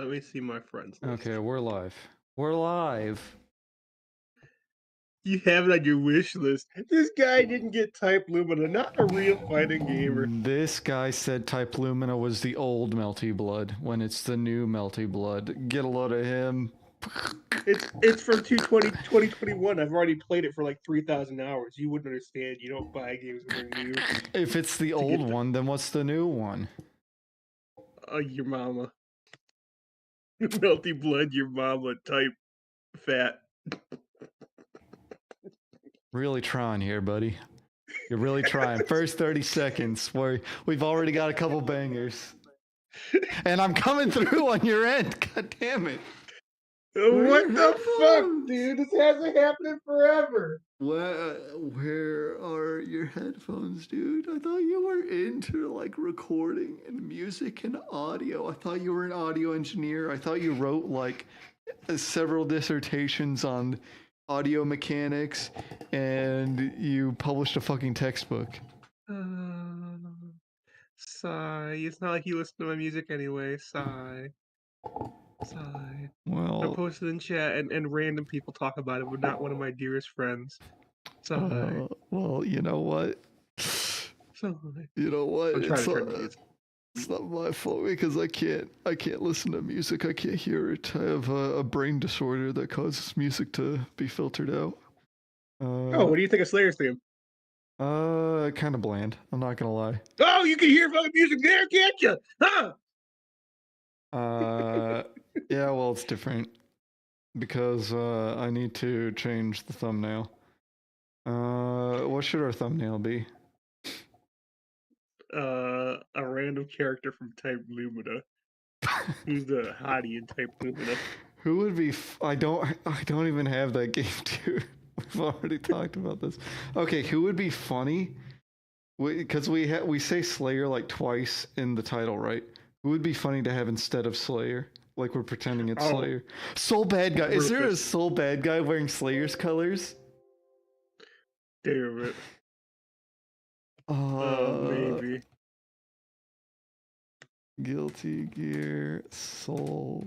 Let me see my friends list. Okay, we're live. We're live. You have it on your wish list. This guy didn't get Type Lumina, not a real fighting gamer. This guy said Type Lumina was the old Melty Blood when it's the new Melty Blood. Get a load of him. It's from 2021. I've already played it for like 3,000 hours. You wouldn't understand. You don't buy games when they're new. If it's the old one, then what's the new one? Your mama. Melty Blood, your mama, type fat. Really trying here, buddy. You're really trying. First 30 seconds where we've already got a couple bangers. And I'm coming through on your end. God damn it. What the fuck, dude? This hasn't happened forever. Where are your headphones, dude? I thought you were into like recording and music and audio. I thought you were an audio engineer. I thought you wrote like several dissertations on audio mechanics and you published a fucking textbook. Sigh. It's not like you listen to my music anyway. Sigh. Sigh. Well, I posted in chat and random people talk about it, but not one of my dearest friends. Sigh. well, you know what? Sigh. You know what? I'm trying to turn the music. It's not my fault because I can't listen to music. I can't hear it. I have a brain disorder that causes music to be filtered out. Oh, what do you think of Slayer's theme? Kind of bland. I'm not gonna lie. Oh, you can hear fucking music there, can't you? Huh? Yeah, well, it's different because I need to change the thumbnail. What should our thumbnail be? A random character from Type Lumina. Who's the hottie in Type Lumina? Who would be? I don't even have that game, dude. We've already talked about this. Okay, who would be funny? Because we say Slayer like twice in the title, right? Who would be funny to have instead of Slayer? Like we're pretending it's Slayer. Soul Bad Guy. Is there a Soul Bad Guy wearing Slayer's colors? Damn it. Maybe. Guilty Gear Soul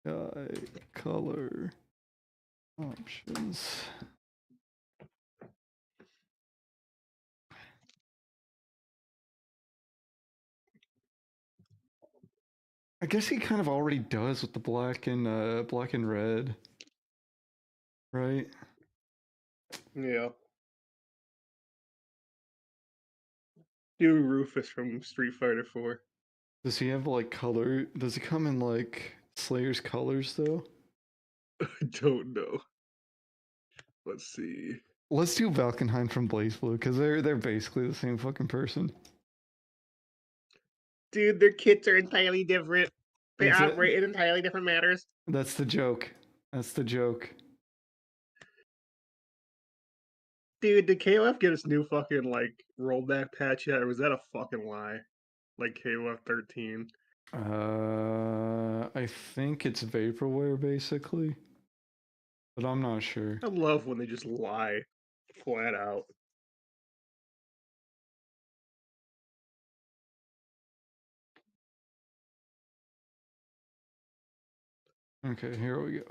Guy color options. I guess he kind of already does with the black and red, right? Yeah. Do Rufus from Street Fighter 4. Does he have like color? Does he come in like Slayer's colors though? I don't know. Let's see. Let's do Valkenheim from BlazBlue because they're basically the same fucking person. Dude, their kits are entirely different. They operate in entirely different matters. That's the joke. That's the joke. Dude, did KOF get his new fucking like rollback patch yet, or was that a fucking lie? Like KOF 13. I think it's vaporware basically, but I'm not sure. I love when they just lie flat out. Okay, here we go.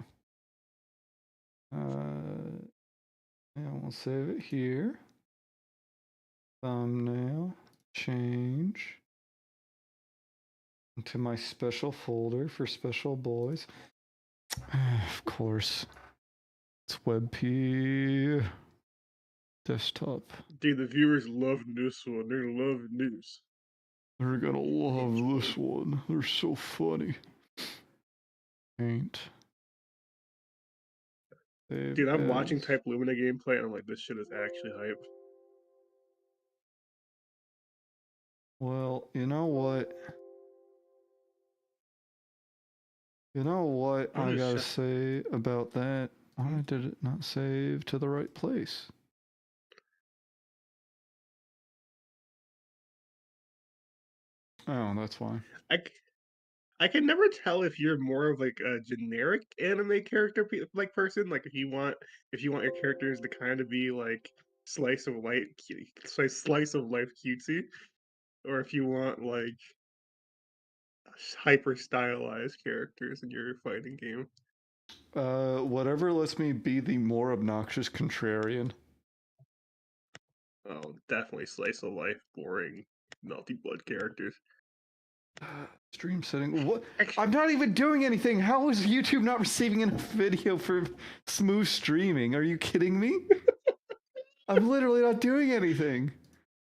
And we'll save it here. Thumbnail, change into my special folder for special boys. Of course, it's WebP desktop. Dude, the viewers love this one. They're loving this. They're gonna love this one. They're so funny. Paint. Dude, I'm watching Type Lumina gameplay and I'm like, this shit is actually hype. Well, you know what? You know what I gotta say about that? Why did it not save to the right place? Oh, that's why. I can never tell if you're more of like a generic anime character like person. Like if you want your characters to kind of be like slice of life cutesy, or if you want like hyper stylized characters in your fighting game. Whatever lets me be the more obnoxious contrarian. Oh, definitely slice of life, boring, multi blood characters. Stream setting. What? I'm not even doing anything. How is YouTube not receiving enough video for smooth streaming? Are you kidding me? I'm literally not doing anything.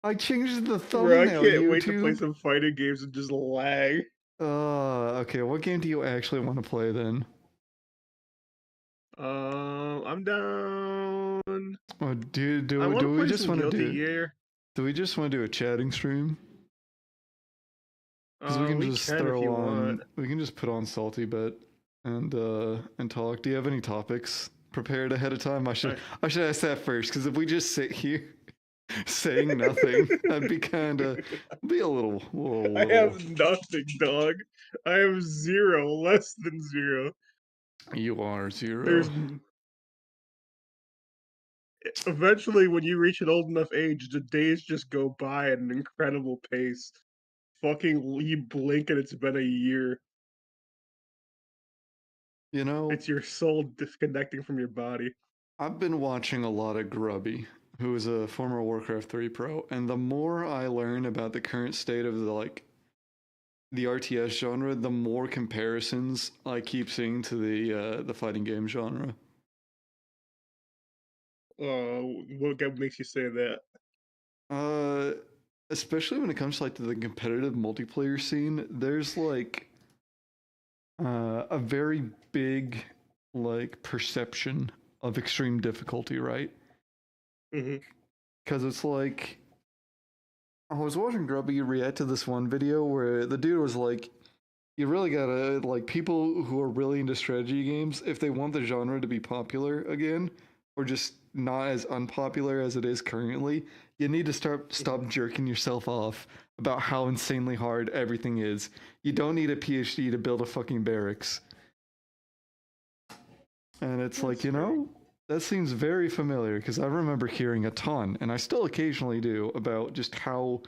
I changed the Bro, I thumbnail, can't wait to play YouTube. some fighting games and just lag. Okay. What game do you actually want to play then? I'm down. Oh, I want to do we play just some want to Guilty do? Gear. Do we just want to do a chatting stream? Because we can We just can if throw you on. want. We can just put on Salty Bet and talk. Do you have any topics prepared ahead of time? I should ask that first because if we just sit here saying nothing, that'd be kind of be a little. I have nothing, dog. I have zero, less than zero. You are zero. There's eventually when you reach an old enough age, the days just go by at an incredible pace. Fucking you blink and it's been a year. You know, It's your soul disconnecting from your body. I've been watching a lot of Grubby, who is a former Warcraft 3 pro, and the more I learn about the current state of the RTS genre, the more comparisons I keep seeing to the fighting game genre. What makes you say that? Uh, Especially when it comes to like to the competitive multiplayer scene, there's like a very big like perception of extreme difficulty, right? Hmm. Because it's like I was watching Grubby react to this one video where the dude was like, "You really gotta like people who are really into strategy games if they want the genre to be popular again, or just not as unpopular as it is currently. You need to stop jerking yourself off about how insanely hard everything is. You don't need a PhD to build a fucking barracks." And it's like, That's you fair. know, that seems very familiar because I remember hearing a ton, and I still occasionally do, about just how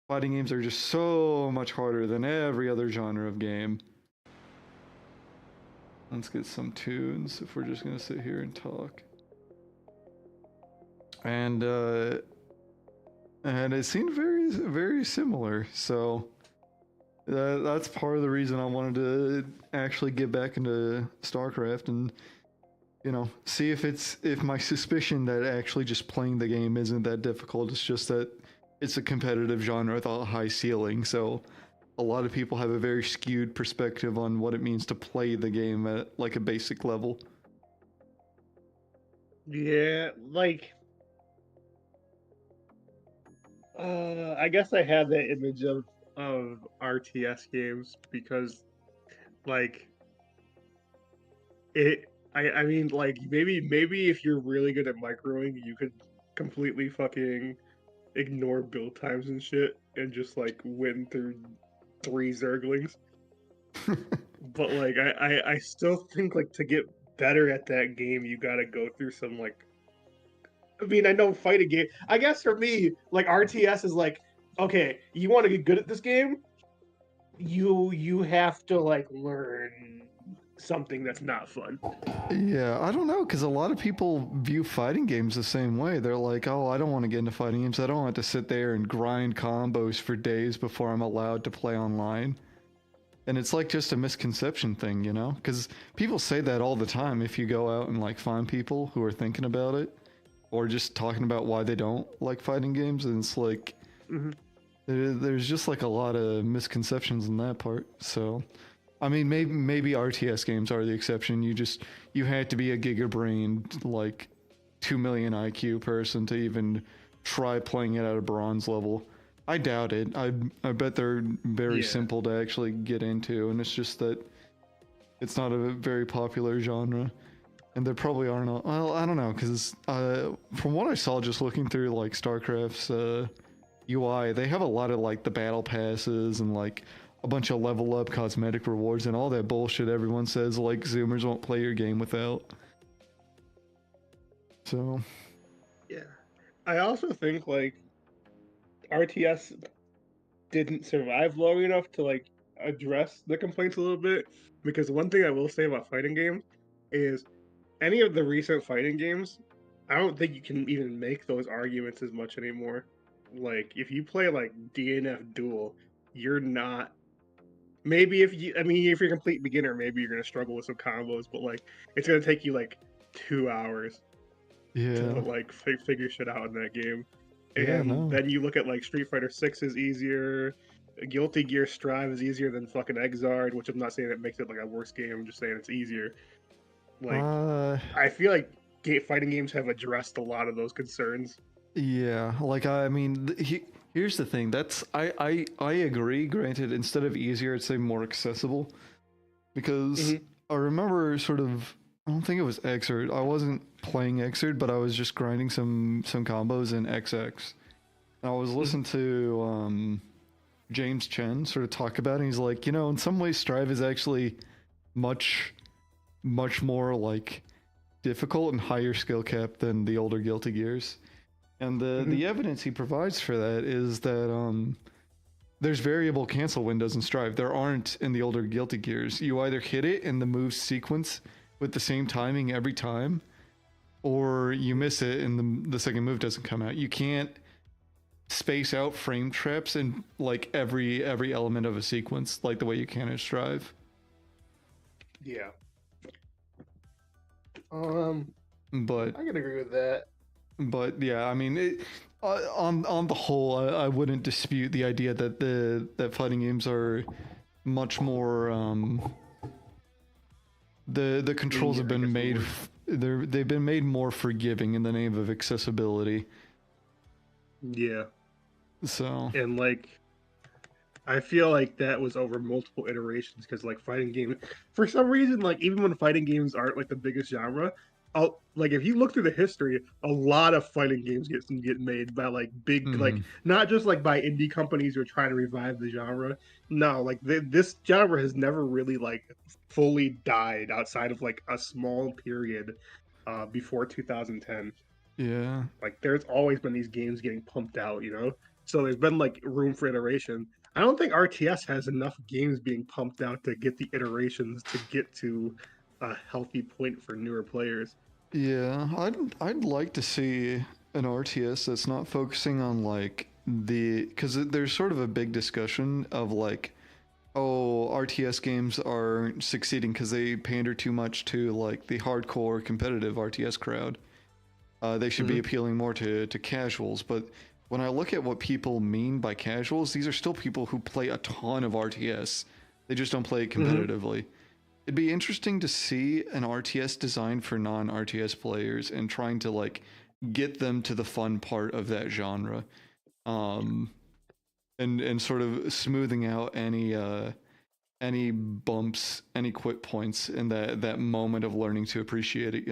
fighting games are just so much harder than every other genre of game. Let's get some tunes if we're just gonna sit here and talk. And and it seemed very similar. So that's part of the reason I wanted to actually get back into StarCraft and see if my suspicion that actually just playing the game isn't that difficult. It's just that it's a competitive genre with a high ceiling. So a lot of people have a very skewed perspective on what it means to play the game at like a basic level. Yeah, like I guess I have that image of RTS games because like it I mean like maybe if you're really good at microing, you could completely fucking ignore build times and shit and just like win through three zerglings. But like I still think like to get better at that game you gotta go through some like I mean, I know fighting game. I guess for me, like RTS is like, okay, you want to get good at this game, you have to like learn something that's not fun. Yeah, I don't know, because a lot of people view fighting games the same way. They're like, oh, I don't want to get into fighting games. I don't want to sit there and grind combos for days before I'm allowed to play online. And it's like just a misconception thing, you know? Because people say that all the time if you go out and like find people who are thinking about it or just talking about why they don't like fighting games. And it's like, Hmm. there's just like a lot of misconceptions in that part. So I mean, maybe RTS games are the exception. You had to be a giga-brained like 2 million IQ person to even try playing it at a bronze level. I doubt it. I bet they're very Yeah. simple to actually get into, and it's just that it's not a very popular genre, and there probably aren't. Well, I don't know, because from what I saw, just looking through like StarCraft's UI, they have a lot of like the battle passes and like a bunch of level up cosmetic rewards and all that bullshit everyone says like Zoomers won't play your game without. So, Yeah. I also think like RTS didn't survive long enough to like address the complaints a little bit, because one thing I will say about fighting games is any of the recent fighting games, I don't think you can even make those arguments as much anymore. Like if you play like DNF Duel, you're not. Maybe if you, I mean, if you're a complete beginner, maybe you're gonna struggle with some combos, but like it's gonna take you like 2 hours to Yeah. like figure shit out in that game. Yeah, And no. then you look at like Street Fighter 6 is easier. Guilty Gear Strive is easier than fucking Exard, which I'm not saying it makes it like a worse game. I'm just saying it's easier. Like Uh, I feel like fighting games have addressed a lot of those concerns. yeah. Like I mean, here's the thing. That's I agree. Granted, instead of easier, I'd say more accessible. Because Hmm. I remember sort of. I don't think it was Xrd. I wasn't playing Xrd, but I was just grinding some combos in XX. And I was listening to James Chen sort of talk about it. And he's like, in some ways, Strive is actually much much more like difficult and higher skill cap than the older Guilty Gears. And the Hmm. evidence he provides for that is that there's variable cancel windows in Strive. There aren't in the older Guilty Gears. You either hit it and the move sequence with the same timing every time, or you miss it and the second move doesn't come out. You can't space out frame traps in like every element of a sequence like the way you can in Strive. Yeah. Um, But I can agree with that. yeah, I mean, on the whole, I wouldn't dispute the idea that that fighting games are much more. The controls have Lenient, I been guess the made. word. They've been made more forgiving in the name of accessibility. Yeah, So and like I feel like that was over multiple iterations because like fighting games, for some reason, like even when fighting games aren't like the biggest genre, like if you look through the history, a lot of fighting games get made by like big mhm. like not just like by indie companies who are trying to revive the genre. No, like this genre has never really like fully died outside of like a small period before 2010. Yeah, Like there's always been these games getting pumped out, you know? So there's been like room for iteration. I don't think RTS has enough games being pumped out to get the iterations to get to a healthy point for newer players. yeah. I'd like to see an RTS that's not focusing on like because there's sort of a big discussion of like, oh, RTS games are succeeding because they pander too much to like the hardcore competitive RTS crowd. They should be Hmm. appealing more to casuals. But when I look at what people mean by casuals, these are still people who play a ton of RTS. They just don't play it Hmm. competitively. It'd be interesting to see an RTS designed for non-RTS players and trying to like get them to the fun part of that genre. Um, and sort of smoothing out any bumps, any quit points in that moment of learning to appreciate it,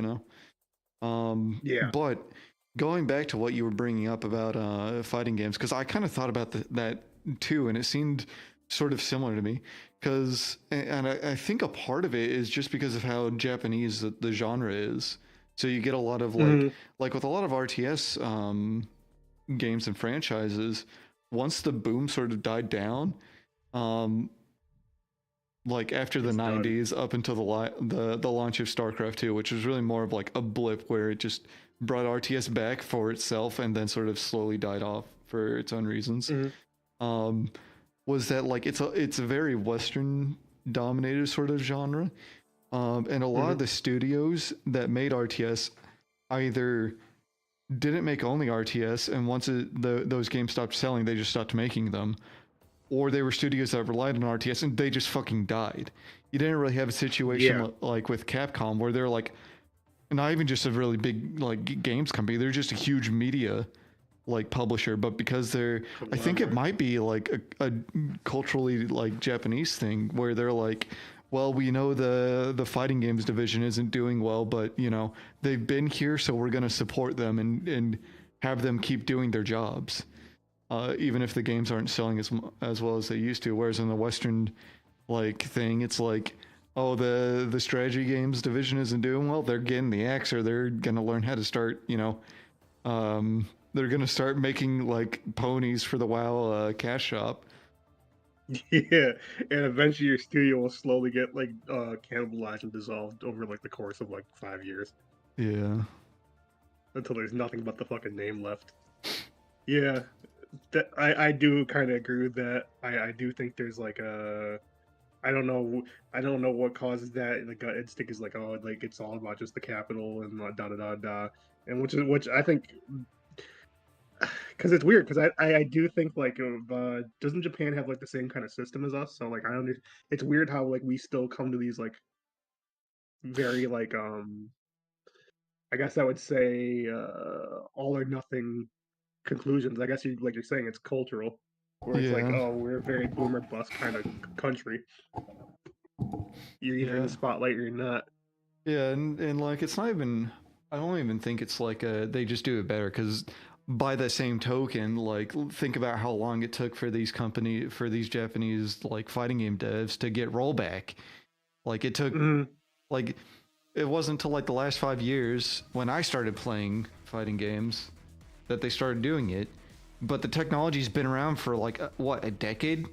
Yeah. But going back to what you were bringing up about fighting games, because I kind of thought about that too, and it seemed sort of similar to me. Because, and I think a part of it is just because of how Japanese the genre is. So you get a lot of Hmm. like with a lot of RTS games and franchises, once the boom sort of died down, um, like after the It's done. 90s up until the launch of StarCraft 2, which was really more of like a blip where it just brought RTS back for itself and then sort of slowly died off for its own reasons. Hmm. Um, was that like it's a very Western dominated sort of genre, and a lot Hmm. of the studios that made RTS either didn't make only RTS, and once those games stopped selling, they just stopped making them, or they were studios that relied on RTS and they just fucking died. You didn't really have a situation Yeah. like with Capcom where they're like not even just a really big like games company, they're just a huge media like publisher, but because they're I think it Conglomerate. might be like a culturally like Japanese thing where they're like, well, we know the fighting games division isn't doing well, but they've been here, so we're gonna support them and have them keep doing their jobs, even if the games aren't selling as well as they used to. Whereas in the Western like thing, it's like, oh, the strategy games division isn't doing well. They're getting the axe, or they're gonna learn how to start, they're gonna start making like ponies for the WoW cash shop. Yeah, and eventually your studio will slowly get like cannibalized and dissolved over like the course of like 5 years Yeah. until there's nothing but the fucking name left. Yeah, that I do kind of agree with that. I do think there's like a I don't know what causes that. The gut instinct is like, oh, like it's all about just the capital and da da da da, and which I think because it's weird because I do think like doesn't Japan have like the same kind of system as us? So like I don't. It's weird how like we still come to these like very like I guess I would say all or nothing conclusions. I guess you like you're saying it's cultural, where it's like Yeah. oh we're a very boomer bust kind of country. You're either in Yeah. the spotlight or you're not. Yeah, and like it's not even I don't even think it's like they just do it better cuz by the same token, like think about how long it took for these Japanese like fighting game devs to get rollback. Like it took Mhm. like it wasn't until like the last 5 years when I started playing fighting games that they started doing it. But the technology's been around for like what, a decade?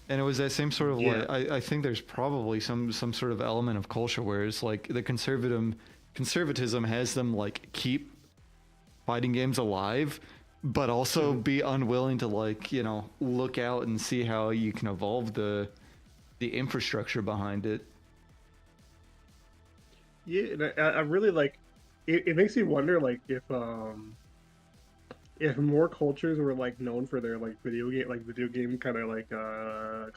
And it was that same sort of Yeah. like I think there's probably some sort of element of culture where it's like the conservatism has them like keep fighting games alive, but also Mhm. be unwilling to like, you know, look out and see how you can evolve the infrastructure behind it. Yeah, and I really like it makes me wonder like if more cultures were like known for their like video game kind of like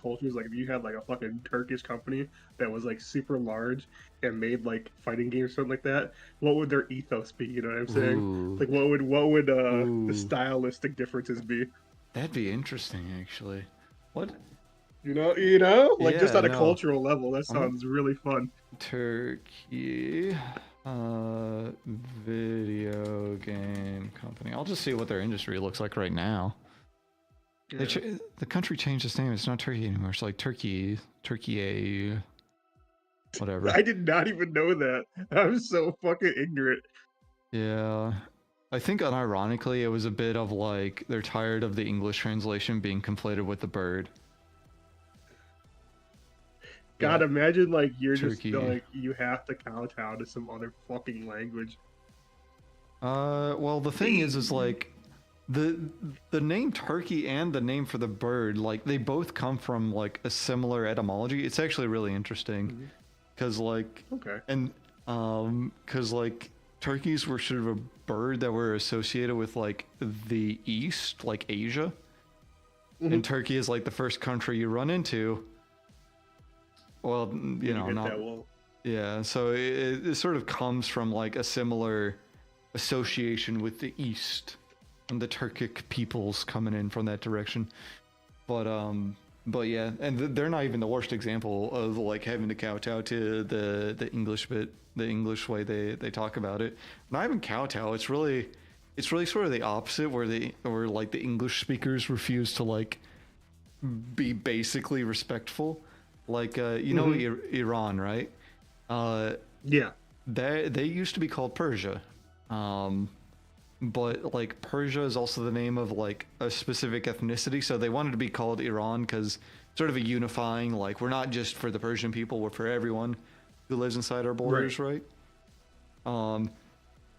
cultures, like if you had like a fucking Turkish company that was like super large and made like fighting games or something like that, what would their ethos be? You know what I'm saying? Ooh. Like what would the Ooh. stylistic differences be? That'd be interesting actually. What? Like just Yeah, on a no. cultural level, that I'm sounds really fun. Turkey uh video game company. I'll just see what their industry looks like right now. Yeah. The country changed its name. It's not Turkey anymore. It's like Turkey, whatever. I did not even know that. I'm so fucking ignorant. Yeah. I think unironically it was a bit of like they're tired of the English translation being conflated with the bird. God, But imagine like you're just Turkey. like you have to kowtow to some other fucking language. Well, the thing is like the the name turkey and the name for the bird, like they both come from like a similar etymology. It's actually really interesting Mhm. because like Okay. and because like turkeys were sort of a bird that were associated with like the east, like Asia, and Mhm. Turkey is like the first country you run into. Well, you When you know, hit not that wall. yeah. So it sort of comes from like a similar association with the east and the Turkic peoples coming in from that direction. But but yeah, and they're not even the worst example of like having to kowtow to the English bit, the English way they talk about it. Not even kowtow. It's really sort of the opposite, where like the English speakers refuse to like be basically respectful. Like you know Hmm. Iran, right? Uh, Yeah. they used to be called Persia. Um, but like Persia is also the name of like a specific ethnicity, so they wanted to be called Iran because sort of a unifying, like we're not just for the Persian people, we're for everyone who lives inside our Right. borders, right? Um,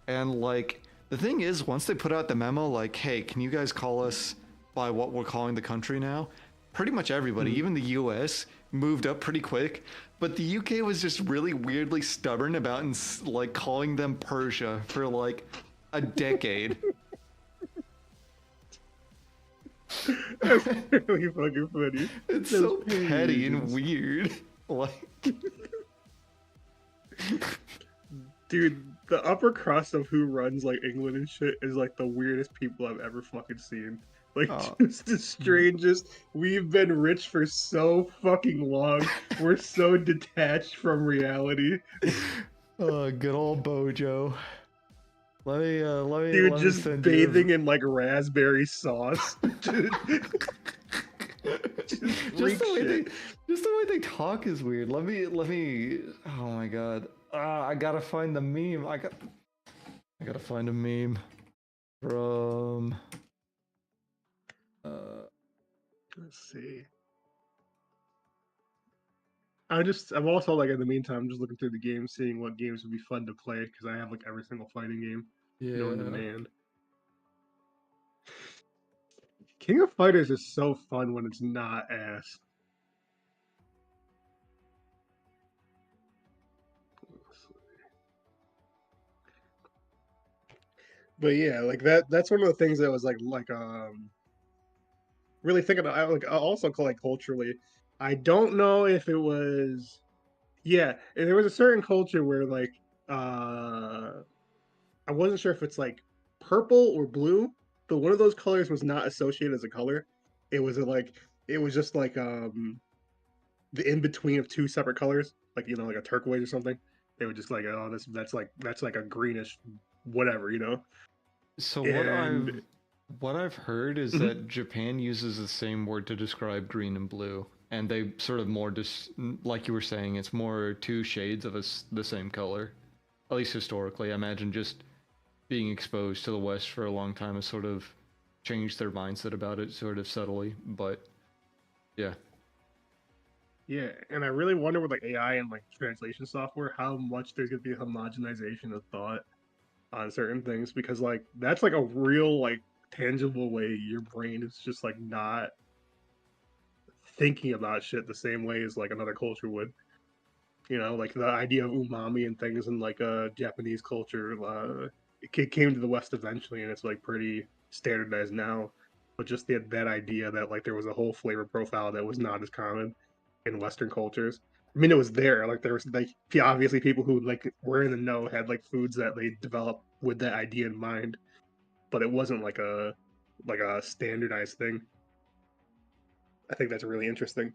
and like the thing is, once they put out the memo, like, hey, can you guys call us by what we're calling the country now? Pretty much everybody, Hmm. even the U.S., moved up pretty quick. But the UK was just really weirdly stubborn about like calling them Persia for like a decade. That's really fucking funny. It's Those so petty and Parisians. weird. Like, Dude, the upper crust of who runs like England and shit is like the weirdest people I've ever fucking seen. Like uh, just the strangest. We've been rich for so fucking long. We're so detached from reality. good old Bojo. Dude, Let me just send you bathing in like raspberry sauce. Just just freak the way shit. they talk is weird. Let me. Oh my god. I gotta find the meme. I gotta find a meme from. Uh, Let's see. I'm also like in the meantime, I'm just looking through the games, seeing what games would be fun to play because I have like every single fighting game known to Yeah. man. King of Fighters is so fun when it's not ass. But yeah, like that's one of the things that was really thinking about. I like also like culturally. I don't know if it was yeah, there was a certain culture where like I wasn't sure if it's like purple or blue, but one of those colors was not associated as a color. It was it was just like the in between of two separate colors, like like a turquoise or something. They were just like, oh, that's like a greenish whatever, So And what I've heard is mhm. that Japan uses the same word to describe green and blue, and they sort of more just like you were saying, it's more two shades of the same color. At least historically, I imagine just being exposed to the West for a long time has sort of changed their mindset about it, sort of subtly. But yeah, Yeah, and I really wonder with like AI and like translation software how much there's gonna be homogenization of thought on certain things because like that's like a real like tangible way your brain is just like not thinking about shit the same way as like another culture would. Like the idea of umami and things in like Japanese culture, it came to the West eventually, and it's like pretty standardized now. But just that idea that like there was a whole flavor profile that was not as common in Western cultures. I mean, it was there. Like there was like obviously people who like were in the know had like foods that they developed with that idea in mind, but it wasn't like a standardized thing. I think that's really interesting.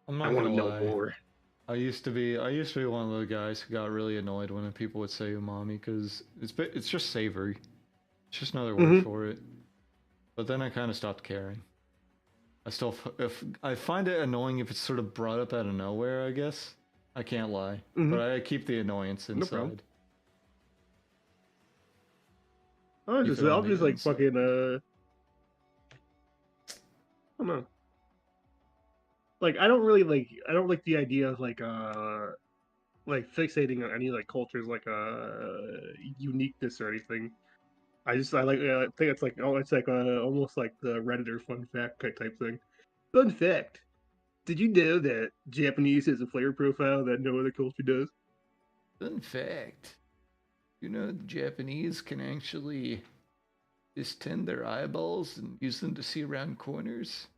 I'm I not want gonna to know lie. more. I used to be one of the guys who got really annoyed when people would say umami because it's just savory. It's just another word Hmm. for it. But then I kind of stopped caring. If I find it annoying if it's sort of brought up out of nowhere, I guess. I can't lie, Hmm. but I keep the annoyance No problem. inside. Keep it on I'm the just like inside. fucking I don't know. Like I don't like the idea of like fixating on any like cultures like uniqueness or anything. I think it's like it's like almost like the Redditor fun fact type thing. Fun fact: did you know that Japanese has a flavor profile that no other culture does? Fun fact: you know, the Japanese can actually distend their eyeballs and use them to see around corners.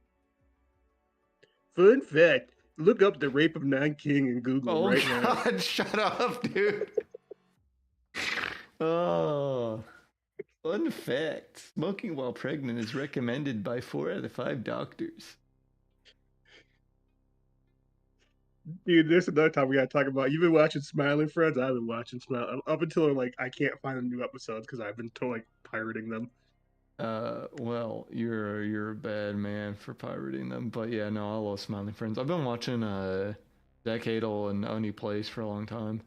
Fun fact: look up the Rape of Nanking in Google Oh right now. God! Shut up, dude. Oh. Fun fact: smoking while pregnant is recommended by 4 out of 5 doctors. Dude, there's another time we gotta talk about. You've been watching Smiling Friends. I've been watching Smile up until like I can't find the new episodes because I've been like pirating them. Well, you're a bad man for pirating them, but yeah, no, I love Smiling Friends. I've been watching Decadal and Oni Place for a long time.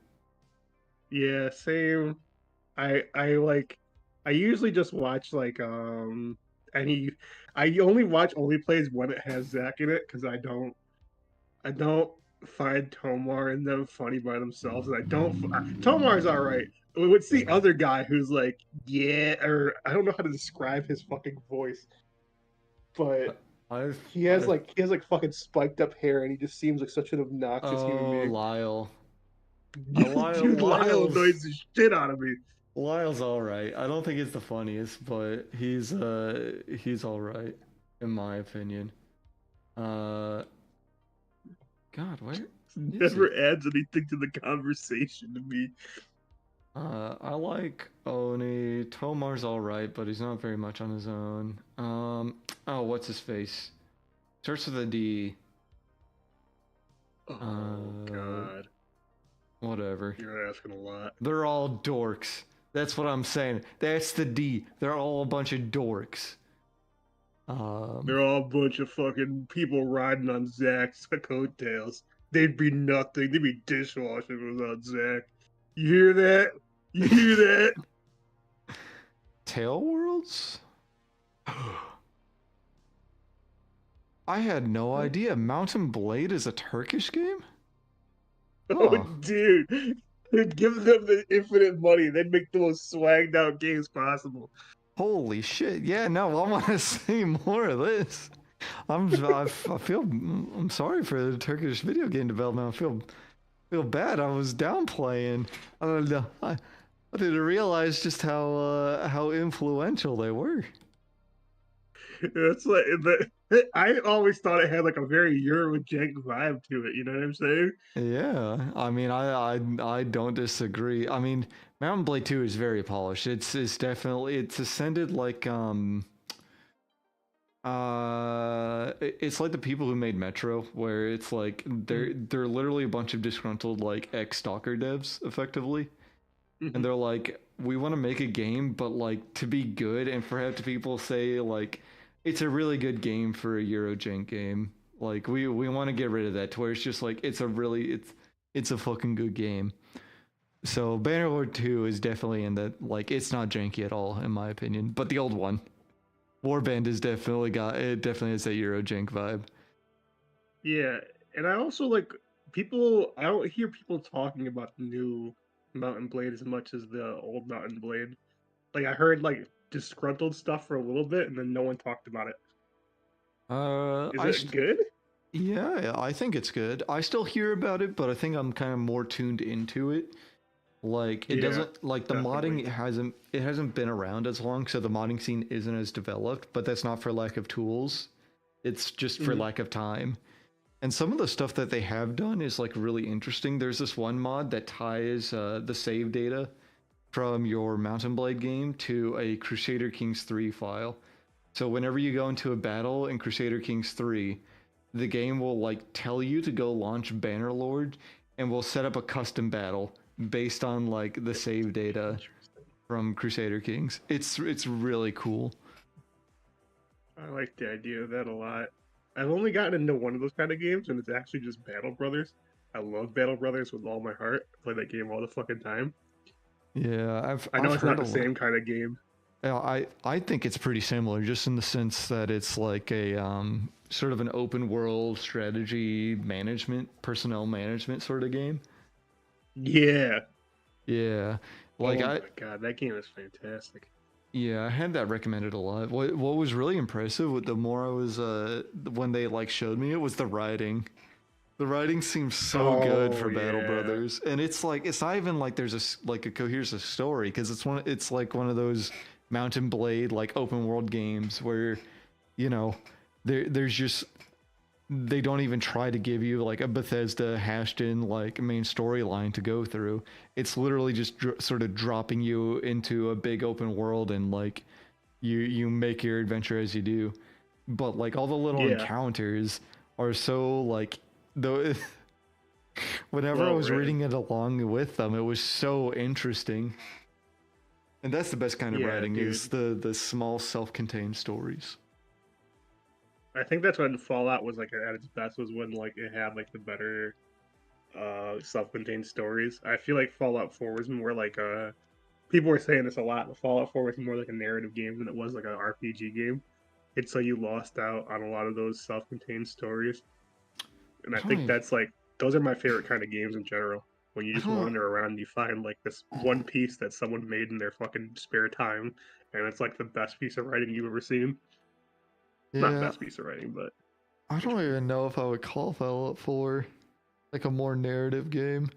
Yeah, same. I like I usually just watch like any I only watch Only Plays when it has Zach in it because I don't find Tomar and them funny by themselves, and I don't. Tomar's all right. What's the other guy who's like, yeah, or I don't know how to describe his fucking voice, but I've he has like fucking spiked up hair, and he just seems like such an obnoxious human oh being. Lyle, Dude, Lyle Lyle's annoys the shit out of me. Lyle's all right. I don't think he's the funniest, but he's all right in my opinion. Uh, God, where is Never it? adds anything to the conversation to me. I like Oni. Tomar's alright, but he's not very much on his own. Oh, what's his face? Starts with a D. Oh Uh, God, whatever. you're asking a lot. They're all dorks. That's what I'm saying. That's the D. They're all a bunch of dorks. Um, They're all a bunch of fucking people riding on Zach's coattails. They'd be nothing. They'd be dishwashers without Zach. You hear that? You hear that? Tail Worlds? I had no idea. Mountain Blade is a Turkish game? Oh, Oh, dude. Give them the infinite money, they'd make the most swagged out games possible. holy shit. Yeah, no, I want to see more of this. I feel, I'm sorry for the Turkish video game development. Feel bad. I was downplaying. I don't know. I didn't realize just how influential they were. It's like I always thought it had like a very Eurojank vibe to it. You know what I'm saying? Yeah, I mean, I don't disagree. I mean, Mountain Blade 2 is very polished. It's definitely it's ascended like it's like the people who made Metro, where it's like they're literally a bunch of disgruntled like ex stalker devs, effectively, and they're like, we want to make a game, but like to be good, and for have to people say like it's a really good game for a Eurojank game. Like we want to get rid of that to where it's just like it's a fucking good game. So Bannerlord 2 is definitely in that, like it's not janky at all in my opinion, but the old one. Warband is definitely has that Eurojank vibe. Yeah, and I also like people. I don't hear people talking about the new Mountain Blade as much as the old Mountain Blade. Like I heard like disgruntled stuff for a little bit, and then no one talked about it. Is I it good? yeah, I think it's good. I still hear about it, but I think I'm kind of more tuned into it. Like it Yeah, doesn't like the definitely. modding it hasn't been around as long, so the modding scene isn't as developed, but that's not for lack of tools. It's just for Mhm. lack of time. And some of the stuff that they have done is like really interesting. There's this one mod that ties the save data from your Mountain Blade game to a Crusader Kings 3 file. So whenever you go into a battle in Crusader Kings 3, the game will like tell you to go launch Bannerlord and will set up a custom battle based on like the save data Interesting. from Crusader Kings. It's really cool. I like the idea of that a lot. I've only gotten into one of those kind of games, and it's actually just Battle Brothers. I love Battle Brothers with all my heart. I play that game all the fucking time. Yeah, I know I've it's not heard a the lot. same kind of game. Yeah, I think it's pretty similar, just in the sense that it's like a sort of an open world strategy management, personnel management sort of game. Yeah. Yeah, like Oh my god, that game is fantastic. I had that recommended a lot. What was really impressive with the more I was when they like showed me it was the writing. The writing seems so good Oh for Battle yeah. Brothers, and it's like it's not even like there's like a cohesive story because it's like one of those Mountain Blade like open world games where you know there's just they don't even try to give you like a Bethesda hashed in like main storyline to go through. It's literally just sort of dropping you into a big open world and like you make your adventure as you do. But like all the little Yeah. encounters are so like though whenever I Well was written. reading it along with them, it was so interesting. And that's the best kind of Yeah, writing is dude. the small self-contained stories. I think that's when Fallout was like at its best, was when like it had like the better self-contained stories. I feel like Fallout 4 was more like people were saying this a lot, but Fallout 4 was more like a narrative game than it was like an RPG game. It's so you lost out on a lot of those self-contained stories. And I I don't think even that's like those are my favorite kind of games in general. When you I just don't wander around and you find like this one piece that someone made in their fucking spare time, and it's like the best piece of writing you've ever seen. Not yeah, best piece of writing, but I don't even know if I would call Fallout 4 like a more narrative game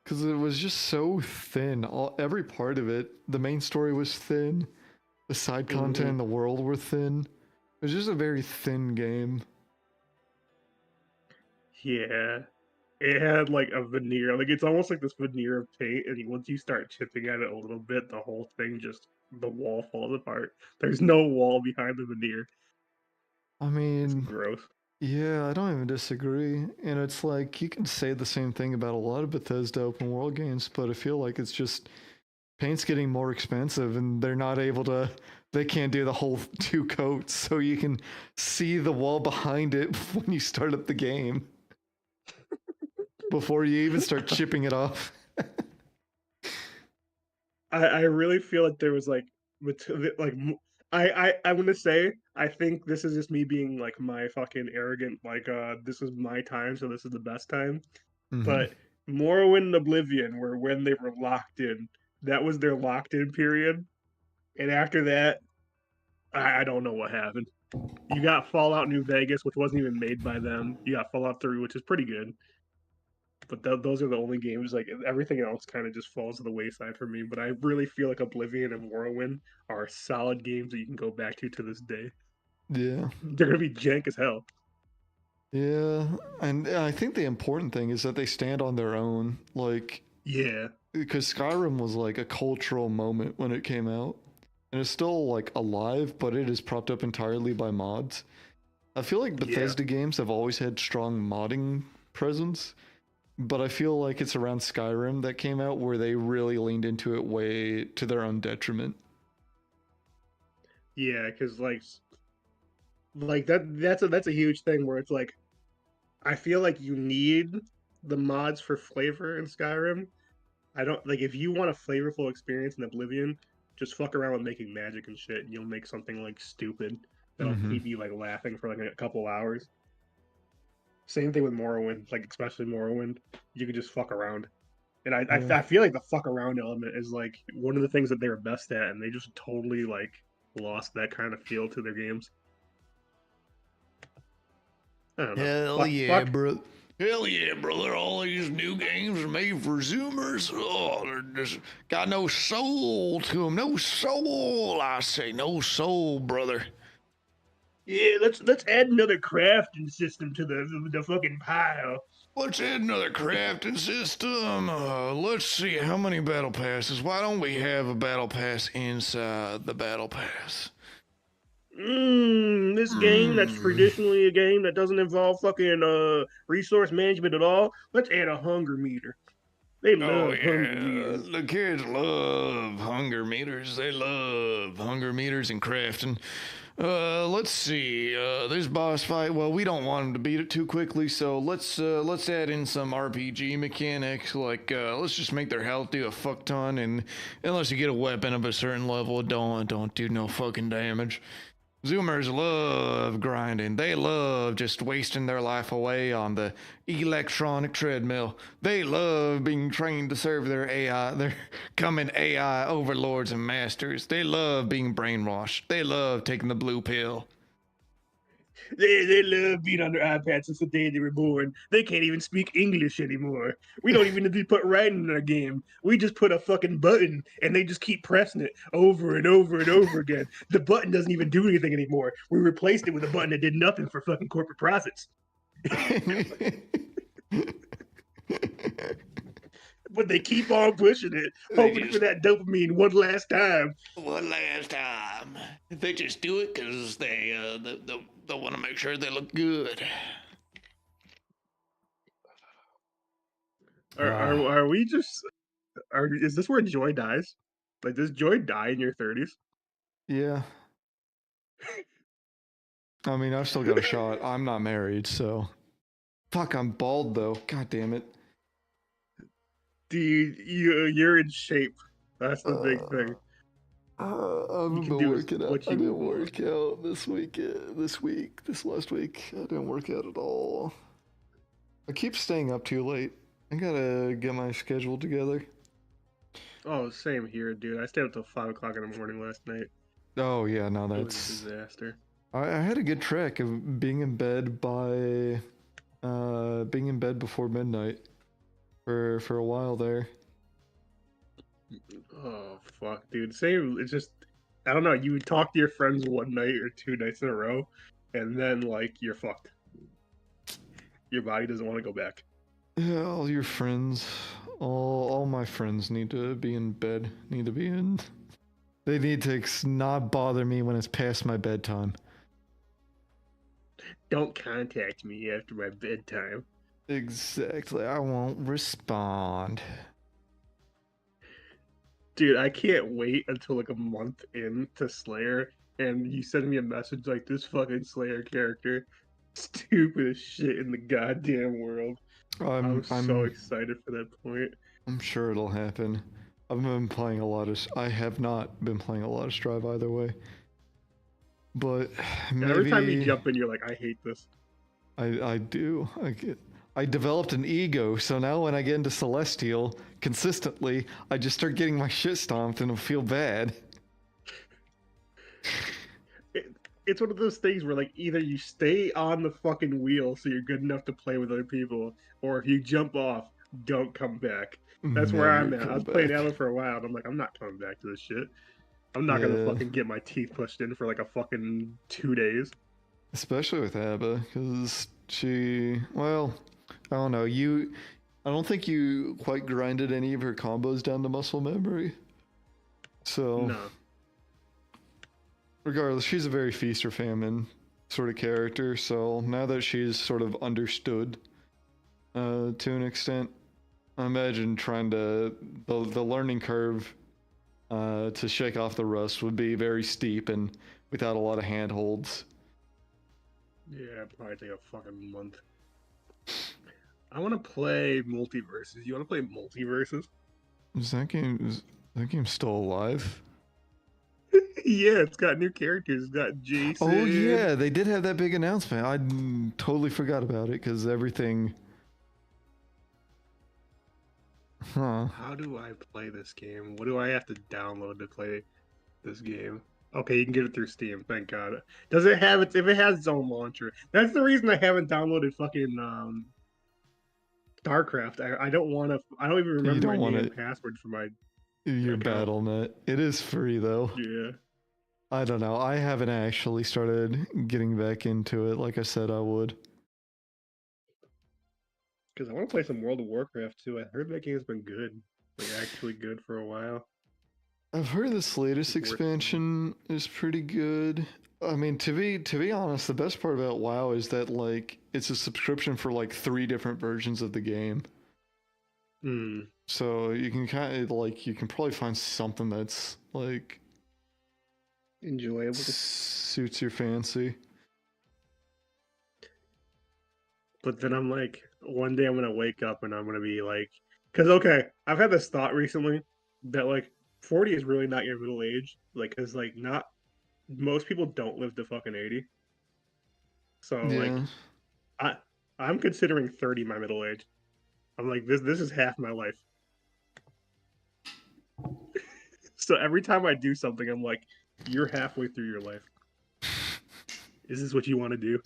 because it was just so thin. Every part of it, the main story was thin. The side content mm-hmm. and the world were thin. It was just a very thin game. Yeah, it had like a veneer. Like it's almost like this veneer of paint, and once you start chipping at it a little bit, the whole thing just the wall falls apart. There's no wall behind the veneer. I It's mean, gross. yeah, I don't even disagree. And it's like you can say the same thing about a lot of Bethesda open world games, but I feel like it's just paint's getting more expensive and they're not able to they can't do the whole two coats so you can see the wall behind it when you start up the game before you even start chipping it off. I really feel like there was like like I'm gonna say I think this is just me being like my fucking arrogant, like this is my time, so this is the best time. Hmm. But Morrowind and Oblivion were when they were locked in. That was their locked in period. And after that, I don't know what happened. You got Fallout New Vegas, which wasn't even made by them. You got Fallout 3, which is pretty good. But those are the only games. Like everything else, kind of just falls to the wayside for me. But I really feel like Oblivion and Morrowind are solid games that you can go back to this day. Yeah. They're gonna be jank as hell. Yeah, and I think the important thing is that they stand on their own, like, Yeah, because Skyrim was like a cultural moment when it came out, and it's still like alive, but it is propped up entirely by mods. I feel like yeah, Bethesda games have always had strong modding presence, but I feel like it's around Skyrim that came out where they really leaned into it way to their own detriment. yeah. Because like that's a huge thing where it's like I feel like you need the mods for flavor in Skyrim. I don't like if you want a flavorful experience in Oblivion, just fuck around with making magic and shit, and you'll make something like stupid that'll Mm-hmm. keep you like laughing for like a couple hours. Same thing with Morrowind, like especially Morrowind, you can just fuck around. And Yeah. I feel like the fuck around element is like one of the things that they were best at, and they just totally like lost that kind of feel to their games. I don't know. Hell Fuck, yeah, fuck. bro. Hell yeah, brother. All these new games are made for Zoomers. Oh, they're just got no soul to them. No soul, I say. No soul, brother. Yeah, let's add another crafting system to the fucking pile. Let's add another crafting system. Let's see how many battle passes. Why don't we have a battle pass inside the battle pass? This game that's Hmm. traditionally a game that doesn't involve fucking resource management at all. Let's add a hunger meter. They Oh love hunger yeah, meters. the kids love hunger meters. They love hunger meters and crafting. Let's see. This boss fight. Well, we don't want him to beat it too quickly, so let's add in some RPG mechanics. Like let's just make their health do a fuck ton, and unless you get a weapon of a certain level, don't do no fucking damage. Zoomers love grinding. They love just wasting their life away on the electronic treadmill. They love being trained to serve their AI, their coming AI overlords and masters. They love being brainwashed. They love taking the blue pill. They love being on their iPads since the day they were born. They can't even speak English anymore. We don't even need to put writing in our game. We just put a fucking button and they just keep pressing it over and over and over again. The button doesn't even do anything anymore. We replaced it with a button that did nothing for fucking corporate profits. But they keep on pushing it, They hoping for just that dopamine one last time. one last time. They just do it because they want to make sure they look good. Are we just is this where joy dies? Like does joy die in your 30s? Yeah. I mean, I've still got a shot. I'm not married, so. Fuck, I'm bald though. God damn it. Dude, you're in shape. That's the big thing. You I've can been do as working out. what I you didn't want. work out this last week. I didn't work out at all. I keep staying up too late. I gotta get my schedule together. Oh, same here, dude. I stayed up till 5 o'clock in the morning last night. Oh yeah, no, It was a that's. disaster. I had a good track of being in bed by, being in bed before midnight for a while there. Oh fuck, dude. Same. It's just I don't know. You would talk to your friends one night or 2 nights in a row, and then like you're fucked. Your body doesn't want to go back. Yeah, all your friends, all my friends need to be in bed. Need to be in. They need to not bother me when it's past my bedtime. Don't contact me after my bedtime. Exactly. I won't respond. Dude, I can't wait until like a month into Slayer and you send me a message like this fucking Slayer character. Stupid as shit in the goddamn world. I'm I'm so I'm excited for that point. I'm sure it'll happen. I have not been playing a lot of Strive either way. But And every time you maybe jump in, you're like, I hate this. I do. I developed an ego, so now when I get into Celestial consistently, I just start getting my shit stomped and I feel bad. It's one of those things where like either you stay on the fucking wheel so you're good enough to play with other people, or if you jump off, don't come back. That's where Never I'm at. I come was playing back. Halo for a while, and I'm like, I'm not coming back to this shit. I'm not gonna Yeah, fucking get my teeth pushed in for like a fucking 2 days. especially with Abba, because well, I don't know. I don't think you quite grinded any of her combos down to muscle memory. So, No. regardless, she's a very feast or famine sort of character. So now that she's sort of understood, to an extent, I imagine trying to the learning curve, to shake off the rust would be very steep and without a lot of handholds. Yeah, it'd probably take a fucking month. I want to play multiverses. You want to play multiverses? Is that game still alive? Yeah, it's got new characters. It's got Jason. Oh yeah, they did have that big announcement. I totally forgot about it because everything. Huh. How do I play this game? What do I have to download to play this game? Okay, you can get it through Steam. Thank God. Does it have its? If it has its own launcher, that's the reason I haven't downloaded fucking StarCraft. I don't want to. I don't even You remember my don't want name it. and password for my Your account. BattleNet. It is free though. Yeah, I don't know. I haven't actually started getting back into it like I said I would. because I want to play some World of Warcraft too. I heard that game's been good, like actually good for a while. I've heard this latest It's worth expansion is pretty good. I mean, to be honest, the best part about WoW is that like it's a subscription for like 3 different versions of the game. Hmm. So you can kind of like you can probably find something that's like Enjoyable. suits your fancy. But then I'm like, one day I'm gonna wake up and I'm gonna be like, because okay, I've had this thought recently that like 40 is really not your middle age, like, because like not most people don't live to fucking 80. So like, Yeah. I I'm considering 30 my middle age. I'm like, this is half my life. So every time I do something, I'm like, you're halfway through your life. Is this what you want to do?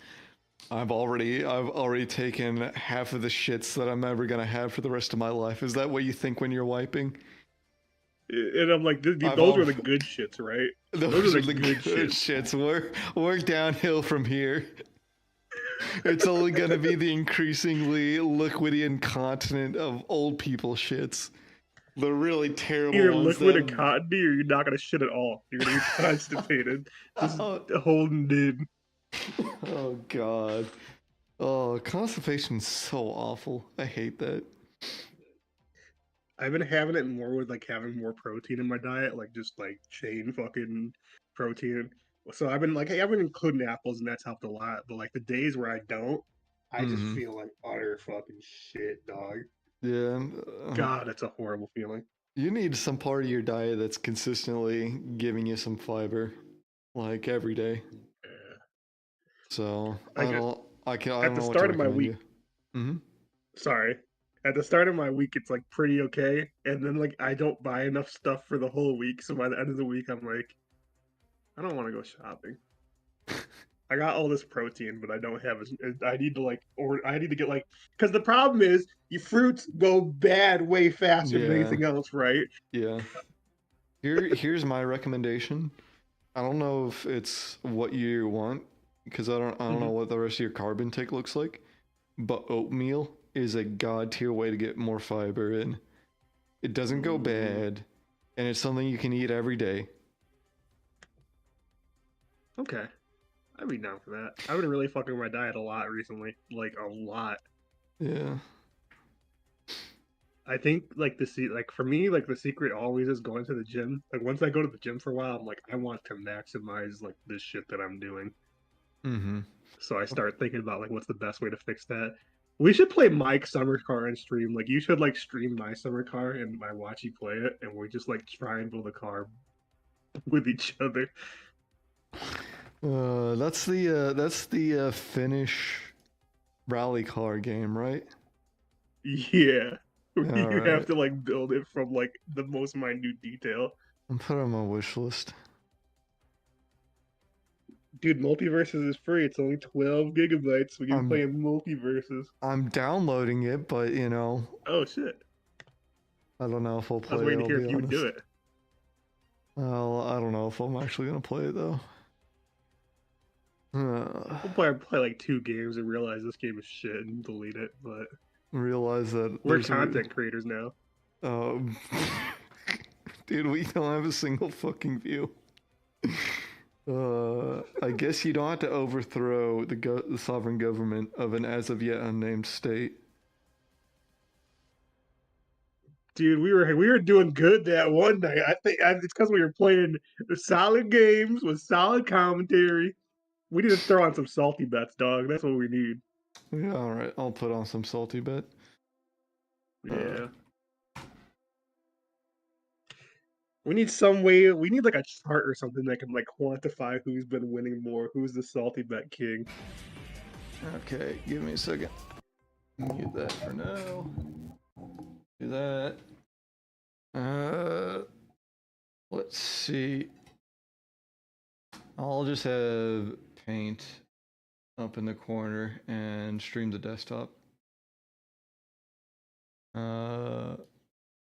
I've already taken half of the shits that I'm ever gonna have for the rest of my life. Is that what you think when you're wiping? And I'm like, I've those al- were the good shits, right? Those are are the good shits. Work downhill from here. It's only gonna be the increasingly liquidy incontinent of old people shits. The really terrible Either ones liquid that. and cotton, or you're not gonna shit at all. You're gonna be constipated, just Oh, holding in. oh god. Oh, constipation's so awful. I hate that. I've been having it more with like having more protein in my diet, like just like chain fucking protein. So I've been like, hey, I've been including apples, and that's helped a lot. But like the days where I don't, I just Mm-hmm. feel like utter fucking shit, dog. Yeah. God, it's a horrible feeling. You need some part of your diet that's consistently giving you some fiber, like every day. Yeah. So Like I at don't the know what to start of my recommend week, you. Mm-hmm. sorry, at the start of my week, it's like pretty okay, and then like I don't buy enough stuff for the whole week. So by the end of the week, I'm like, I don't want to go shopping. I got all this protein, but I don't have as. I need to like, or I need to get like, because the problem is, your fruits go bad way faster than Yeah, anything else, right? yeah. Here's my recommendation. I don't know if it's what you want because I don't know Mhm. what the rest of your carb intake looks like, but oatmeal is a god tier way to get more fiber in. It doesn't go bad, and it's something you can eat every day. Okay, I'd be down for that. I've been really fucking with my diet a lot recently, like a lot. Yeah. I think like like for me, like the secret always is going to the gym. Like once I go to the gym for a while, I'm like, I want to maximize like this shit that I'm doing. Mm-hmm. So I start thinking about like what's the best way to fix that. We should play Mike's summer car and stream. Like you should like stream my summer car and I watch you play it, and we just like try and build a car with each other. That's the Finnish rally car game, right? Yeah. You have Alright. to like build it from like the most minute detail. I'm putting it on my wish list. Dude, multiverses is free. It's only 12 gigabytes. We can I'm play in multiverses. I'm downloading it, but you know, Oh shit. I don't know if I'll I was play it, waiting to I'll hear be if you would do honest. it. Well, I don't know if I'm actually gonna play it though. We'll play like 2 games and realize this game is shit and delete it, but Realize that we're content creators now. Um, dude, we don't have a single fucking view. I guess you don't have to overthrow the sovereign government of an as of yet unnamed state. Dude, we were doing good that one night. I think it's because we were playing solid games with solid commentary. We need to throw on some salty bets, dog. That's what we need. Yeah, all right. I'll put on some salty bet. Yeah. We need some way. We need like a chart or something that can like quantify who's been winning more, who's the salty bet king. Okay, give me a second. Mute that for now. Do that. Let's see. I'll just have paint up in the corner and stream the desktop.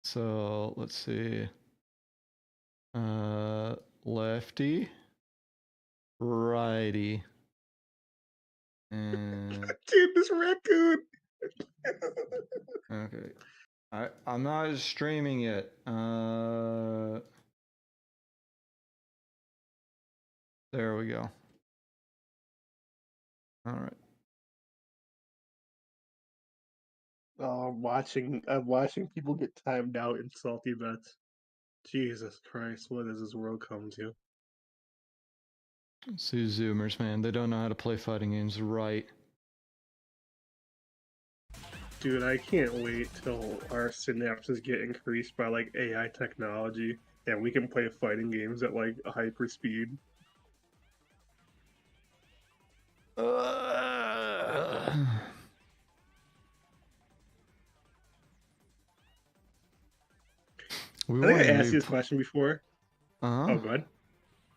So let's see. Lefty, righty, and Dude, this raccoon. okay. I'm not streaming it. There we go. All right. Oh, I'm watching people get timed out in salty bets. Jesus Christ, what does this world come to? See, Zoomers, man, they don't know how to play fighting games right. Dude, I can't wait till our synapses get increased by like AI technology and we can play fighting games at like hyper speed. I think I asked you this question before. Oh, good.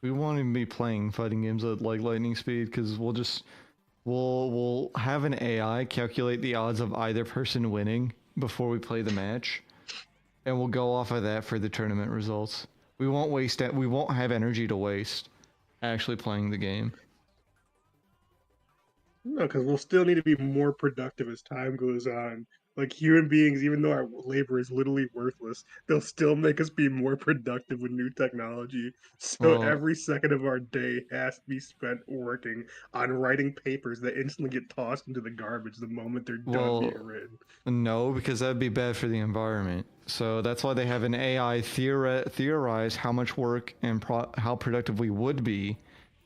We won't even be playing fighting games at like lightning speed because we'll have an AI calculate the odds of either person winning before we play the match, and we'll go off of that for the tournament results. We won't waste it. We won't have energy to waste actually playing the game. No, because we'll still need to be more productive as time goes on. Like human beings, even though our labor is literally worthless, they'll still make us be more productive with new technology. So Well, every second of our day has to be spent working on writing papers that instantly get tossed into the garbage the moment they're done being written. no, because that'd be bad for the environment. So that's why they have an AI theorize how much work and how productive we would be,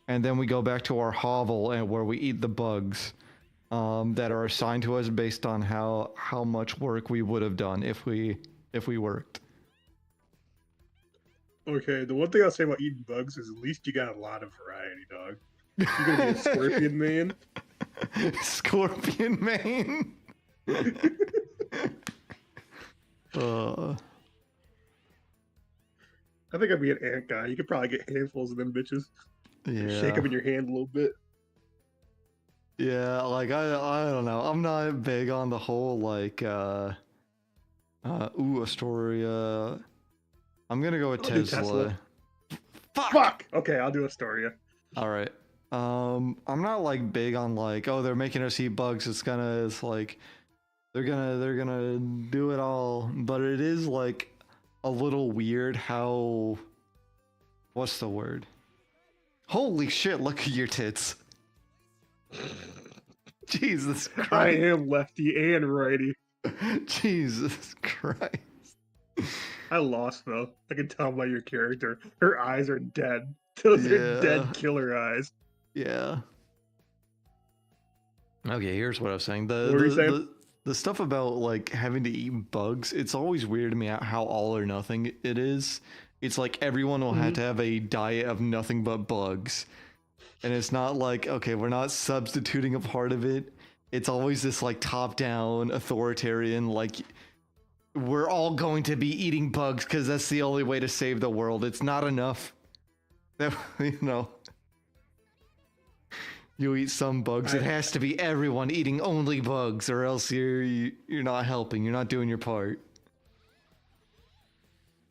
and then we go back to our hovel and where we eat the bugs that are assigned to us based on how much work we would have done if we worked. Okay, the one thing I'll say about eating bugs is at least you got a lot of variety, dog. You're gonna be a scorpion man. Scorpion man. I think I'd be an ant guy. You could probably get handfuls of them bitches. Yeah. Shake them in your hand a little bit. Yeah, like I don't know. I'm not big on the whole like Astoria. I'm gonna go with Tesla. Fuck! Okay, I'll do Astoria. Alright. I'm not like big on like, oh, they're making us eat bugs. It's like they're gonna do it all. But it is like a little weird how, what's the word? Holy shit, look at your tits. Jesus Christ. I am lefty and righty. Jesus Christ. I lost though. I can tell by your character. Her eyes are dead. Those are dead killer eyes. Yeah. Okay, here's what I was saying. What were you saying? The stuff about like having to eat bugs, it's always weird to me how all or nothing it is. It's like everyone will have to have a diet of nothing but bugs. And it's not like, okay, we're not substituting a part of it. It's always this like top-down authoritarian, like we're all going to be eating bugs because that's the only way to save the world. It's not enough that, you know, you eat some bugs. It has to be everyone eating only bugs, or else you're not helping. You're not doing your part.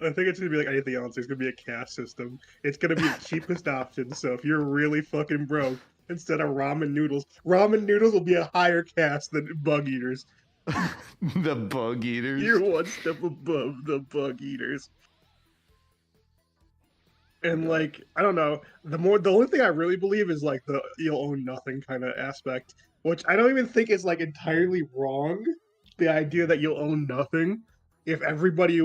I think it's gonna be like anything else. There's gonna be a caste system. It's gonna be the cheapest option. So if you're really fucking broke, instead of ramen noodles will be a higher caste than bug eaters. The bug eaters. You're one step above the bug eaters. And like, I don't know, the only thing I really believe is like the you'll own nothing kind of aspect, which I don't even think is like entirely wrong. The idea that you'll own nothing. If everybody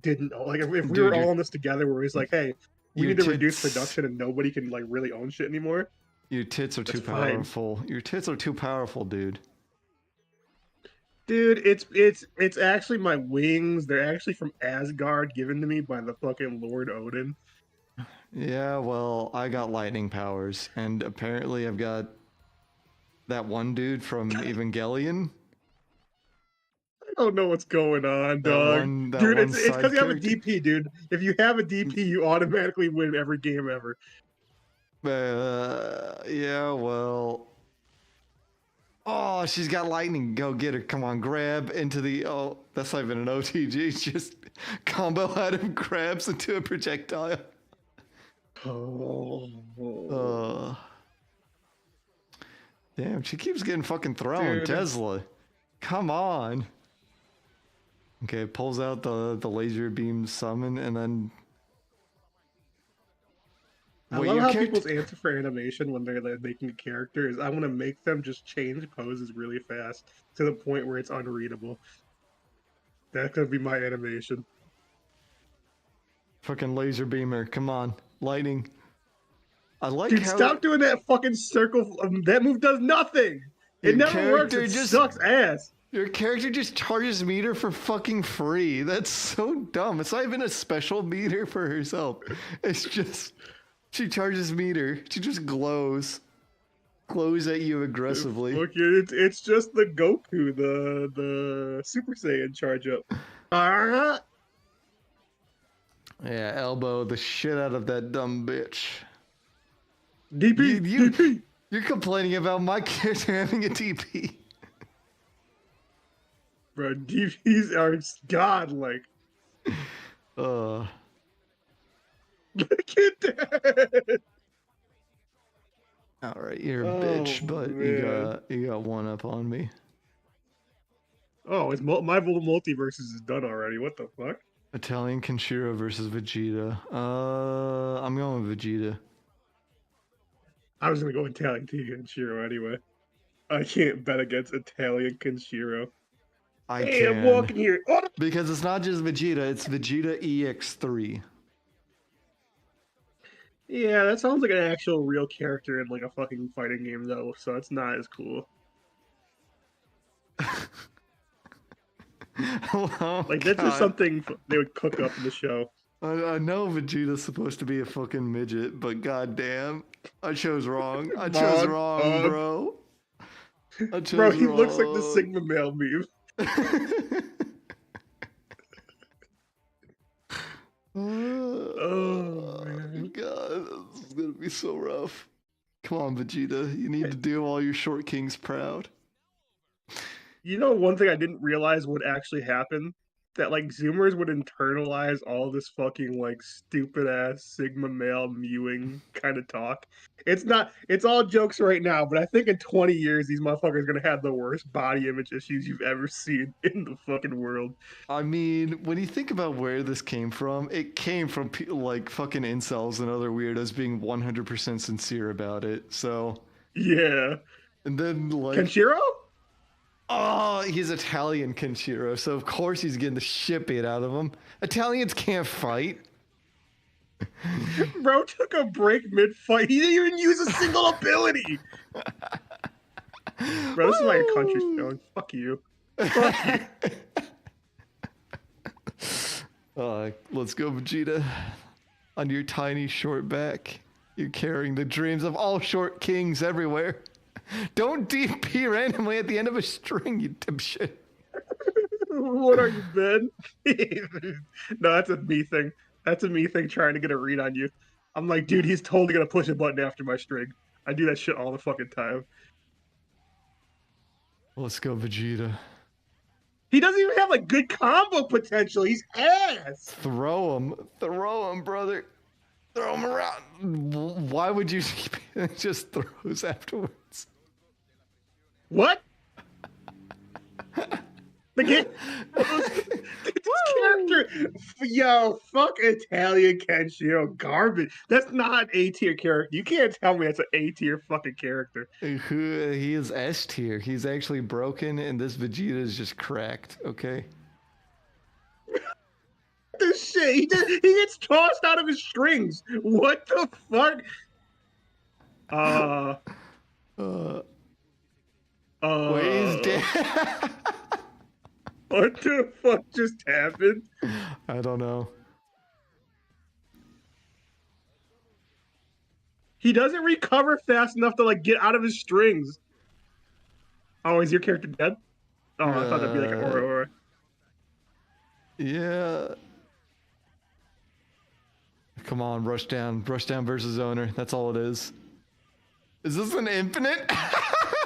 didn't like, if we were all in this together, where it's like, hey, we need to reduce production and nobody can like really own shit anymore. Your tits are too powerful. Your tits are too powerful, dude. Dude, it's actually my wings. They're actually from Asgard, given to me by the fucking Lord Odin. Yeah, well, I got lightning powers, and apparently I've got that one dude from Evangelion. I don't know what's going on, dog. Dude, it's because you have a DP, dude. If you have a DP, you automatically win every game ever. Yeah, well... Oh, she's got lightning. Go get her. Come on, grab into the... Oh, that's not even an OTG. Just combo out of grabs into a projectile. Damn, she keeps getting fucking thrown. Dude. Tesla. Come on. Okay, pulls out the laser beam summon and then... I love how people's answer for animation when they're making a character is I want to make them just change poses really fast to the point where it's unreadable. That's gonna be my animation. Fucking laser beamer, come on. Lightning. I like Dude, stop doing that fucking circle. That move does nothing. It never works. It just sucks ass. Your character just charges meter for fucking free. That's so dumb. It's not even a special meter for herself. It's just... She charges meter. She just glows. Glows at you aggressively. Look, it's just the Goku, the Super Saiyan charge up. Yeah, elbow the shit out of that dumb bitch. DP, DP. You're complaining about my character having a DP. Bro, DPs are godlike. Look at that. All right, you're a bitch, but man. you got one up on me. Oh, it's my multiverses is done already. What the fuck? Italian Kenshiro versus Vegeta. I'm going with Vegeta. I was gonna go Italian Kenshiro anyway. I can't bet against Italian Kenshiro. I'm walking here. Oh! Because it's not just Vegeta, it's Vegeta EX3. Yeah, that sounds like an actual real character in like a fucking fighting game though, so it's not as cool. Like that's just something they would cook up in the show. I know Vegeta's supposed to be a fucking midget, but goddamn, I chose wrong. I chose wrong, bro. Bro, he looks like the Sigma male meme. Oh man, God, this is gonna be so rough. Come on, Vegeta, you need to do all your short kings proud. You know, one thing I didn't realize would actually happen? That, like, Zoomers would internalize all this fucking, like, stupid-ass Sigma male mewing kind of talk. It's all jokes right now, but I think in 20 years, these motherfuckers are gonna have the worst body image issues you've ever seen in the fucking world. I mean, when you think about where this came from, it came from, like, fucking incels and other weirdos being 100% sincere about it, so... Yeah. And then, like... Kenshiro? Oh, he's Italian Kenshiro, so of course he's getting the shit beat out of him. Italians can't fight. Bro took a break mid-fight. He didn't even use a single ability. Bro, this is my country show. Fuck you. Fuck you. Let's go, Vegeta. On your tiny short back. You're carrying the dreams of all short kings everywhere. Don't DP randomly at the end of a string, you dipshit. What are you, Ben? No, that's a me thing. That's a me thing trying to get a read on you. I'm like, dude, he's totally gonna push a button after my string. I do that shit all the fucking time. Let's go, Vegeta. He doesn't even have like good combo potential. He's ass. Throw him, brother. Throw him around. Why would you just throws afterwards? What? The game. Character. Yo, fuck Italian Kenshiro. Garbage. That's not an A tier character. You can't tell me that's an A tier fucking character. He is S tier. He's actually broken, and this Vegeta is just cracked. Okay. This shit. He gets tossed out of his strings. What the fuck? Wait, he's dead. What the fuck just happened? I don't know. He doesn't recover fast enough to like get out of his strings. Oh, is your character dead? Oh, I thought that'd be like an aura. Yeah. Come on, rush down versus owner. That's all it is. Is this an infinite?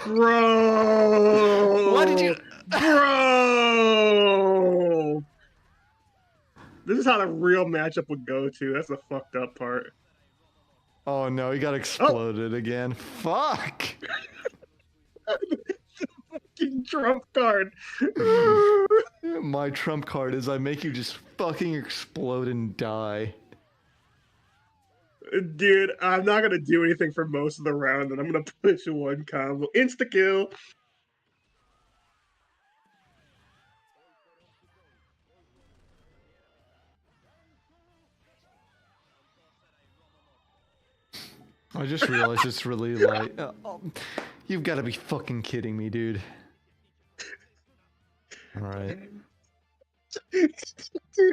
Bro! Why did you... Bro! This is how the real matchup would go to. That's the fucked up part. Oh no, he got exploded again. Fuck! Fucking trump card. My trump card is I make you just fucking explode and die. Dude, I'm not gonna do anything for most of the round, and I'm gonna push one combo. Insta kill. I just realized it's really light. You've got to be fucking kidding me, dude. Alright. Dude,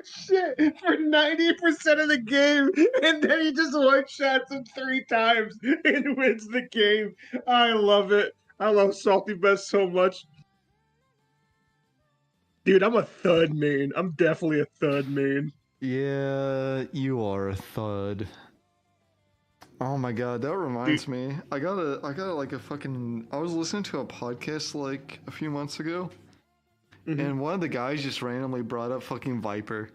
shit, for 90% of the game, and then he just one-shots him 3 times and wins the game. I love it. I love Salty Best so much. Dude, I'm a thud main. I'm definitely a thud main. Yeah, you are a thud. Oh my god, that reminds me. I got like a fucking... I was listening to a podcast like a few months ago. And one of the guys just randomly brought up fucking Viper.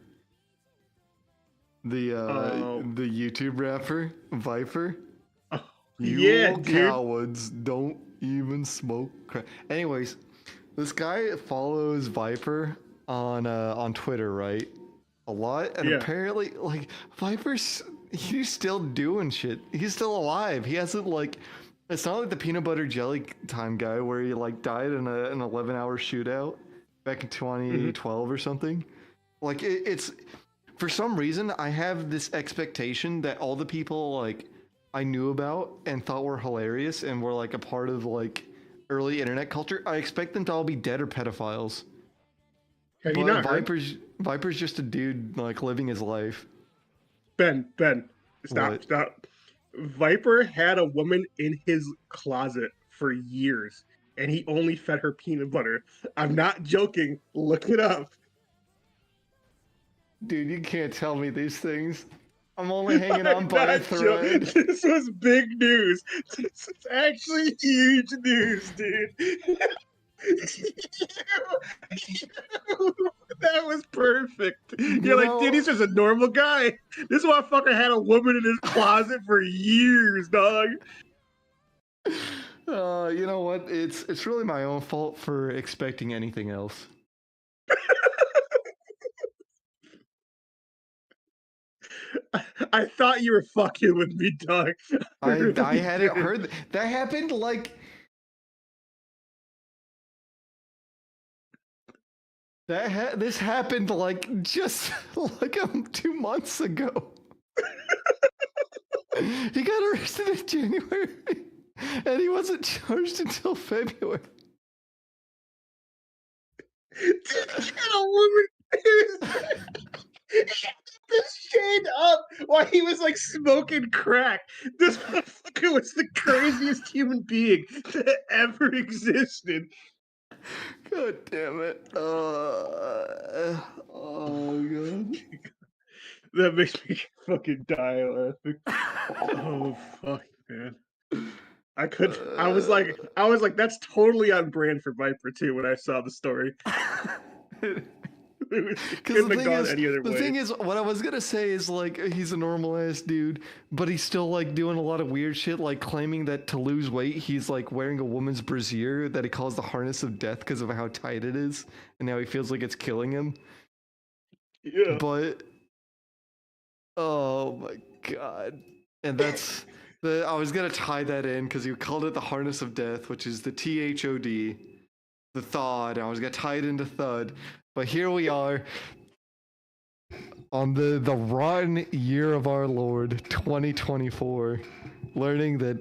The YouTube rapper, Viper. Oh, You yeah, old dude. cowards don't even smoke crack. Anyways, this guy follows Viper on Twitter, right? A lot, and Yeah. apparently, like, he's still doing shit. He's still alive. He hasn't, like, it's not like the peanut butter jelly time guy where he like died in an 11-hour shootout back in 2012 or something. Like it's for some reason I have this expectation that all the people like I knew about and thought were hilarious and were like a part of like early internet culture, I expect them to all be dead or pedophiles. Have you not heard? Viper's just a dude like living his life. Ben, stop, What? stop. Viper had a woman in his closet for years, and he only fed her peanut butter. I'm not joking. Look it up. Dude, you can't tell me these things. I'm only hanging on I'm by a not thread. This was big news. This is actually huge news, dude. That was perfect. You're like, dude, he's just a normal guy. This motherfucker had a woman in his closet for years, dog. You know what? It's really my own fault for expecting anything else. I thought you were fucking with me, dog. I hadn't heard that happened like this happened like just like 2 months ago. He got arrested in January and he wasn't charged until February. Dude, he had a woman in his this chained up while he was like smoking crack. This motherfucker was the craziest human being that ever existed. God damn it. Oh god. That makes me fucking die laughing. Oh fuck, man. I was like, that's totally on brand for Viper too when I saw the story. It couldn't have gone any other the way. thing is, what I was gonna say is like he's a normal ass dude, but he's still like doing a lot of weird shit, like claiming that to lose weight he's like wearing a woman's brassiere that he calls the harness of death because of how tight it is, and now he feels like it's killing him. Yeah. But oh my god, and that's the I was gonna tie that in because you called it the harness of death, which is the THOD, the thud. I was gonna tie it into thud. But here we are on the rotten year of our Lord 2024, learning that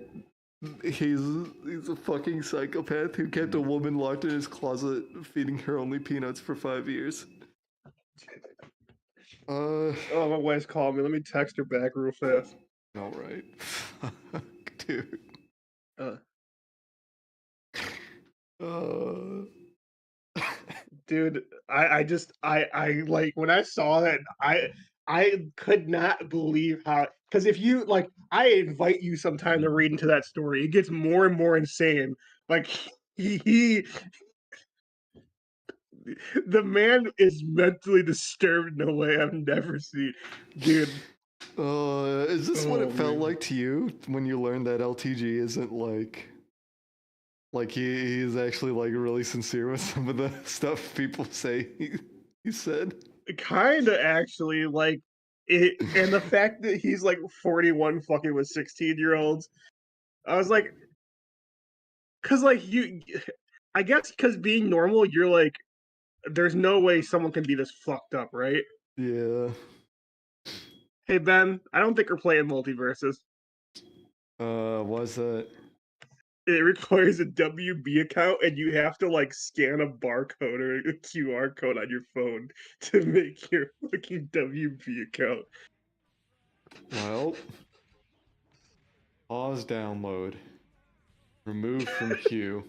he's a fucking psychopath who kept a woman locked in his closet, feeding her only peanuts for 5 years. Oh, my wife's calling me. Let me text her back real fast. All right, fuck, dude. Dude, I like when I saw that, I could not believe how, because if you like, I invite you sometime to read into that story. It gets more and more insane. Like he the man is mentally disturbed in a way I've never seen. Dude. Is this what Oh, it felt man. like to you when you learned that LTG isn't like he's actually like really sincere with some of the stuff people say he said? Kinda actually, like it, and the fact that he's like 41 fucking with 16-year-olds. I was like, cause like I guess because being normal, you're like, there's no way someone can be this fucked up, right? Yeah. Hey Ben, I don't think we're playing multiverses. Why's that? It requires a WB account, and you have to like scan a barcode or a QR code on your phone to make your fucking WB account. Well, pause download. Remove from queue.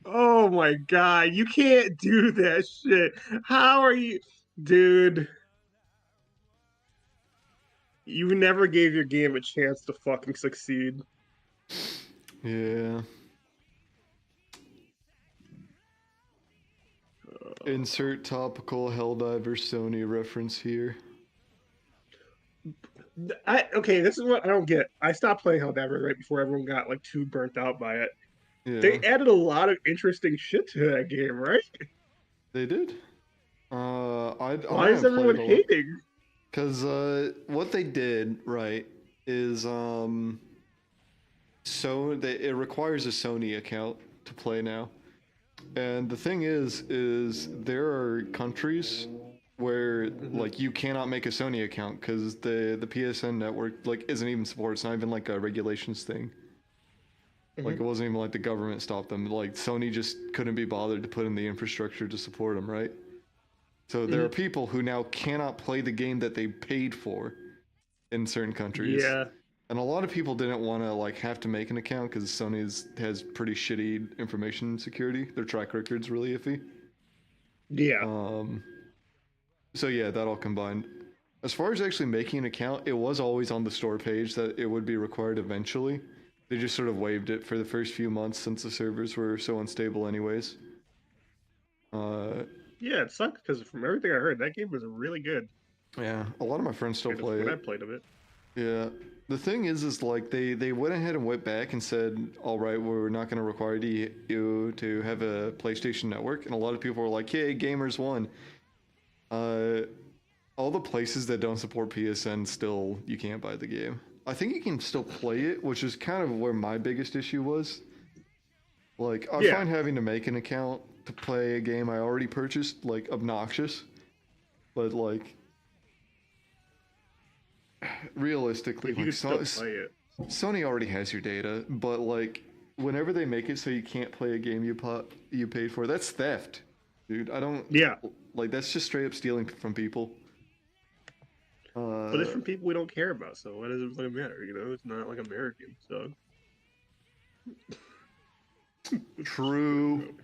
Oh my god, you can't do that shit. How are you, dude? You never gave your game a chance to fucking succeed. Yeah. Insert topical Helldiver Sony reference here. Okay, this is what I don't get. I stopped playing Helldiver right before everyone got like too burnt out by it. Yeah. They added a lot of interesting shit to that game, right? They did? Why is everyone hating? Because what they did, right, is it requires a Sony account to play now. And the thing is there are countries where like you cannot make a Sony account because the PSN network like isn't even supported. It's not even like a regulations thing. Like it wasn't even like the government stopped them. Like Sony just couldn't be bothered to put in the infrastructure to support them, right? So there are people who now cannot play the game that they paid for in certain countries. Yeah. And a lot of people didn't want to like have to make an account because Sony has pretty shitty information security. Their track record's really iffy. Yeah. So yeah, that all combined. As far as actually making an account, it was always on the store page that it would be required eventually. They just sort of waived it for the first few months since the servers were so unstable anyways. Yeah, it sucks because from everything I heard, that game was really good. Yeah, a lot of my friends still play when I it. played of it. Yeah. The thing is like they went ahead and went back and said, all right, we're not going to require you to have a PlayStation Network. And a lot of people were like, hey, gamers won. All the places that don't support PSN still, you can't buy the game. I think you can still play it, which is kind of where my biggest issue was. Like, I find having to make an account to play a game I already purchased, like, obnoxious. But, like, realistically, you like, can still play it. Sony already has your data, but, like, whenever they make it so you can't play a game you paid for, that's theft. dude. I don't. Yeah, Like that's just straight up stealing from people. but it's from people we don't care about, so what does it fucking matter? You know, it's not like American, so. True.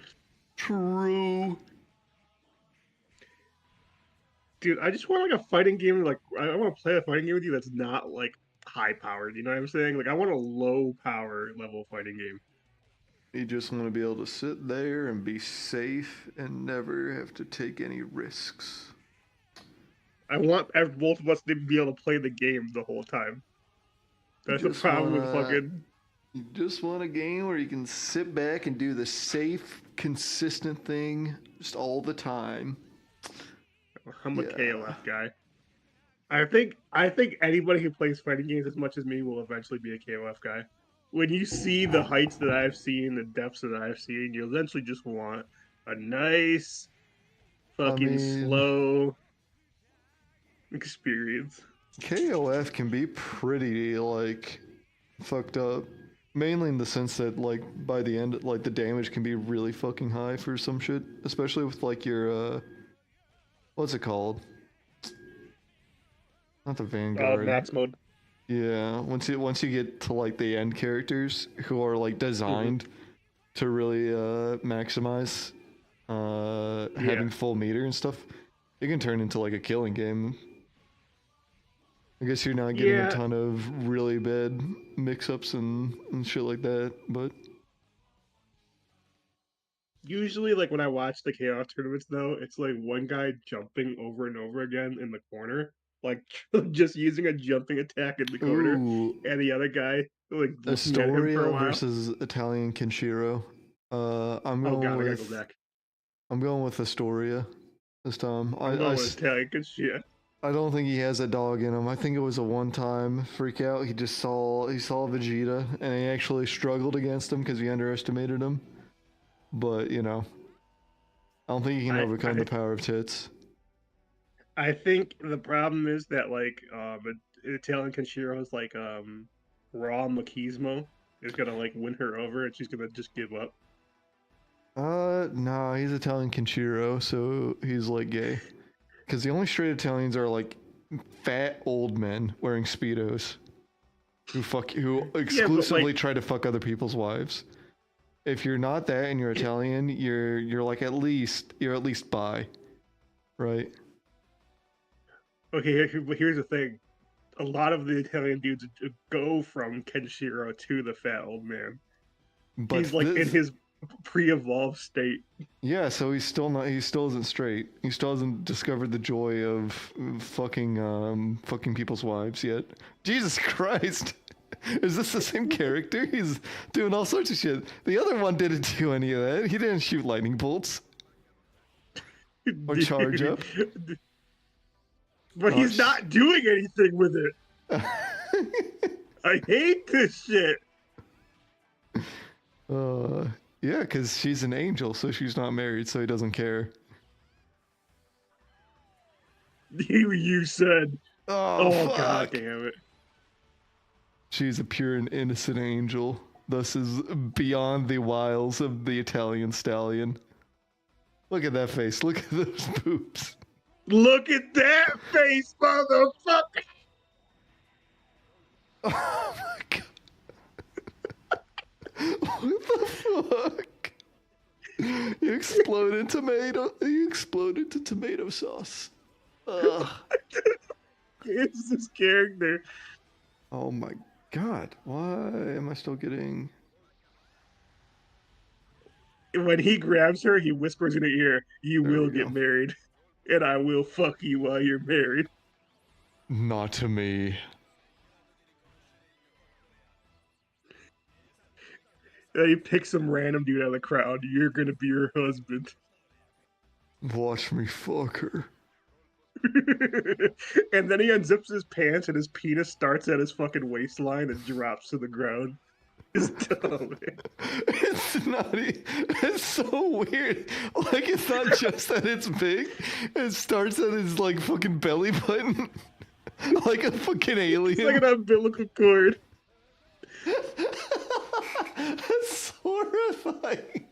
True. Dude, I just want like a fighting game. Like, I want to play a fighting game with you that's not like high powered. You know what I'm saying? Like, I want a low power level fighting game. You just want to be able to sit there and be safe and never have to take any risks. I want both of us to be able to play the game the whole time. That's the just problem with wanna- fucking. You just want a game where you can sit back and do the safe, consistent thing just all the time. I'm a Yeah. KOF guy. I think anybody who plays fighting games as much as me will eventually be a KOF guy. When you see the heights that I've seen, the depths that I've seen, you eventually just want a nice, fucking mean- slow experience. KOF can be pretty, like, fucked up. Mainly in the sense that, like, by the end, like, the damage can be really fucking high for some shit. Especially with, like, your, what's it called? Not the Vanguard. Max mode. Yeah, once you get to like the end characters who are like designed to really maximize having full meter and stuff, it can turn into like a killing game. I guess you're not getting a ton of really bad mix-ups and shit like that, but Usually, like when I watch the chaos tournaments, though, it's like one guy jumping over and over again in the corner, like just using a jumping attack in the corner, ooh, and the other guy like looking at him for a Astoria while. versus Italian Kenshiro. I'm Oh going god, I gotta with go back. I'm going with Astoria this time. I'm going with Italian because shit. I don't think he has a dog in him. I think it was a one-time freak out. He saw Vegeta and he actually struggled against him because he underestimated him. But you know, I don't think he can overcome the power of tits. I think the problem is that like Italian Kenshiro's like raw machismo is gonna like win her over and she's gonna just give up. No, he's Italian Kenshiro, so he's like gay. Because the only straight Italians are like fat old men wearing speedos who exclusively try to fuck other people's wives. If you're not that and you're Italian, you're like at least bi, right? Okay, here's the thing. A lot of the Italian dudes go from Kenshiro to the fat old man. But he's like in his pre-evolved state. Yeah, so he still isn't straight. He still hasn't discovered the joy of fucking people's wives yet. Jesus Christ. Is this the same character? He's doing all sorts of shit. The other one didn't do any of that. He didn't shoot lightning bolts. Or charge up. But he's not doing anything with it. I hate this shit. Yeah, because she's an angel, so she's not married, so he doesn't care. You said. Oh, god damn it. She's a pure and innocent angel, thus is beyond the wiles of the Italian stallion. Look at that face. Look at those boobs. Look at that face, motherfucker! Oh my god. What the fuck? You exploded into tomato sauce. Ugh. It's this character. Oh my god. Why am I still getting... When he grabs her, he whispers in her ear, "You There will we get go. married, and I will fuck you while you're married." Not to me. And he picks some random dude out of the crowd. "You're gonna be her husband." Watch me fuck her. And then he unzips his pants and his penis starts at his fucking waistline and drops to the ground. It's dumb, man. It's not. It's so weird. Like it's not just that it's big. It starts at his like fucking belly button, like a fucking alien. It's like an umbilical cord. That's horrifying.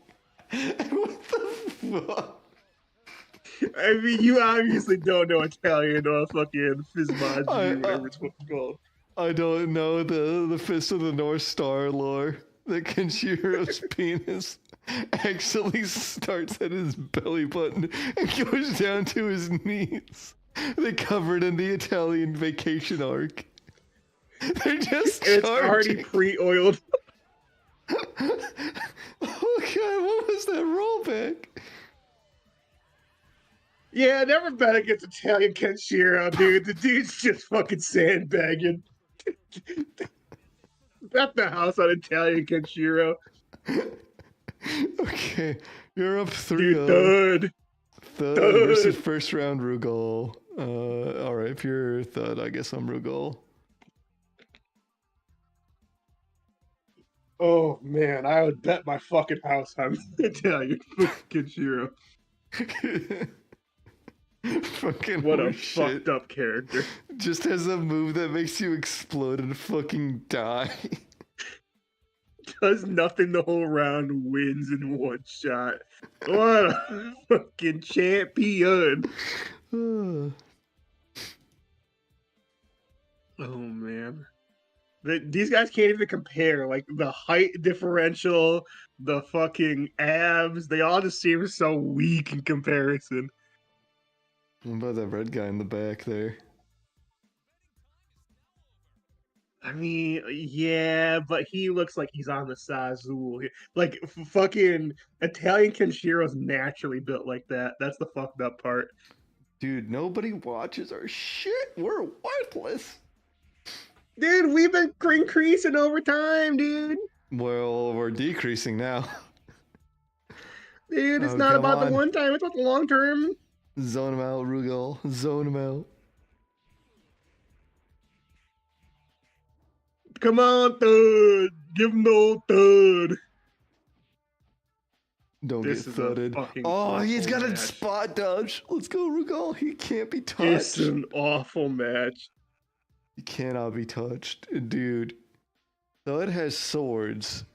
What the fuck? I mean, you obviously don't know Italian or fucking I- Fizmaggi, whatever it's called. I don't know the Fist of the North Star lore. That Kenshiro's penis actually starts at his belly button and goes down to his knees. They covered in the Italian vacation arc. They're just It's already charging. pre-oiled. Oh god, what was that rollback? Yeah, never bet against Italian Kenshiro, dude. The dude's just fucking sandbagging. Bet the house on Italian Kenshiro. Okay, you're up 3-0. Dude, Thud Thud. versus first round Rugal. Alright, if you're Thud, I guess I'm Rugal. oh man, I would bet my fucking house on Italian Kenshiro. Fucking What a shit. fucked up character. Just has a move that makes you explode and fucking die. Does nothing the whole round, wins in one shot. What a fucking champion. Oh man. These guys can't even compare. Like the height differential, the fucking abs, they all just seem so weak in comparison. What about that red guy in the back there? I mean, yeah, but he looks like he's on the Sazul. Like fucking Italian Kenshiro's naturally built like that. That's the fucked up part. Dude, nobody watches our shit. We're worthless. Dude, we've been increasing over time, dude. Well, we're decreasing now. Dude, it's Oh, not come about on. the one time, it's about the long term. Zone him out, Rugal. Zone him out. Come on, Thud. Give him the old Thud. Don't This get is a thudded. fucking Oh, he's awful got a match. spot dodge. Let's go, Rugal. He can't be It's touched. an awful match. He cannot be touched. Dude. Thud has swords,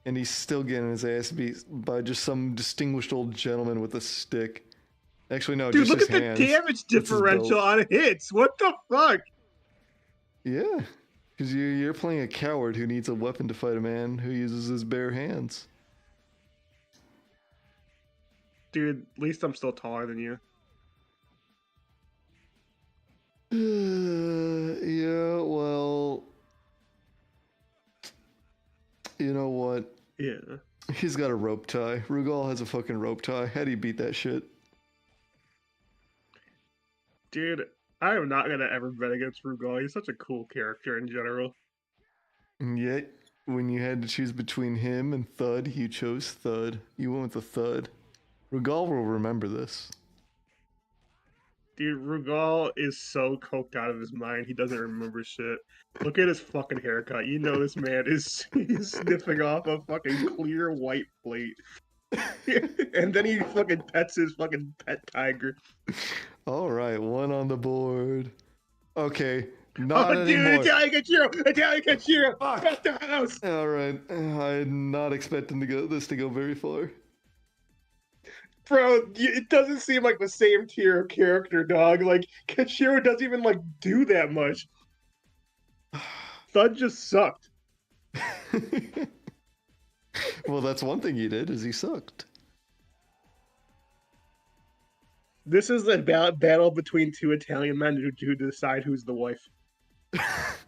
and he's still getting his ass beat by just some distinguished old gentleman with a stick. Actually, no, Dude, just look his at the hands. damage That's his differential belt. on hits. What the fuck? Yeah, because you're playing a coward who needs a weapon to fight a man who uses his bare hands. Dude, at least I'm still taller than you. Yeah, well, you know what? Yeah. He's got a rope tie. Rugal has a fucking rope tie. How do you beat that shit? Dude, I am not gonna ever bet against Rugal. He's such a cool character in general. And yet, when you had to choose between him and Thud, you chose Thud. You went with the Thud. Rugal will remember this. Dude, Rugal is so coked out of his mind, he doesn't remember shit. Look at his fucking haircut. You know this man is he's sniffing off a fucking clear white plate. And then he fucking pets his fucking pet tiger. All right, one on the board. Okay, not Oh, dude, anymore. Italian Kenshiro! Italian Kenshiro! Bet the house! All right, I'm not expecting this to go very far. Bro, it doesn't seem like the same tier of character, dog. Like, Kenshiro doesn't even, like, do that much. Thud just sucked. Well, that's one thing he did, is he sucked. This is a battle between two Italian men who decide who's the wife.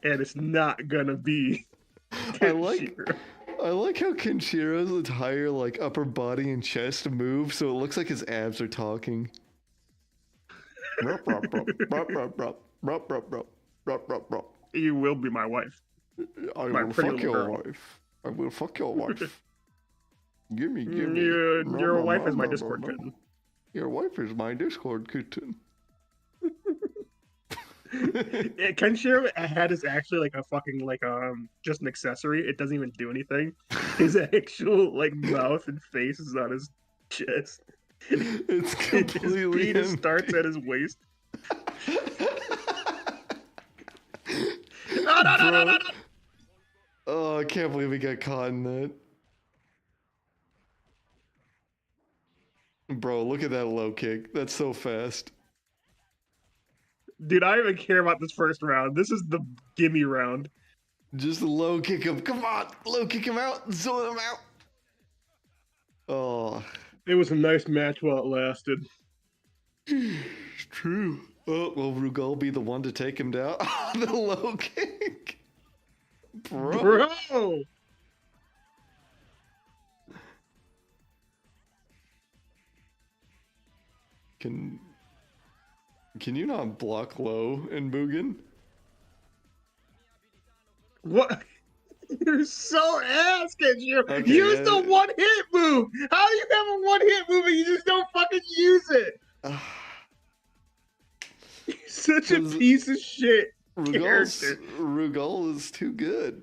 And it's not gonna be Kenshiro. I like how Kenshiro's entire like upper body and chest move, so it looks like his abs are talking. You will be my wife. I My will pretty fuck little your girl. wife. I will fuck your wife. Gimme. Your wife is my Discord kitten. Your wife is my Discord kitten. Kenshiro head is actually like a fucking just an accessory. It doesn't even do anything. His actual like mouth and face is on his chest. It's His completely penis empty. starts at his waist. No. Oh, I can't believe we got caught in that. Bro, look at that low kick. That's so fast. Dude, I don't even care about this first round. This is the gimme round. Just low kick him. Come on, low kick him out. Zone him out. Oh, It was a nice match while it lasted. it's true. Oh, will Rugal be the one to take him down? The low kick. Bro. Bro! Can you not block low in Mugen? What? You're so ass, Kenshiro. Okay, Use yeah. the one hit move. How do you have a one hit move and you just don't fucking use it? You're such a Does- piece of shit character. Rugal is too good.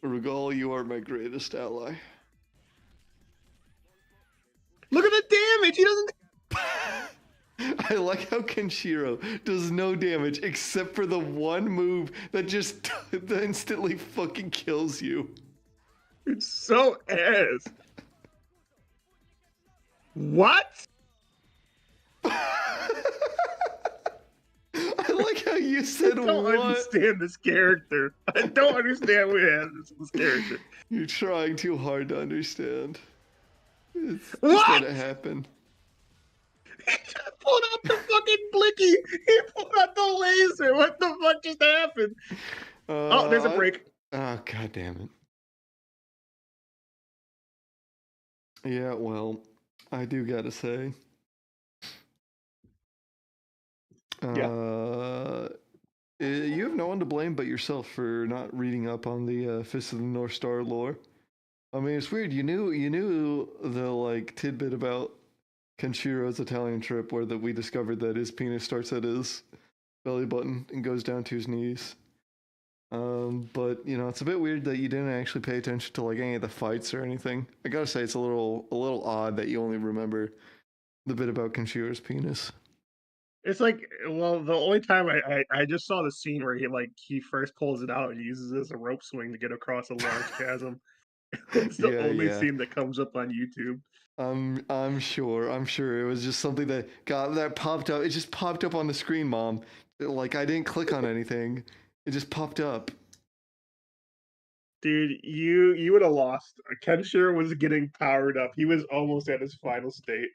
Rugal, you are my greatest ally. Look at the damage. He doesn't. I like how Kenshiro does no damage except for the one move that just instantly fucking kills you. It's so ass. What? I like how you said I don't what? understand this character. I don't understand what happens with this character. You're trying too hard to understand. It's just What? let it happen. He just pulled out the fucking blicky. He pulled out the laser. What the fuck just happened? Oh, there's a break. Oh, god damn it. Yeah, well, I do gotta say. You have no one to blame but yourself for not reading up on the Fist of the North Star lore. I mean, it's weird. You knew the like tidbit about Kenshiro's Italian trip where we discovered that his penis starts at his belly button and goes down to his knees. But you know, it's a bit weird that you didn't actually pay attention to like any of the fights or anything. I gotta say, it's a little odd that you only remember the bit about Kenshiro's penis. It's like, well, the only time I just saw the scene where he first pulls it out and uses it as a rope swing to get across a large chasm. It's the only Yeah. scene that comes up on YouTube. I'm sure it was just something that popped up. It just popped up on the screen, Mom. Like I didn't click on anything. It just popped up. Dude, you would have lost. Kenshiro was getting powered up. He was almost at his final state.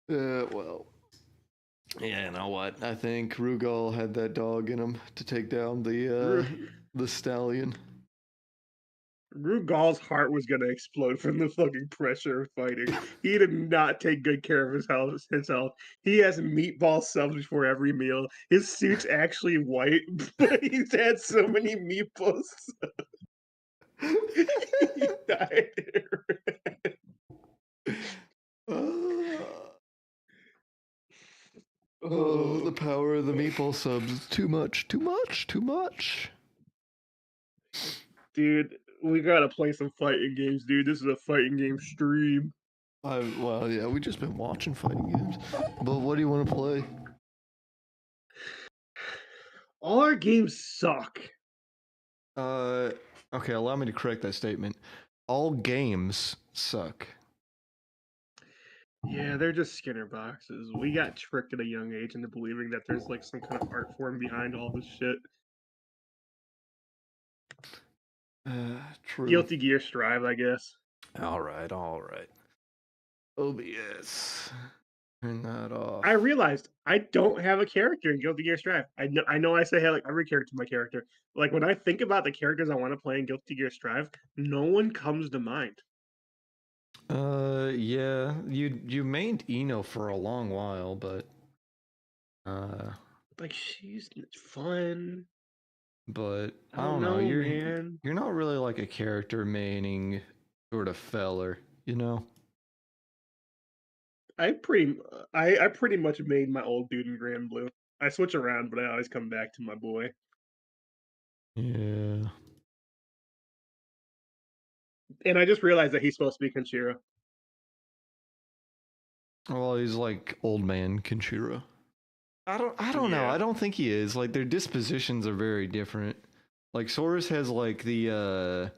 Well. Yeah, you know what? I think Rugal had that dog in him to take down the stallion. Rugal's heart was gonna explode from the fucking pressure of fighting. He did not take good care of his health. He has meatball subs before every meal. His suit's actually white, but he's had so many meatballs. He died. Oh, the power of the meatball subs is too much. Dude, we gotta play some fighting games, dude. This is a fighting game stream. Well, yeah, we've just been watching fighting games. But what do you want to play? All our games suck. Okay, allow me to correct that statement. All games suck. Yeah, they're just Skinner boxes. We got tricked at a young age into believing that there's like some kind of art form behind all this shit. True. Guilty Gear Strive, I guess. All right. OBS. Turn that off. I realized I don't have a character in Guilty Gear Strive. I know I say hey, like every character my character. Like when I think about the characters I want to play in Guilty Gear Strive, no one comes to mind. Yeah, you mained Eno for a long while, but like she's fun. But I don't know, man. You're not really like a character maining sort of feller, you know? I pretty much made my old dude in Grand Blue. I switch around, but I always come back to my boy. Yeah. And I just realized that he's supposed to be Kenshiro. Well, he's like old man Kenshiro. I don't know. Yeah. I don't think he is. Like their dispositions are very different. Like Soros has like the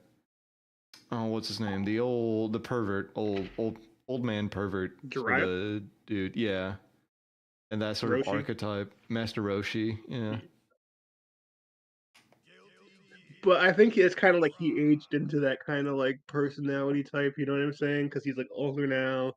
what's his name? The pervert, old man pervert sort Jiraiya? of dude. Yeah, and that sort of Roshi? archetype, Master Roshi. Yeah. But I think it's kind of like he aged into that kind of like personality type. You know what I'm saying? Because he's like older now.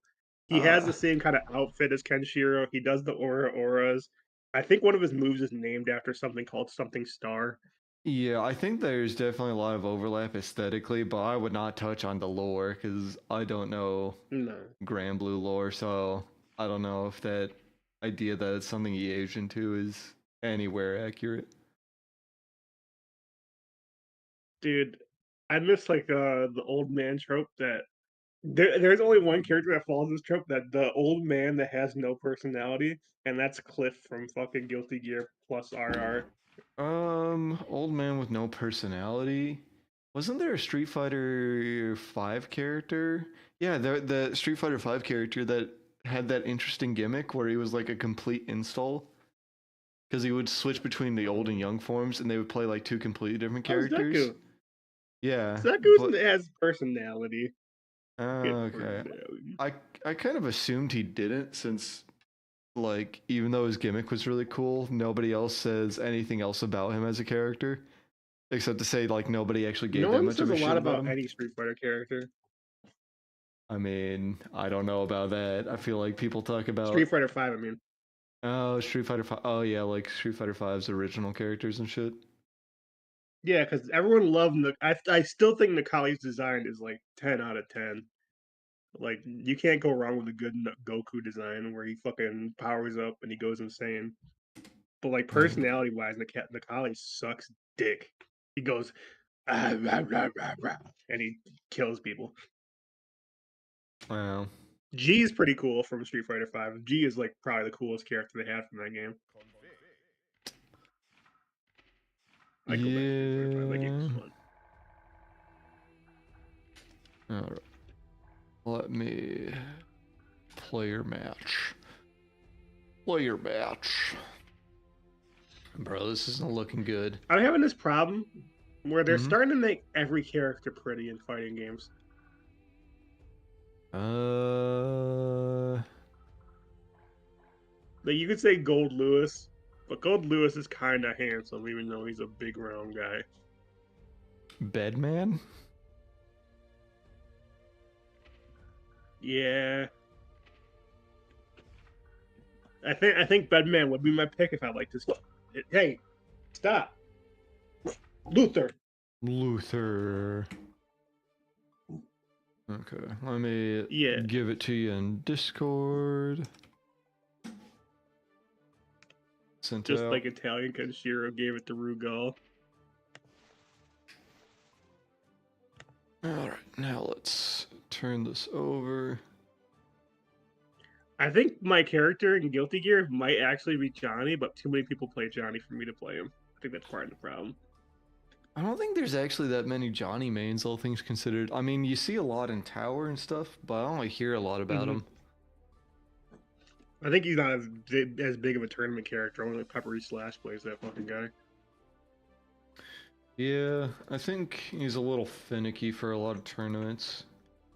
He has Uh, the same kind of outfit as Kenshiro. He does the auras. I think one of his moves is named after something called something star. yeah, I think there's definitely a lot of overlap aesthetically, but I would not touch on the lore because I don't know No, Grand Blue lore, so I don't know if that idea that it's something he aged into is anywhere accurate. dude, I miss like the old man trope that there's only one character that follows this trope, that the old man that has no personality, and that's Cliff from fucking Guilty Gear plus RR. Old man with no personality. Wasn't there a Street Fighter 5 character? Yeah, the Street Fighter 5 character that had that interesting gimmick where he was like a complete install. Because he would switch between the old and young forms and they would play like two completely different How's characters. Deku? Yeah, Deku but has personality. He has okay. personality. I kind of assumed he didn't since like even though his gimmick was really cool, nobody else says anything else about him as a character. Except to say, like, nobody actually gave No that one much says of a a shit lot about about him. any Street Fighter character. I mean, I don't know about that. I feel like people talk about Street Fighter Five, I mean. Street Fighter 5. Oh yeah, like Street Fighter 5's original characters and shit. Yeah, because everyone loved I still think Nakali's design is like 10 out of 10. Like you can't go wrong with a good Goku design where he fucking powers up and he goes insane. But like Mm. personality wise, Nakali sucks dick. He goes ah, rah, rah, rah, rah, and he kills people. Wow. G is pretty cool from Street Fighter Five. G is like probably the coolest character they had from that game. I go back to Street Fighter Five. That game was Yeah. fun. All right. Let me player match. Player match. Bro, this isn't looking good. I'm having this problem where they're Mhm. starting to make every character pretty in fighting games. Like you could say Gold Lewis, but Gold Lewis is kind of handsome, even though he's a big round guy. Bedman? Yeah, I think Bedman would be my pick if I liked this. Hey, stop, Luther. Luther. Okay, let me Yeah, give it to you in Discord. Sent just out. like Italian Kenshiro gave it to Rugal. Alright, now let's turn this over. I think my character in Guilty Gear might actually be Johnny, but too many people play Johnny for me to play him. I think that's part of the problem. I don't think there's actually that many Johnny mains, all things considered. I mean, you see a lot in Tower and stuff, but I don't really hear a lot about him. I think he's not as big of a tournament character. Only Peppery Slash plays that fucking guy. Yeah, I think he's a little finicky for a lot of tournaments.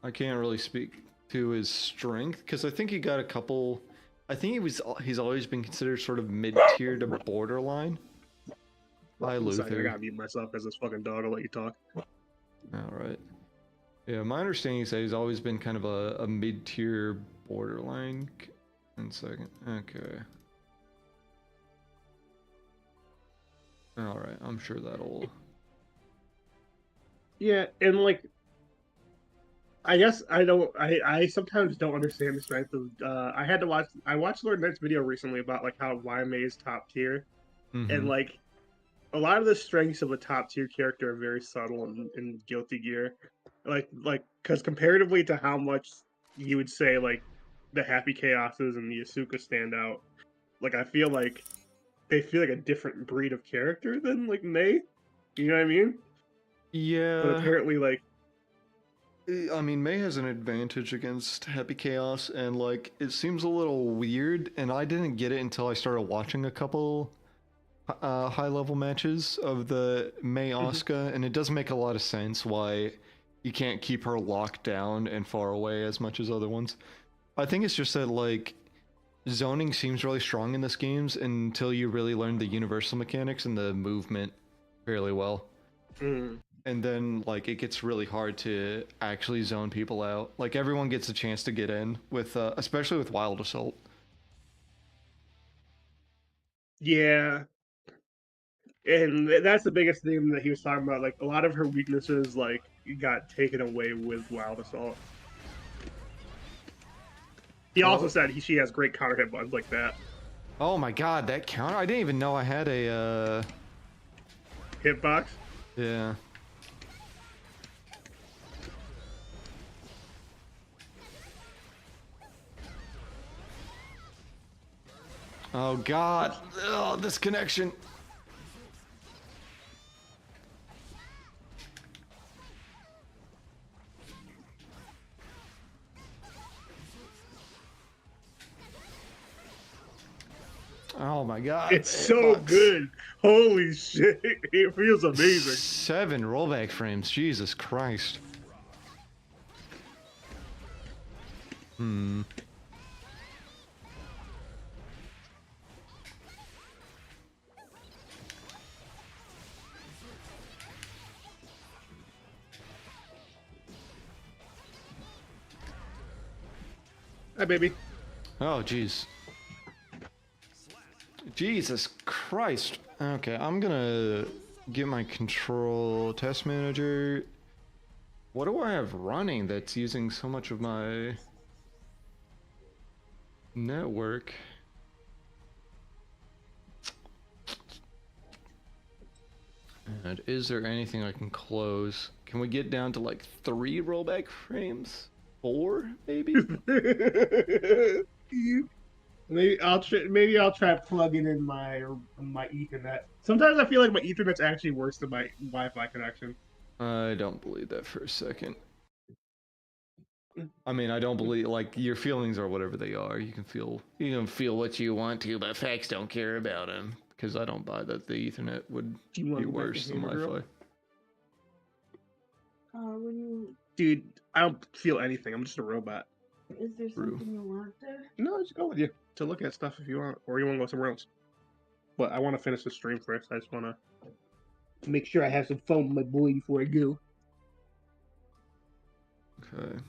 I can't really speak to his strength because I think he got a couple. I think he's always been considered sort of mid-tier to borderline. Hi, Luther. I gotta mute myself because this fucking dog will let you talk. All right. Yeah, my understanding is that he's always been kind of a mid-tier borderline. 1 second. Okay. All right. I'm sure that'll. Yeah, and like, I guess I don't. I sometimes don't understand the strength of. I had to watch. I watched Lord Knight's video recently about like how YMA is top tier, and like a lot of the strengths of a top tier character are very subtle in Guilty Gear, like because comparatively to how much you would say like the Happy Chaoses and the Asuka stand out, like I feel like they feel like a different breed of character than like May. You know what I mean? Yeah. But apparently, like. I mean, May has an advantage against Happy Chaos, and like it seems a little weird, and I didn't get it until I started watching a couple high-level matches of the May Asuka, and it does make a lot of sense why you can't keep her locked down and far away as much as other ones. I think it's just that like zoning seems really strong in this games until you really learn the universal mechanics and the movement fairly well. And then like it gets really hard to actually zone people out. Like everyone gets a chance to get in with especially with Wild Assault. Yeah. And that's the biggest thing that he was talking about. Like a lot of her weaknesses, like got taken away with Wild Assault. He also said she has great counter hit buttons like that. Oh my god, that counter! I didn't even know I had a hitbox. Yeah. Oh god! Oh, this connection. Oh my god. It's so good. Holy shit. It feels amazing. 7 rollback frames. Jesus Christ. Hi, baby. Oh, jeez. Jesus Christ. Okay, I'm gonna get my control test manager. What do I have running that's using so much of my network? And is there anything I can close? Can we get down to like 3 rollback frames? 4, maybe? Maybe I'll try plugging in my Ethernet. Sometimes I feel like my Ethernet's actually worse than my Wi-Fi connection. I don't believe that for a second. I mean, I don't believe, like, your feelings are whatever they are. You can feel what you want to, but facts don't care about them. Because I don't buy that the Ethernet would be worse than Wi-Fi. Dude, I don't feel anything. I'm just a robot. Is there something you want there? No, I'll just go with you to look at stuff if you want, or you want to go somewhere else. But I want to finish the stream first. I just want to make sure I have some fun with my boy before I go. Okay.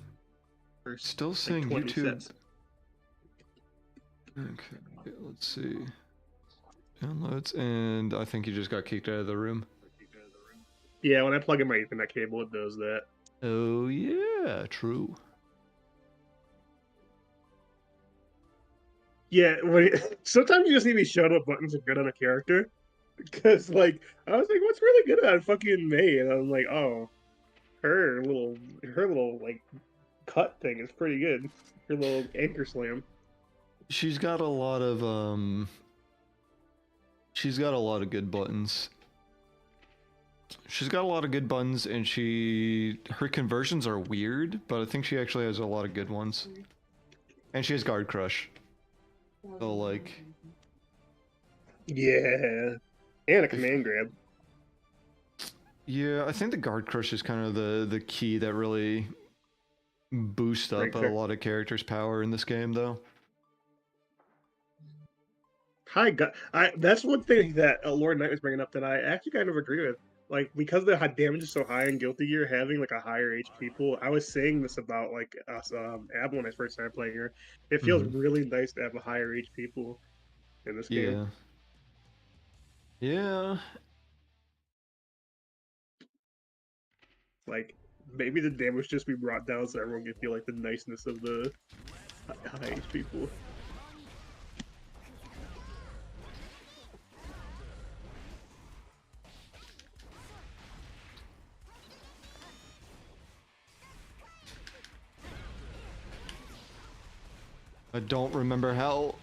Still saying like YouTube. Sets. Okay, let's see. Downloads, and I think you just got kicked out of the room. Yeah, when I plug in my Ethernet cable, it does that. Oh yeah, true. Yeah, sometimes you just need to be shown what buttons are good on a character. Because, like, I was like, what's really good on fucking May? And I'm like, oh, her little, like, cut thing is pretty good. Her little anchor slam. She's got a lot of good buttons. She's got a lot of good buttons, and her conversions are weird, but I think she actually has a lot of good ones. And she has guard crush. So like, yeah, and a command grab. Yeah, I think the guard crush is kind of the key that really boosts up a lot of characters' power in this game, though. That's one thing that Lord Knight was bringing up that I actually kind of agree with. Like, because the damage is so high in Guilty Gear, having like a higher HP pool. I was saying this about like us, Ab when I first started playing her. It feels really nice to have a higher HP pool in this game. Yeah. Like, maybe the damage just be brought down so everyone can feel like the niceness of the high HP pool. I don't remember how.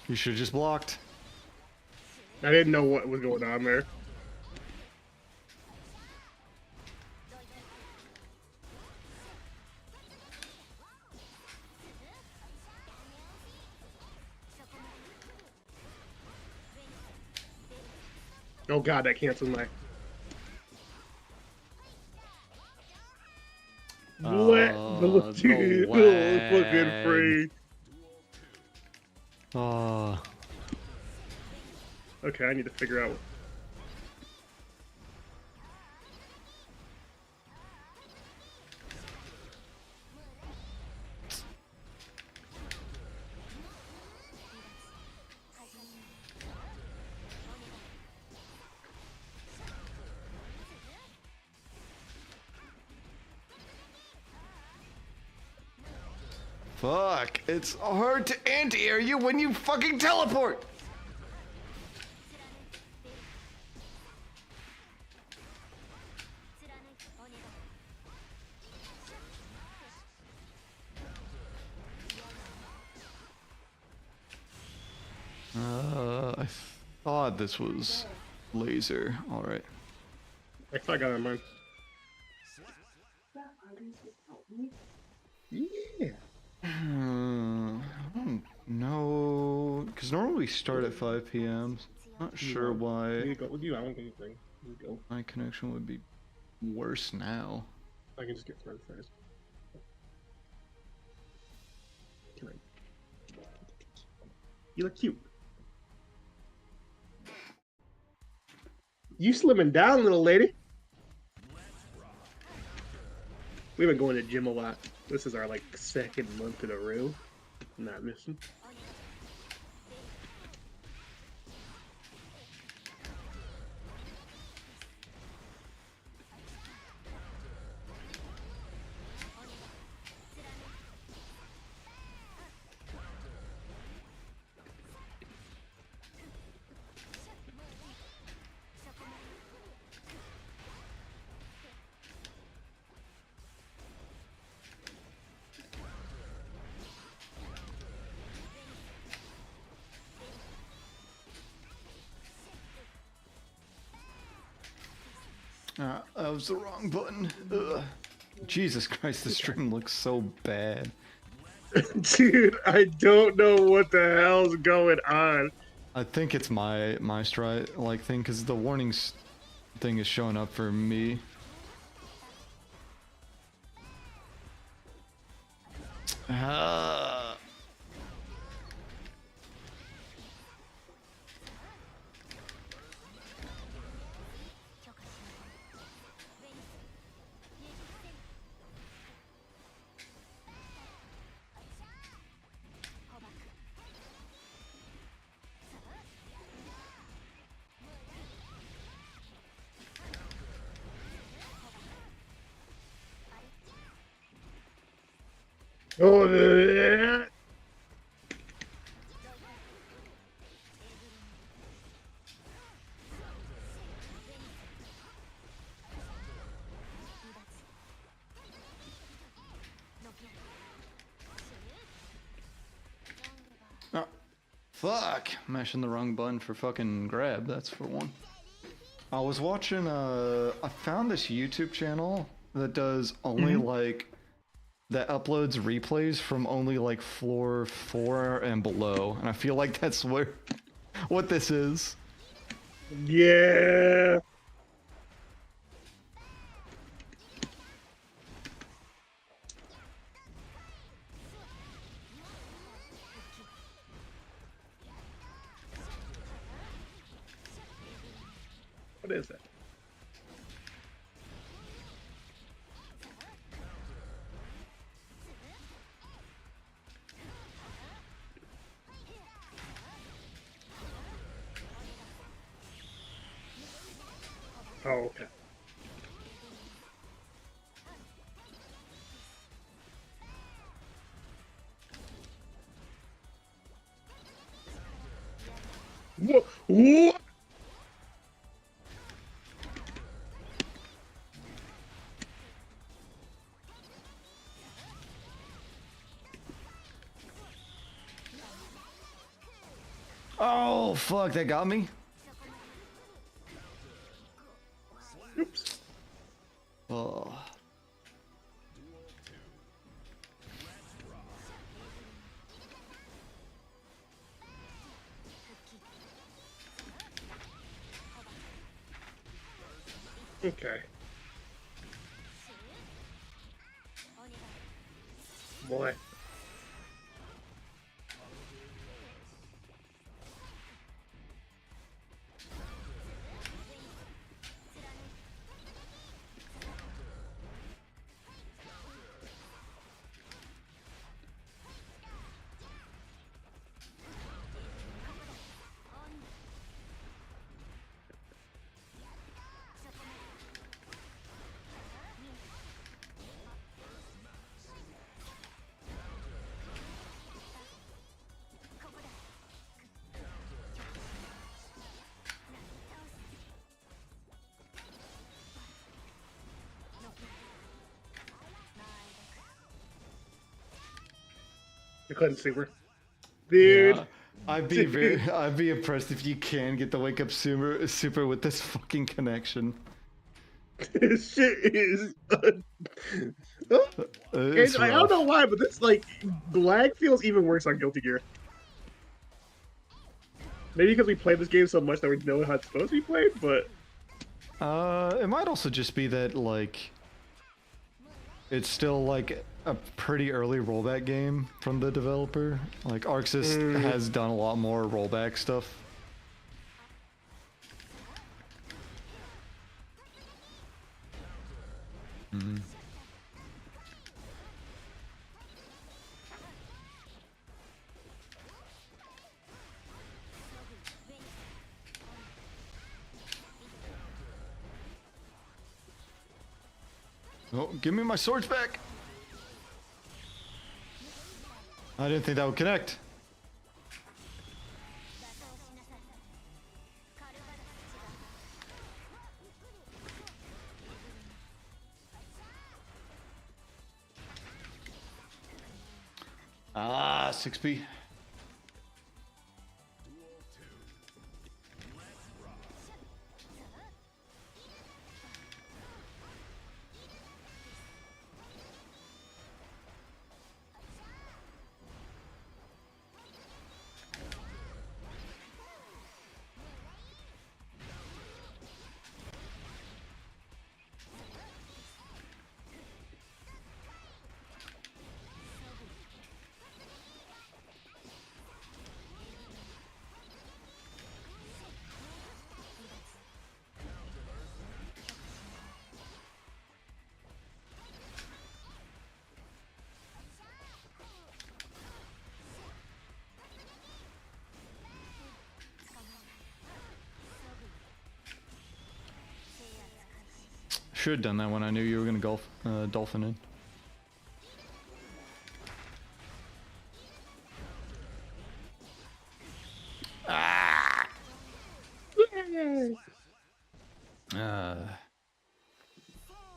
You should have just blocked. I didn't know what was going on there. Oh god, that canceled my. What? Oh, Dude, no oh, fucking way. free. Oh. Okay, I need to figure out. Fuck, it's hard to anti-air you when you fucking teleport! I thought this was laser. Alright. I thought I got it on mine. Yeah. I don't know. Because normally we start at 5 p.m. Not sure Here why you go. With you, I don't get anything. Here you go. my connection would be worse now. I can just get thrown first. Come on. You look cute. You slimming down, little lady. We've been going to gym a lot. This is our like second month in a row. Not missing. That was the wrong button. Ugh. Jesus Christ, the stream looks so bad. Dude, I don't know what the hell's going on. I think it's my stride like thing because the warnings thing is showing up for me. Oh, yeah. Oh, fuck! Mashing the wrong button for fucking grab. That's for one. I was watching. I found this YouTube channel that does only like that uploads replays from only like floor 4 and below, and I feel like that's where what this is. Yeah. What is that? Oh, okay. What? What? Oh fuck! That got me. Oops. Oh. Okay. Boy. I couldn't see her. Dude. Yeah. I'd be impressed if you can get the wake up super with this fucking connection. This shit is. It's I don't rough. know why, but this like lag feels even worse on Guilty Gear. Maybe because we played this game so much that we know how it's supposed to be played, but It might also just be that like it's still like a pretty early rollback game from the developer. Like ArcSys has done a lot more rollback stuff. Oh, give me my swords back! I didn't think that would connect. Ah, 6B. Should have done that when I knew you were gonna golf dolphin in. Ah!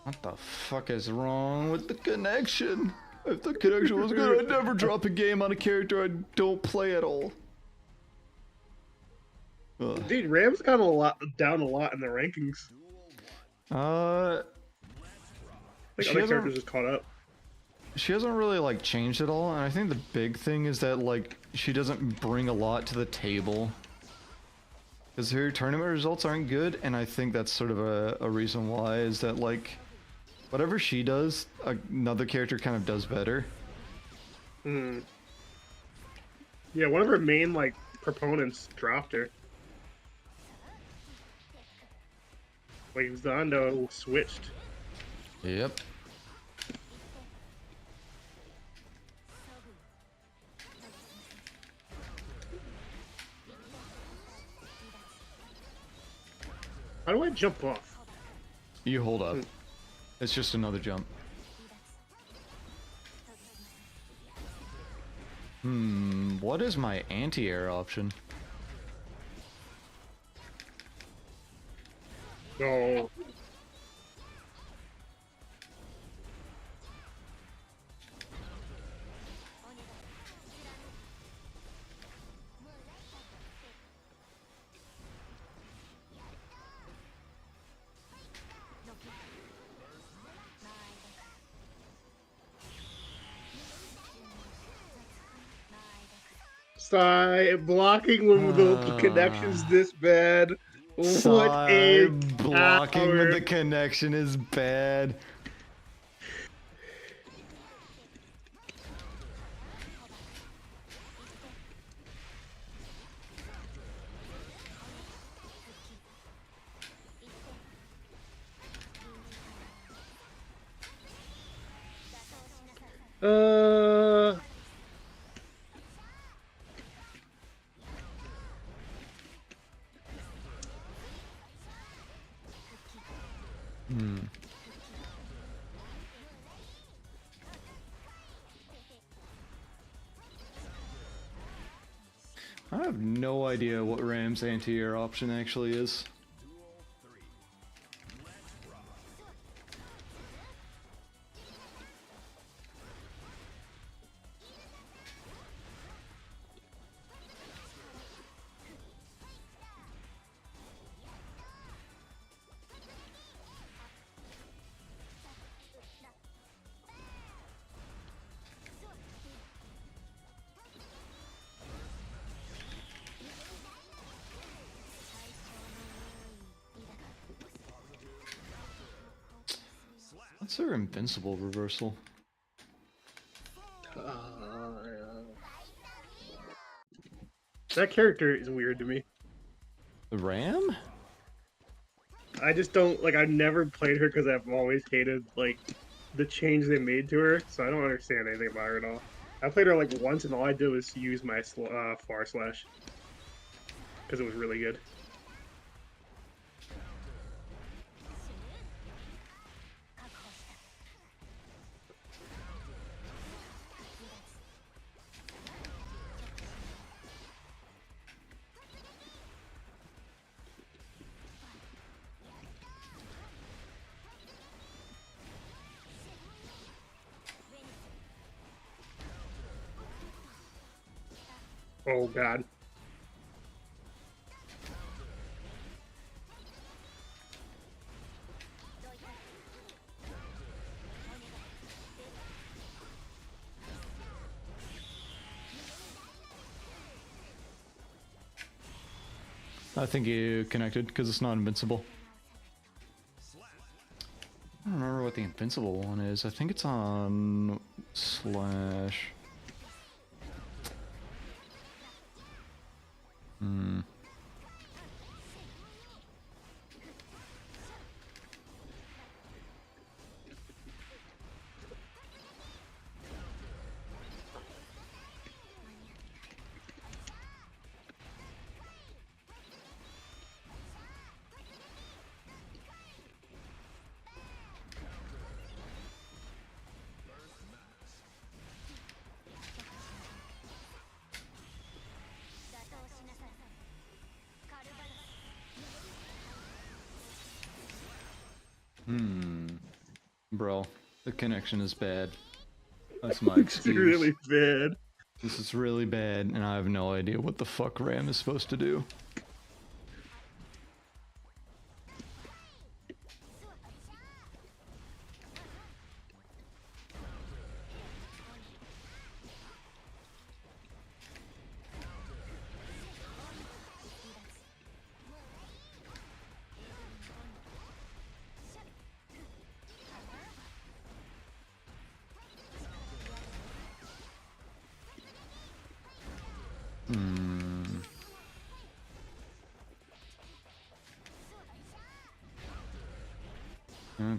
What the fuck is wrong with the connection? If the connection was good, I'd never drop a game on a character I don't play at all. Ugh. dude, Ram's got down a lot in the rankings. Uh, I think she other hasn't- characters just caught up. She hasn't really like changed at all, and I think the big thing is that like she doesn't bring a lot to the table. Because her tournament results aren't good, and I think that's sort of a reason why, is that like whatever she does, another character kind of does better. Hmm. Yeah, one of her main like proponents dropped her. Like Zondo switched. Yep. How do I jump off? You hold up. It's just another jump. What is my anti-air option? No. Sigh, blocking when the connection's this bad. What a blocking when the coward. connection is bad. I have no idea what Ram's anti-air option actually is. What's her invincible reversal? That character is weird to me. The Ram? I just don't like. I've never played her because I've always hated like the change they made to her, so I don't understand anything about her at all. I played her like once, and all I did was use my far slash because it was really good. Oh god. I think you connected because it's not invincible. I don't remember what the invincible one is. I think it's on slash. Bro, the connection is bad. That's my It's excuse. really bad. This is really bad, and I have no idea what the fuck Ram is supposed to do.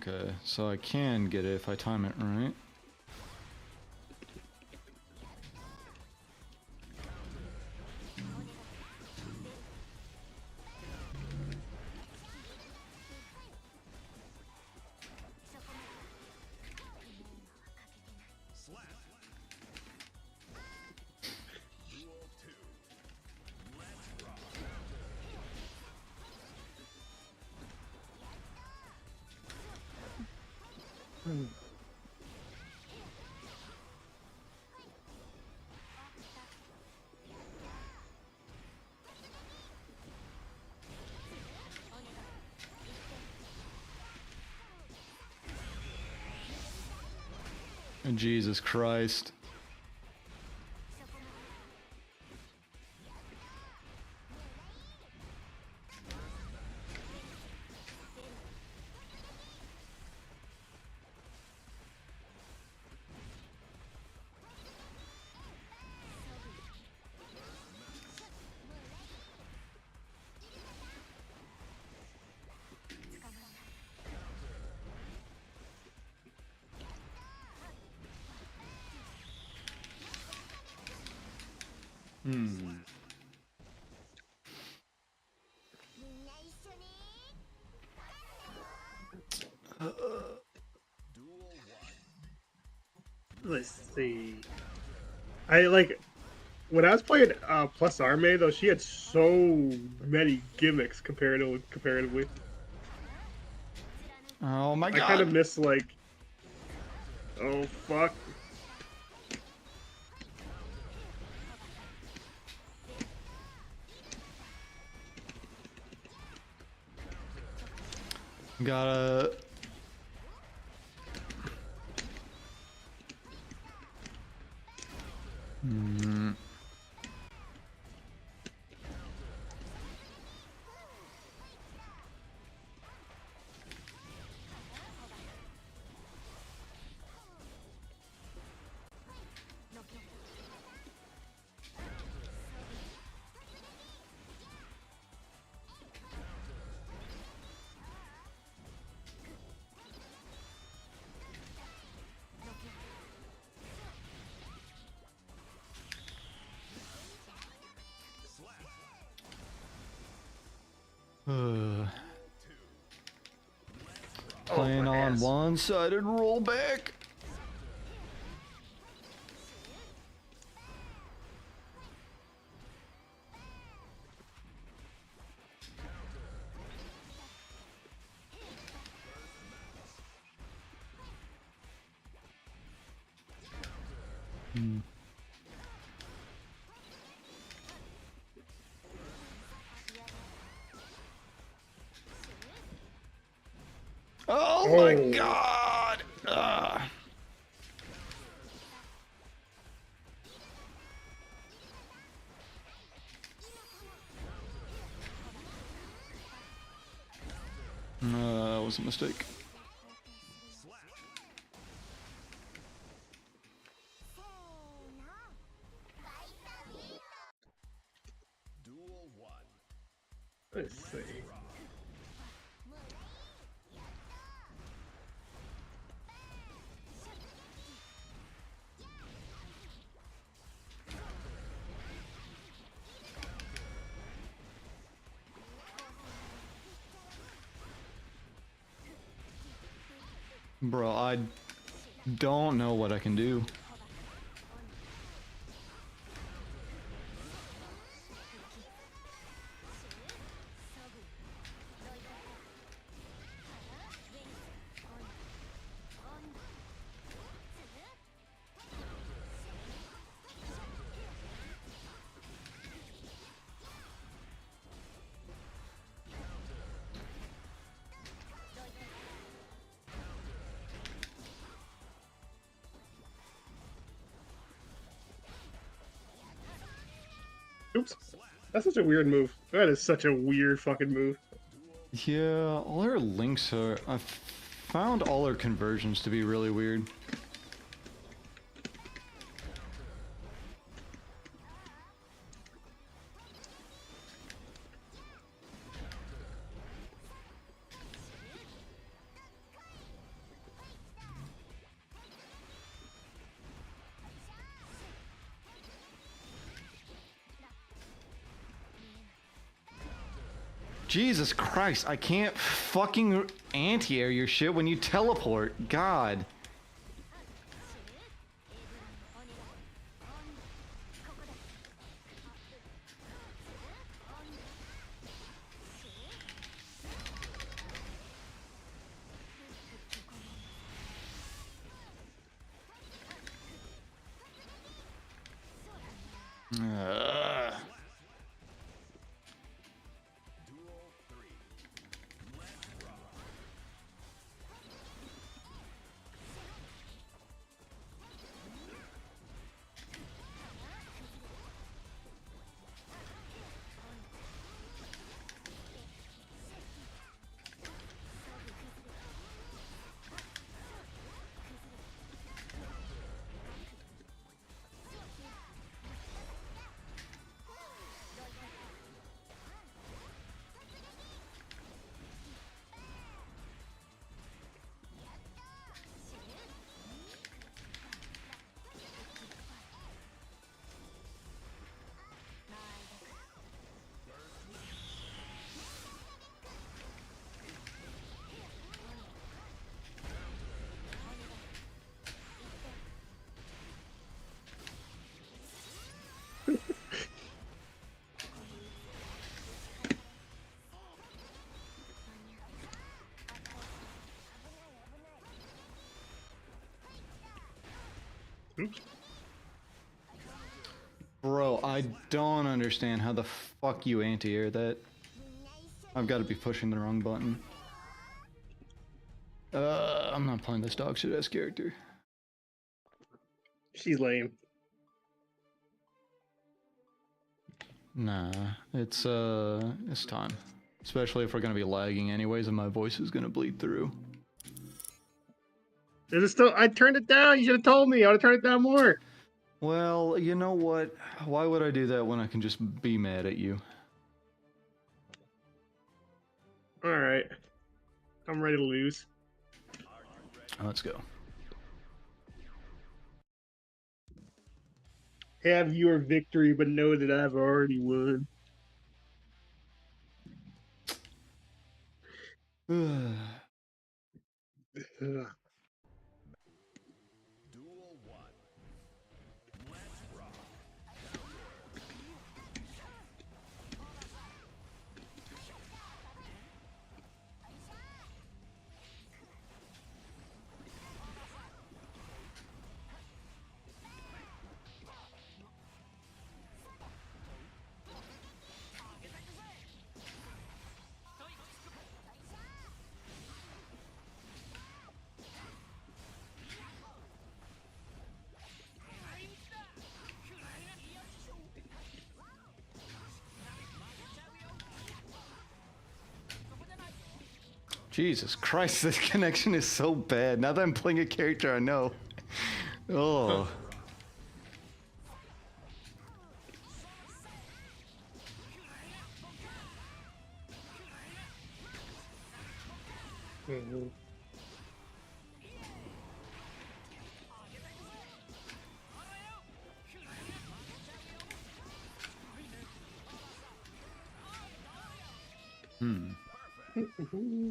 Okay, so I can get it if I time it right. Jesus Christ. Hmm. Let's see. I like when I was playing Plus Arme though. She had so many gimmicks comparatively. Oh my I kind of god. miss like. Oh fuck. Gotta. Hmm. Playing on ass. one-sided rollback. Oh my Oh. god. That was a mistake. Let's see. Bro, I don't know what I can do. Oops. That's such a weird move. That is such a weird fucking move. Yeah, all her links are... I found all her conversions to be really weird. Jesus Christ, I can't fucking anti-air your shit when you teleport. God. Bro, I don't understand how the fuck you anti-air that. I've got to be pushing the wrong button. I'm not playing this dog shit ass character. She's lame. Nah, it's time. Especially if we're gonna be lagging anyways and my voice is gonna bleed through. Is it still? I turned it down. You should have told me. I would have turned it down more. Well, you know what? Why would I do that when I can just be mad at you? All right, I'm ready to lose. Let's go. Have your victory, but know that I've already won. Ugh. Jesus Christ, this connection is so bad. Now that I'm playing a character I know. Oh. Mm-hmm.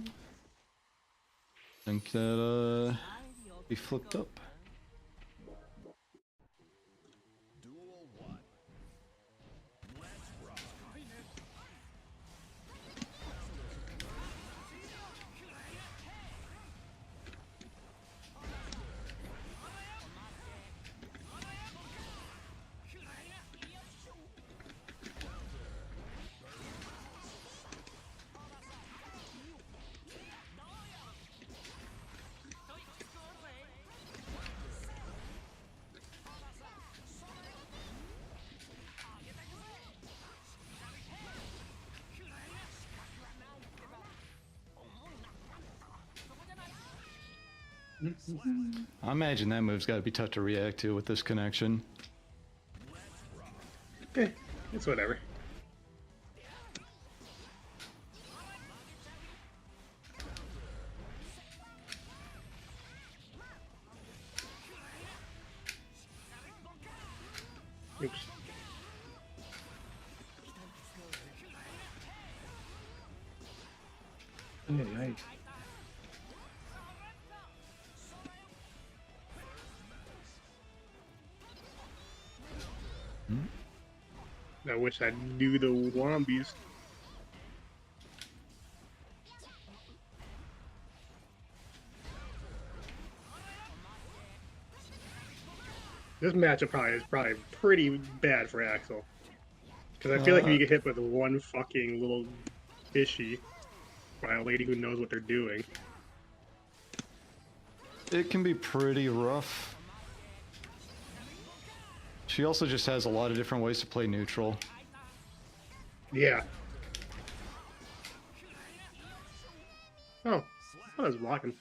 Think that be flipped up. I imagine that move's got to be tough to react to with this connection. It's whatever. Oops. Oh, nice. I wish I knew the wombies. This matchup is probably pretty bad for Axel. Because I feel like if you get hit with one fucking little fishy by a lady who knows what they're doing. It can be pretty rough. She also just has a lot of different ways to play neutral. Yeah. Oh, I was blocking.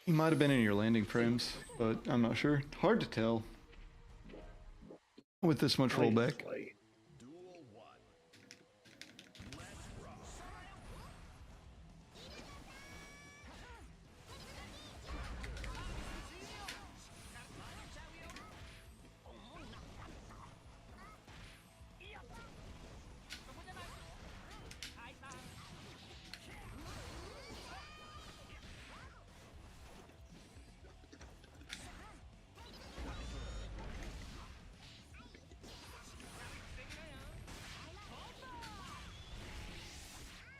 He might have been in your landing frames, but I'm not sure. Hard to tell with this much rollback.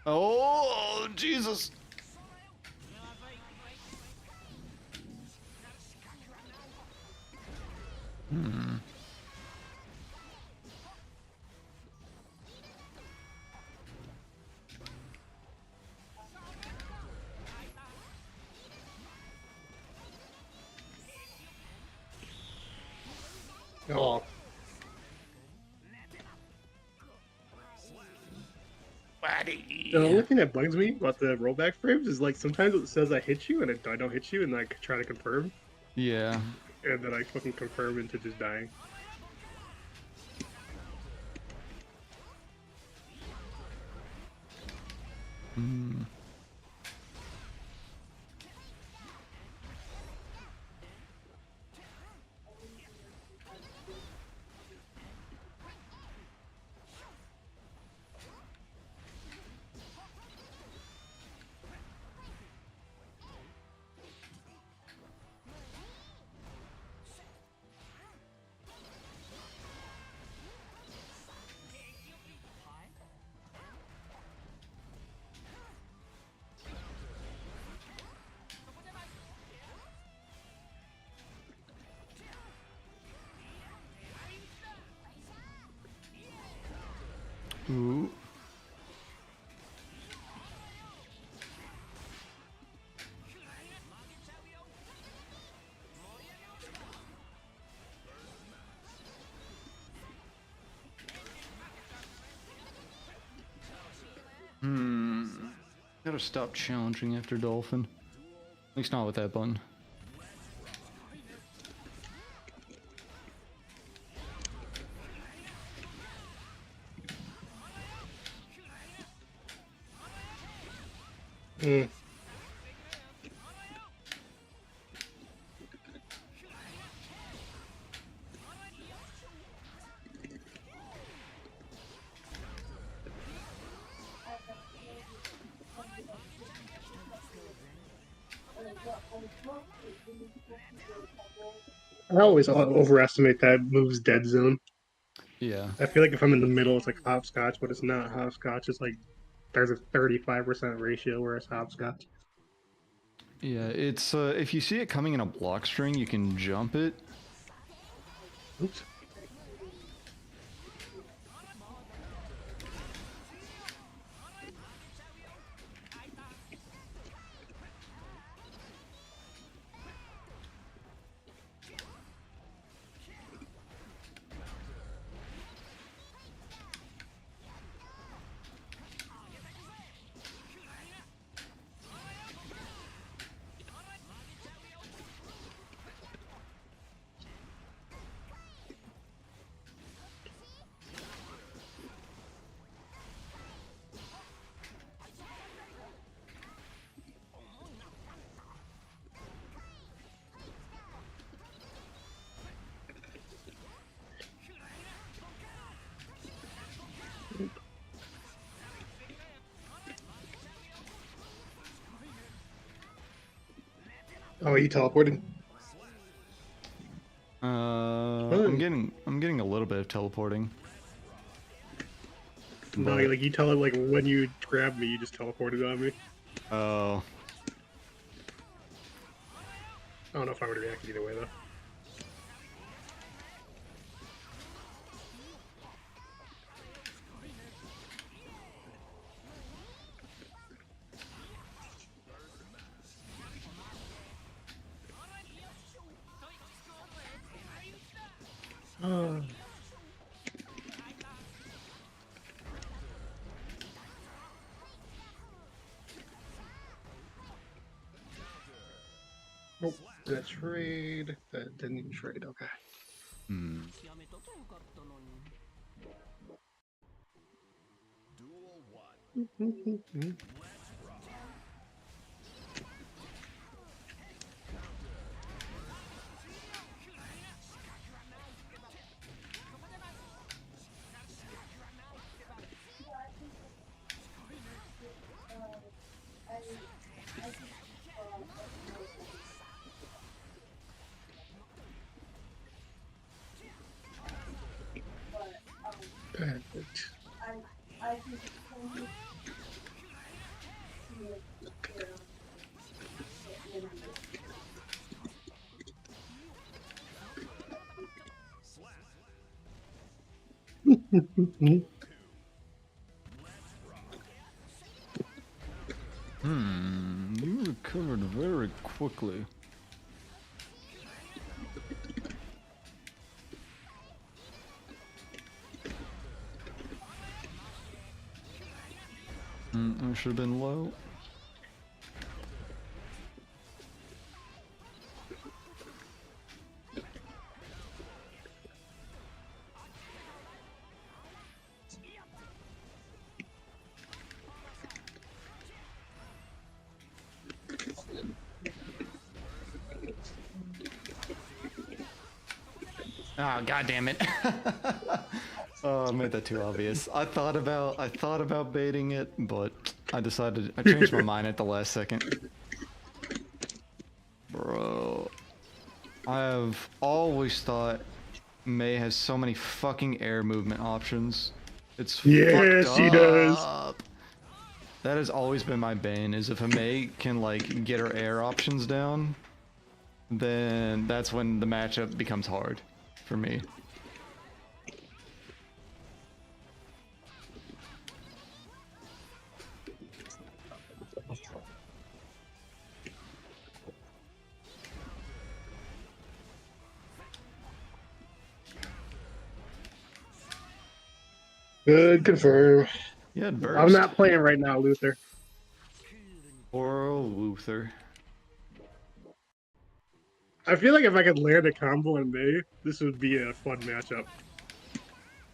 Oh, Jesus. Oh. The only thing that bugs me about the rollback frames is like sometimes it says I hit you and I don't hit you, and then I try to confirm, Yeah. and then I fucking confirm into just dying. Hmm. Ooh. Gotta stop challenging after Dolphin. At least not with that button. Mm. I always overestimate that move's dead zone. Yeah. I feel like if I'm in the middle, it's like hopscotch, but it's not hopscotch. It's like there's a 35% ratio where it's hopscotch. Yeah, it's if you see it coming in a block string, you can jump it. Oops. Oh, you teleported? I'm getting a little bit of teleporting. No, But, like you tell it like when you grab me, you just teleported on me. oh. I don't know if I would react either way though. Oh. Nope. That trade. That didn't trade. Okay. Hmm. Perfect. You recovered very quickly. I should have been low. Oh, god damn it. Oh, I made that too obvious. I thought about baiting it, but I changed my mind at the last second. Bro. I have always thought Mei has so many fucking air movement options. It's Yes, fucked she does. up. That has always been my bane, is if a Mei can like get her air options down, then that's when the matchup becomes hard for me. Good confirm. Yeah, burst. I'm not playing right now, Luther. Poor old Luther. I feel like if I could land a combo in May, this would be a fun matchup.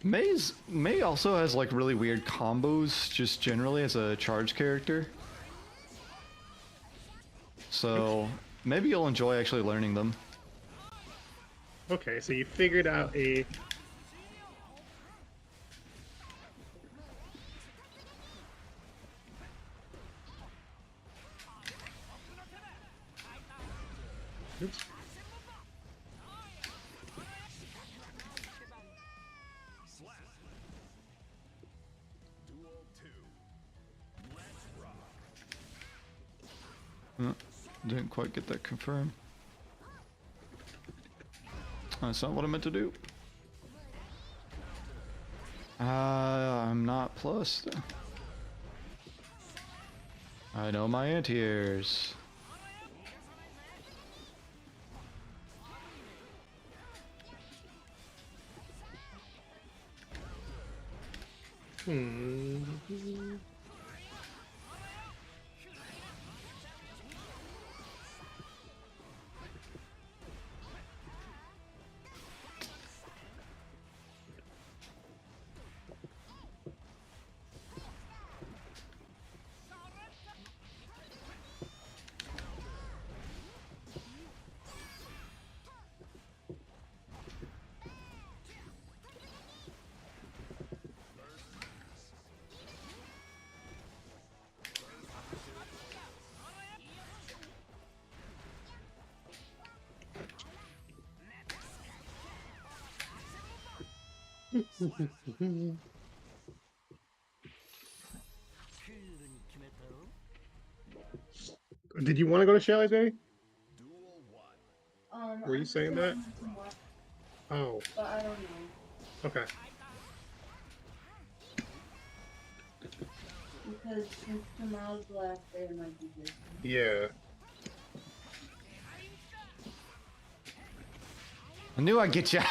Mei also has like really weird combos just generally as a charge character. So maybe you'll enjoy actually learning them. Okay, so you figured out a... Oops. Didn't quite get that confirmed. That's not what I meant to do. I'm not plus. I know my anti-airs. Did you want to go to Chalet Day? Were you I'm saying still that? in some work, Oh, but I don't know. okay. Because since tomorrow's the last day, I might be busy. Yeah. I knew I'd get ya.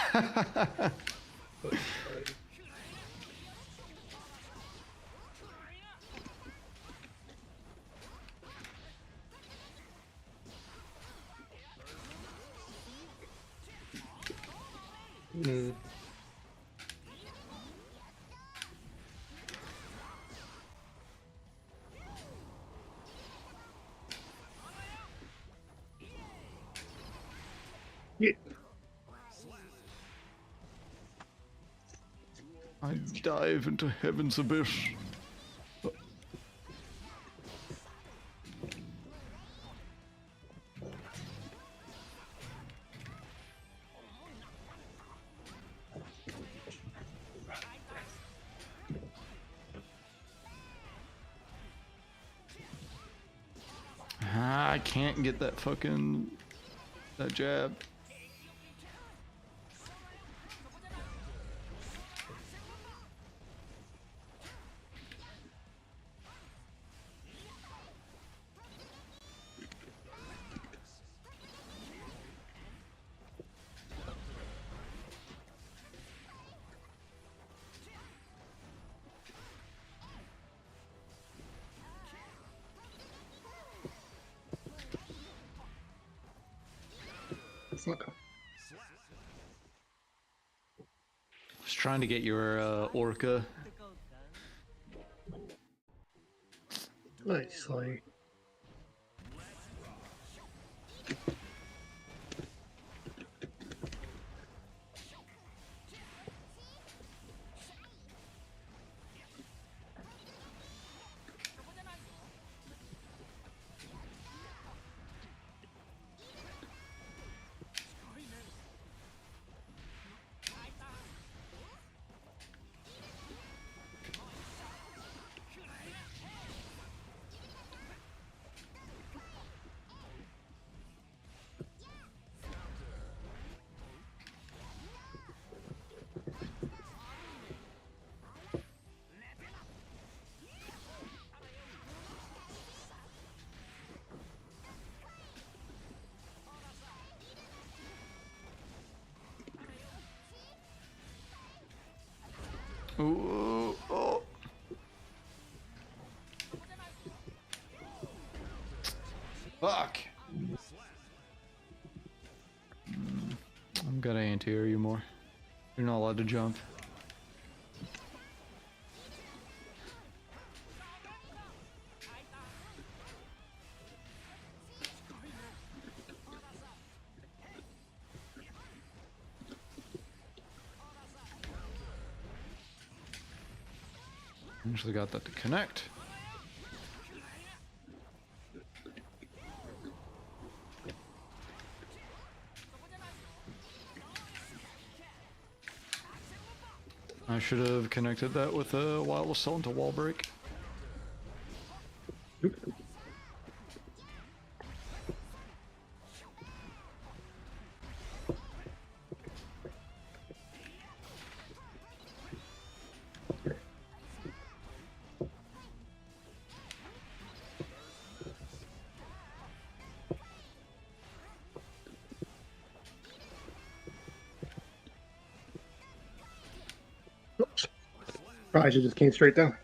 Yeah. I dive into heaven's abyss. I can't get that that jab. fuck. I was trying to get your orca. Nice, like. Ooh, oh. Fuck. I'm gonna anti-air you more. You're not allowed to jump. Actually got that to connect. I should have connected that with a wireless cell into wall break. Oops. Probably should just came straight down.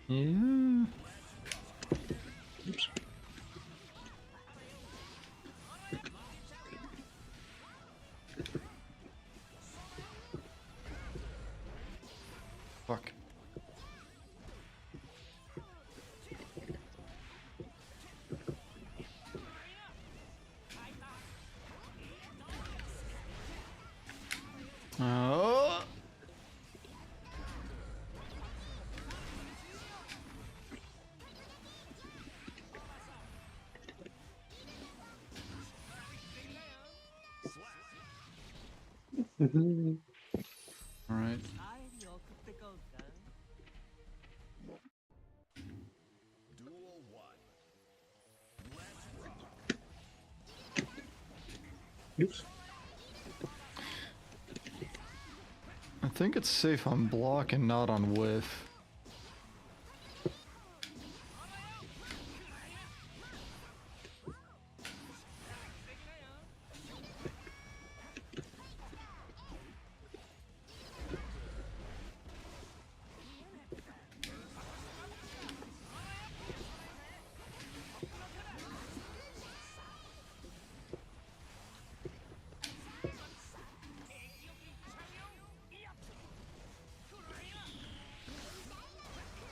Yeah. Oops. Fuck. Oh. Mm-hmm. All right. Oops. I think it's safe on block and not on whiff.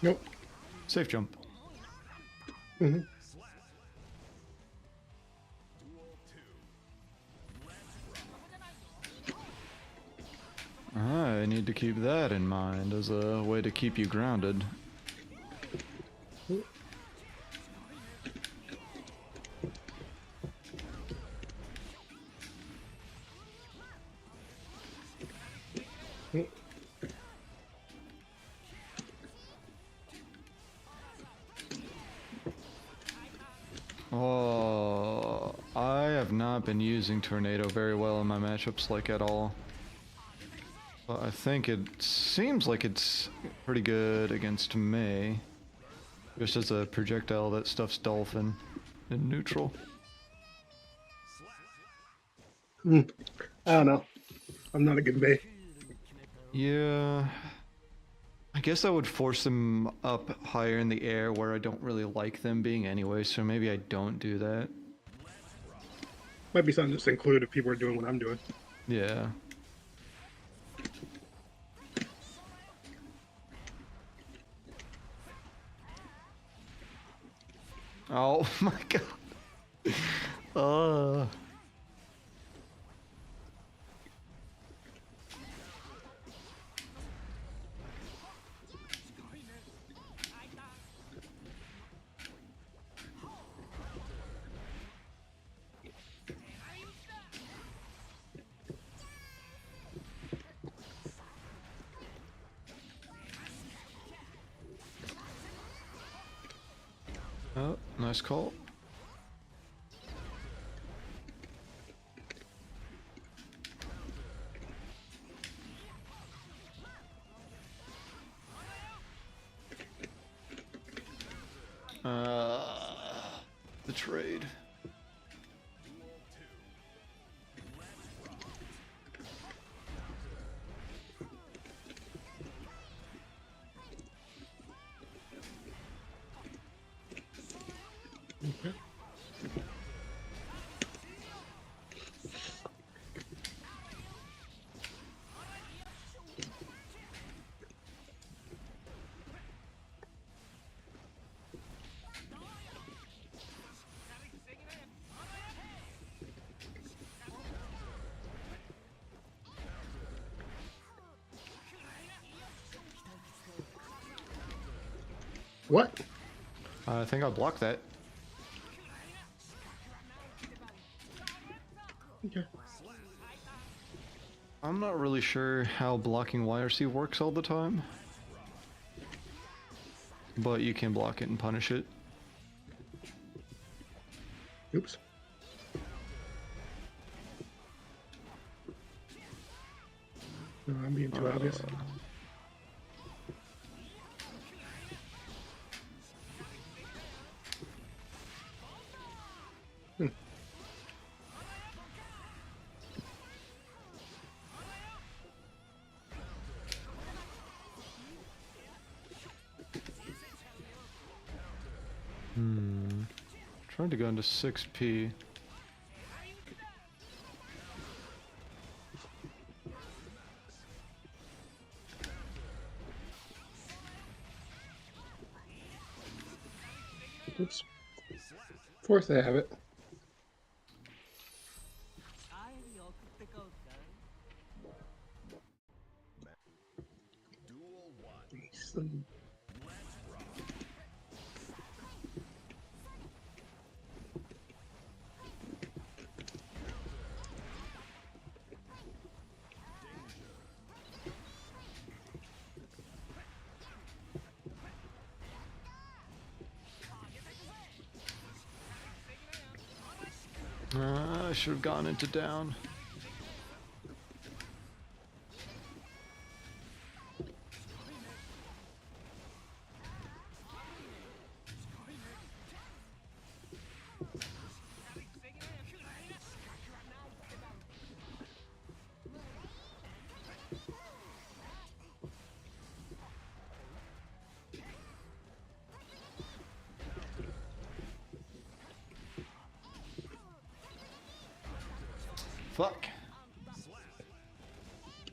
Nope. Safe jump. Mm-hmm. I need to keep that in mind as a way to keep you grounded. Oh, I have not been using Tornado very well in my matchups, like at all. But I think it seems like it's pretty good against May. Just as a projectile that stuffs Dolphin in neutral. I don't know. I'm not a good May. Yeah. I guess I would force them up higher in the air where I don't really like them being anyway, so maybe I don't do that. Might be something just to include if people are doing what I'm doing. Yeah. Oh my god. Oh, nice call. The trade. Okay. What? I think I blocked that. Okay. I'm not really sure how blocking YRC works all the time, but you can block it and punish it. Oops. No, I'm being too obvious. Trying to go into 6P. Oops. Of course I have it. I should have gone into down. Fuck.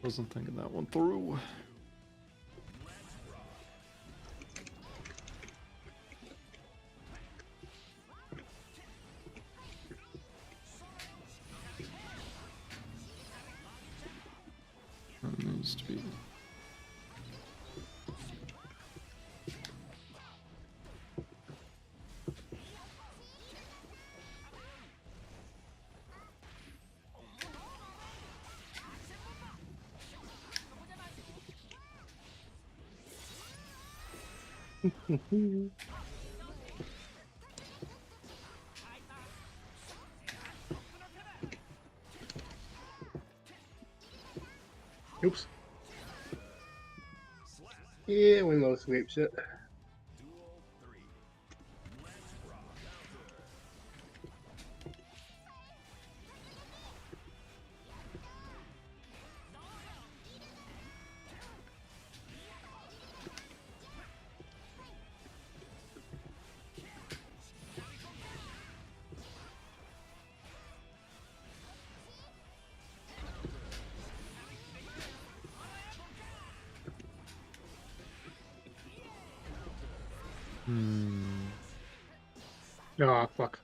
Wasn't thinking that one through. That needs to be. Oops. Yeah, we low sweep shit. Oh, fuck.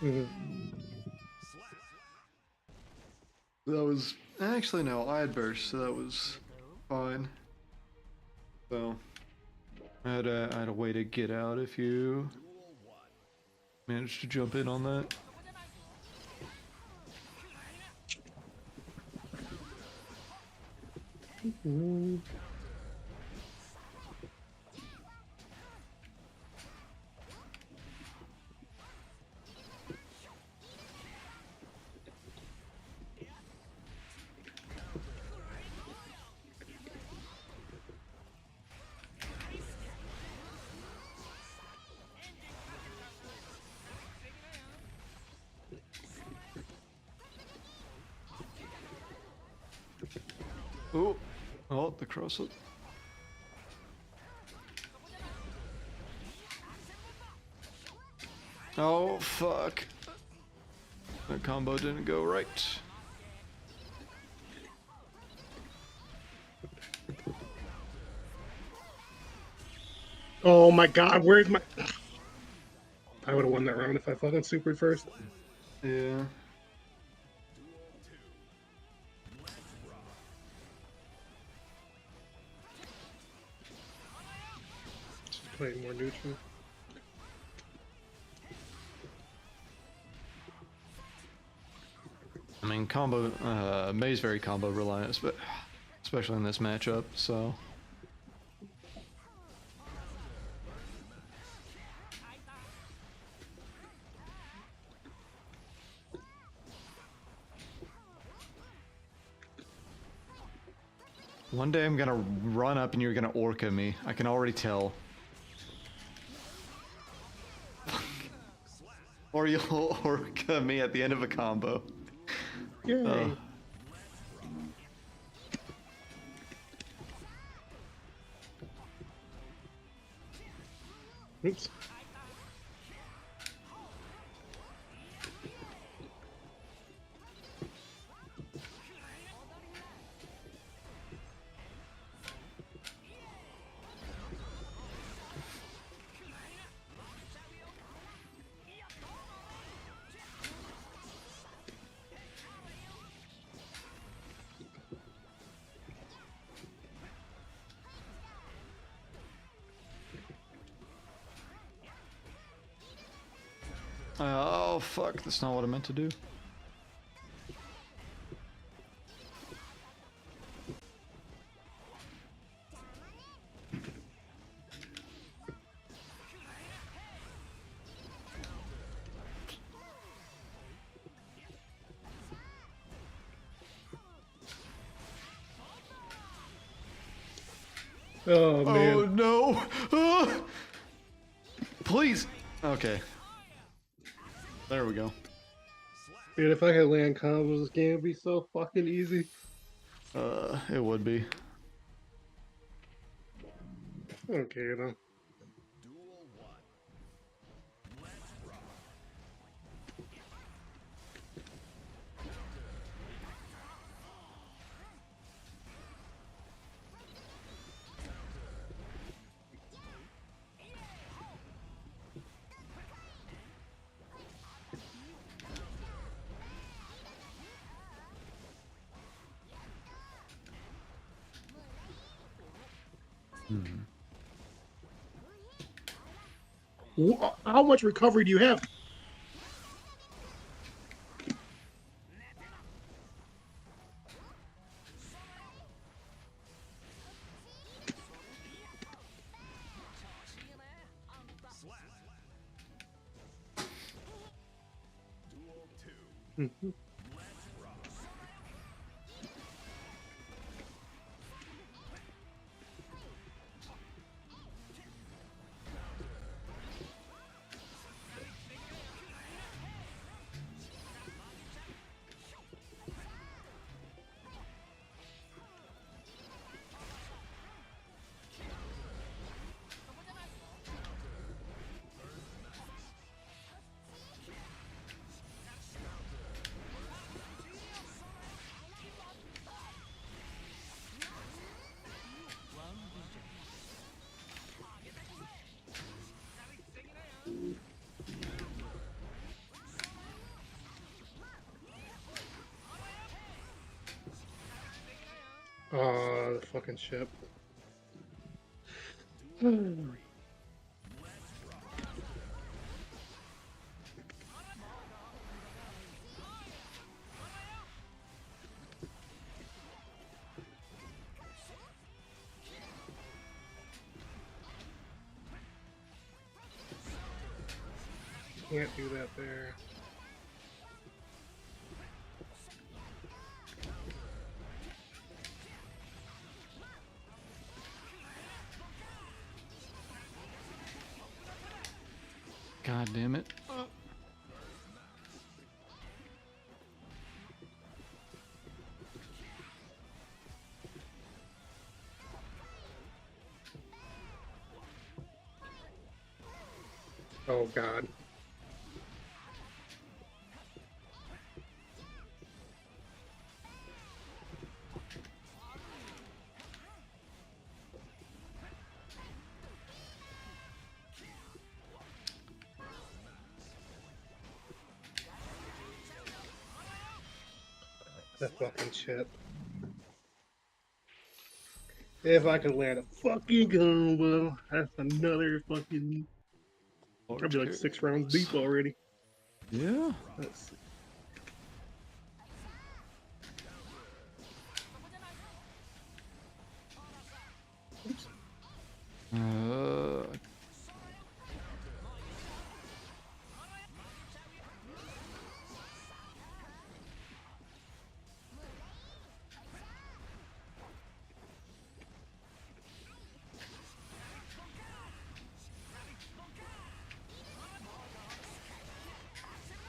That was actually no, I had burst, so that was fine. So I had a way to get out if you managed to jump in on that. Oh, oh, the cross up. Oh, fuck. That combo didn't go right. Oh my god, where's my... I would have won that round if I fucking supered first. Yeah. Just playing more neutral. I mean, May's very combo reliant, but especially in this matchup, so. One day I'm gonna run up and you're gonna orca me. I can already tell. Or you'll orca me at the end of a combo. Yay. Oops. Oh, fuck, that's not what I meant to do. Oh man. Oh no! Ah! Please! Okay. There we go. Dude, if I could land combos, this game would be so fucking easy. It would be. Okay, you know. How much recovery do you have? Oh, the fucking ship. Can't do that there. God damn it. Oh god. That fucking shit. If I could land a fucking combo, that's another fucking. I'd be like 6 rounds deep already. Yeah. Let's see. Uh,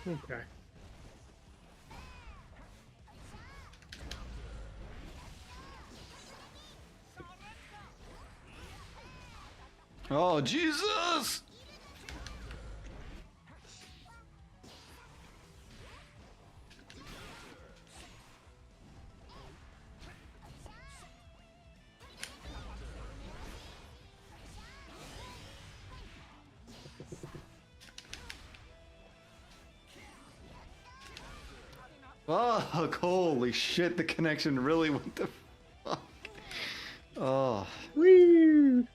Okay. oh, Jesus! Oh, holy shit, the connection really went the fuck. Oh. Woo!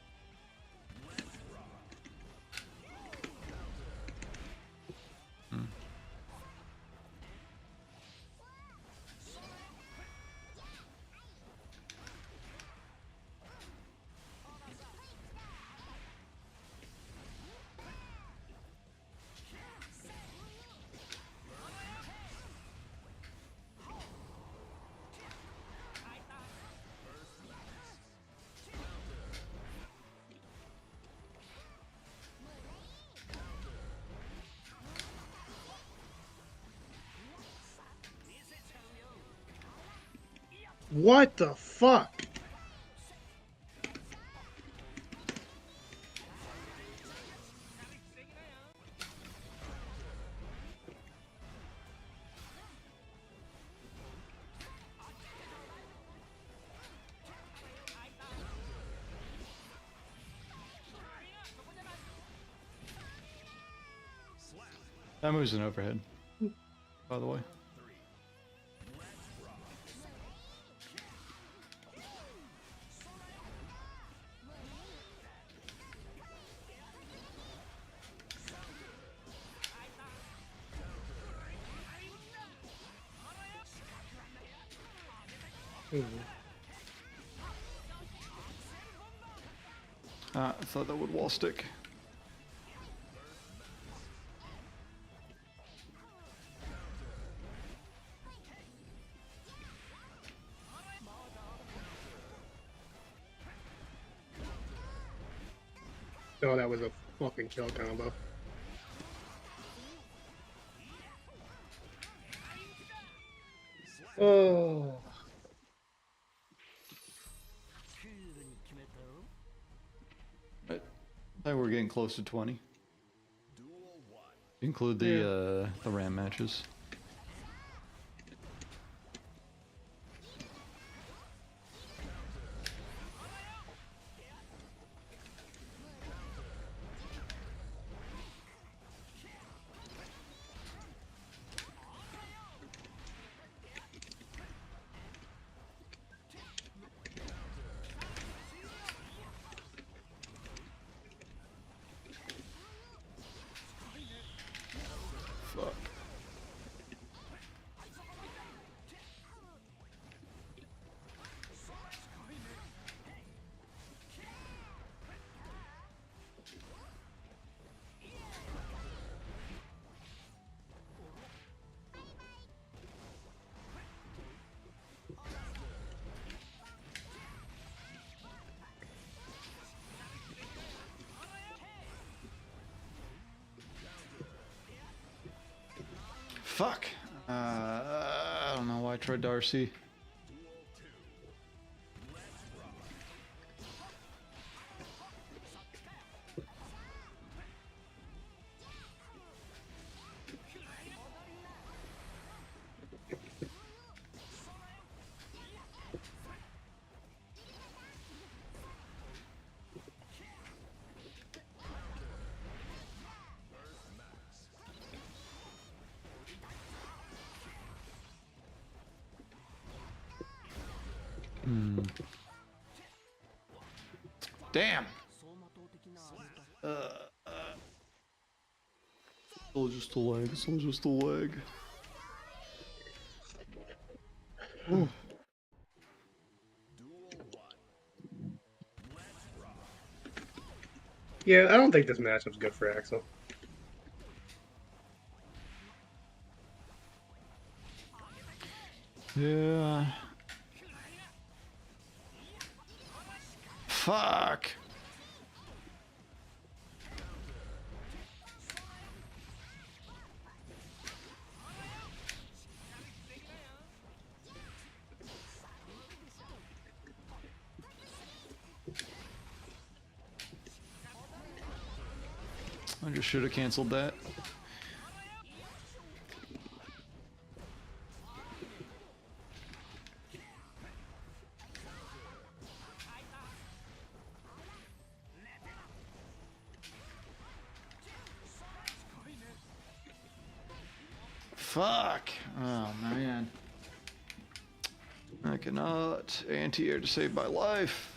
What the fuck? That moves an overhead, by the way. I thought that would wall stick. Oh, that was a fucking kill combo. Oh. I think we're getting close to 20. Include the RAM matches. fuck. I don't know why I tried Darcy. Damn. Still just a leg. Still just a leg. Yeah, I don't think this matchup's good for Axel. Yeah. Fuck. I just should have canceled that. Fuck. Oh man. I cannot anti-air to save my life.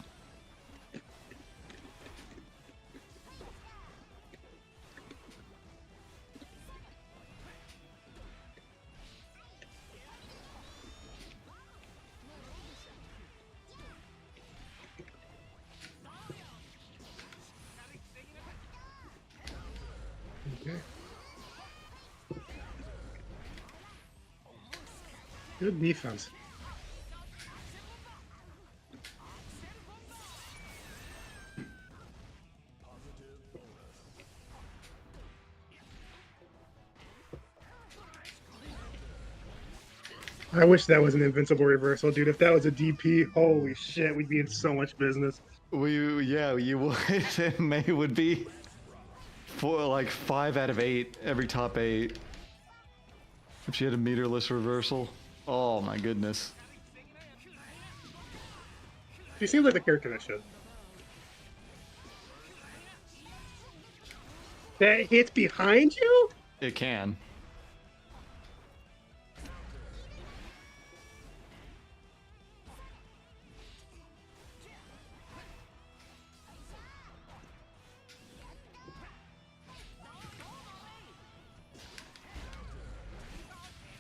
Okay. Good defense. I wish that was an invincible reversal, dude. If that was a DP, holy shit, we'd be in so much business. Yeah, you would. May would be for like 5 out of 8 every top 8. If she had a meterless reversal. Oh my goodness. She seems like the character that should. That hits behind you? It can.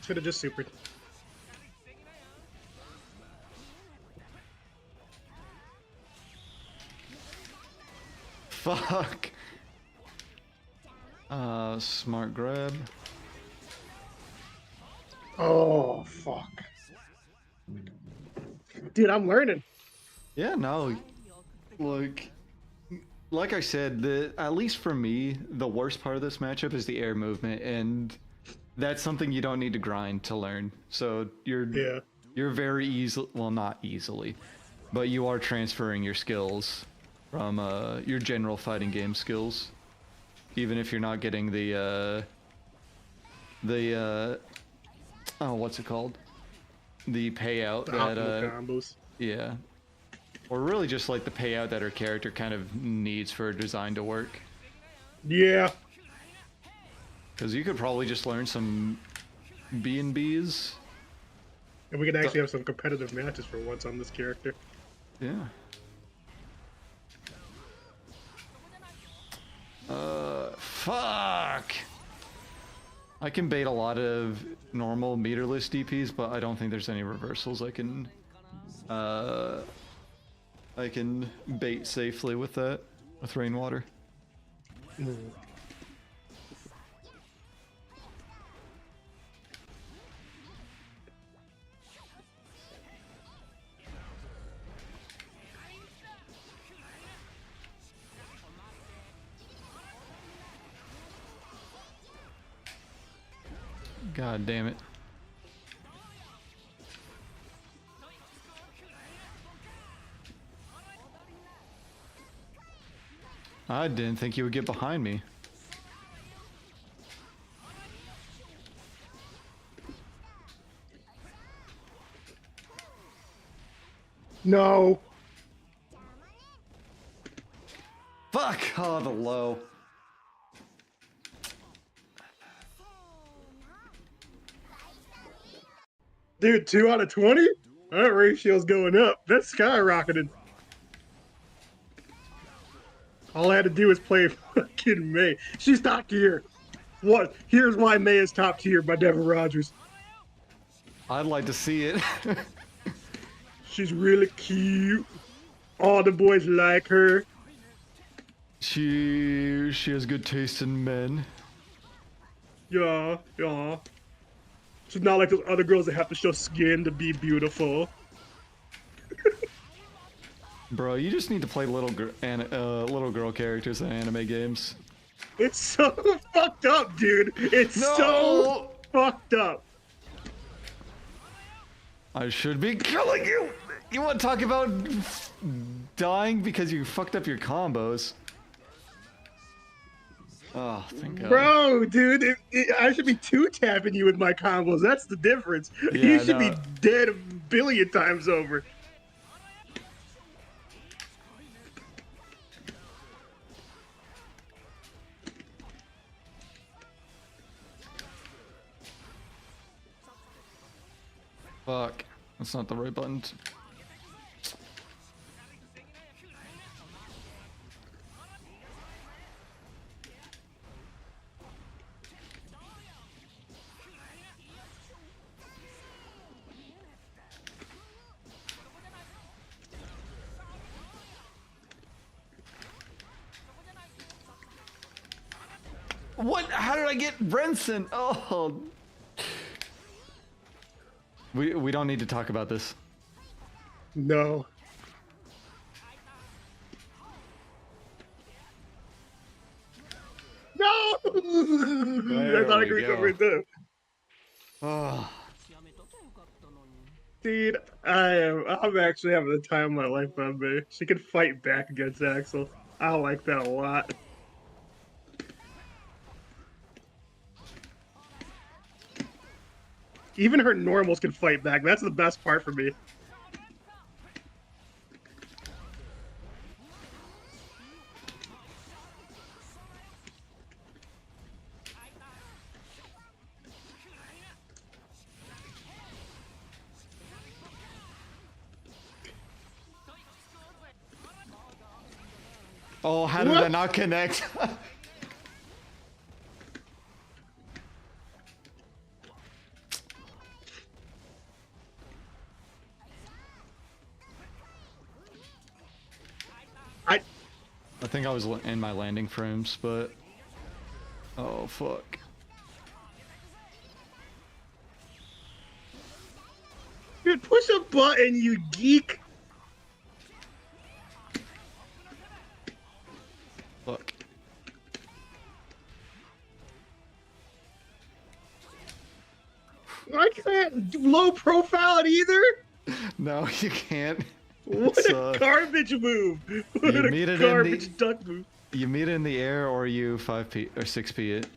Should have just supered. Fuck. Smart grab. Oh, fuck. Dude, I'm learning. Yeah, no. Like I said, at least for me, the worst part of this matchup is the air movement, and that's something you don't need to grind to learn. So you're very easy, well, not easily, but you are transferring your skills from your general fighting game skills, even if you're not getting the oh, what's it called? The payout that combos. Yeah. Or really just like the payout that her character kind of needs for her design to work. Yeah. Because you could probably just learn some B&Bs. And we could actually have some competitive matches for once on this character. Yeah. Fuck! I can bait a lot of normal meterless DPs, but I don't think there's any reversals I can bait safely with that, with rainwater. God damn it. I didn't think you would get behind me. No. Fuck! Oh, the low. Dude, 2 out of 20? That ratio's going up. That's skyrocketed. All I had to do was play fucking May. She's top tier. What? Here's why May is top tier by Devin Rogers. I'd like to see it. She's really cute. All the boys like her. She has good taste in men. Yeah, yeah. She's not like those other girls that have to show skin to be beautiful. Bro, you just need to play little girl characters in anime games. It's so fucked up, dude. It's so fucked up. I should be killing you! You want to talk about dying because you fucked up your combos? Oh, thank God. Bro, dude, I should be 2-tapping you with my combos. That's the difference. Yeah, you should no. be dead a billion times over. Fuck. That's not the right button. What? How did I get Brenson? Oh. We don't need to talk about this. No. No! I thought I could recover it though. Oh. Dude, I'm actually having the time of my life on May. She can fight back against Axel. I like that a lot. Even her normals can fight back. That's the best part for me. Oh, how did that not connect? I think I was in my landing frames, but... Oh, fuck. Dude, push a button, you geek! Fuck. I can't do low profile it either! No, you can't. What It's, a garbage move! What you a meet it in garbage duck move! You meet it in the air, or you 5p or 6p it.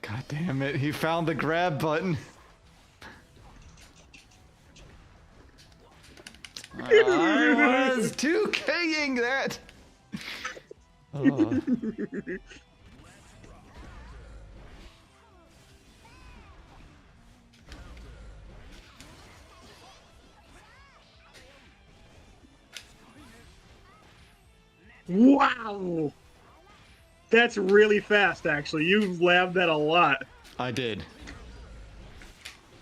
God damn it, he found the grab button. I was 2K'ing that. Oh. Wow! That's really fast, actually. You labbed that a lot. I did.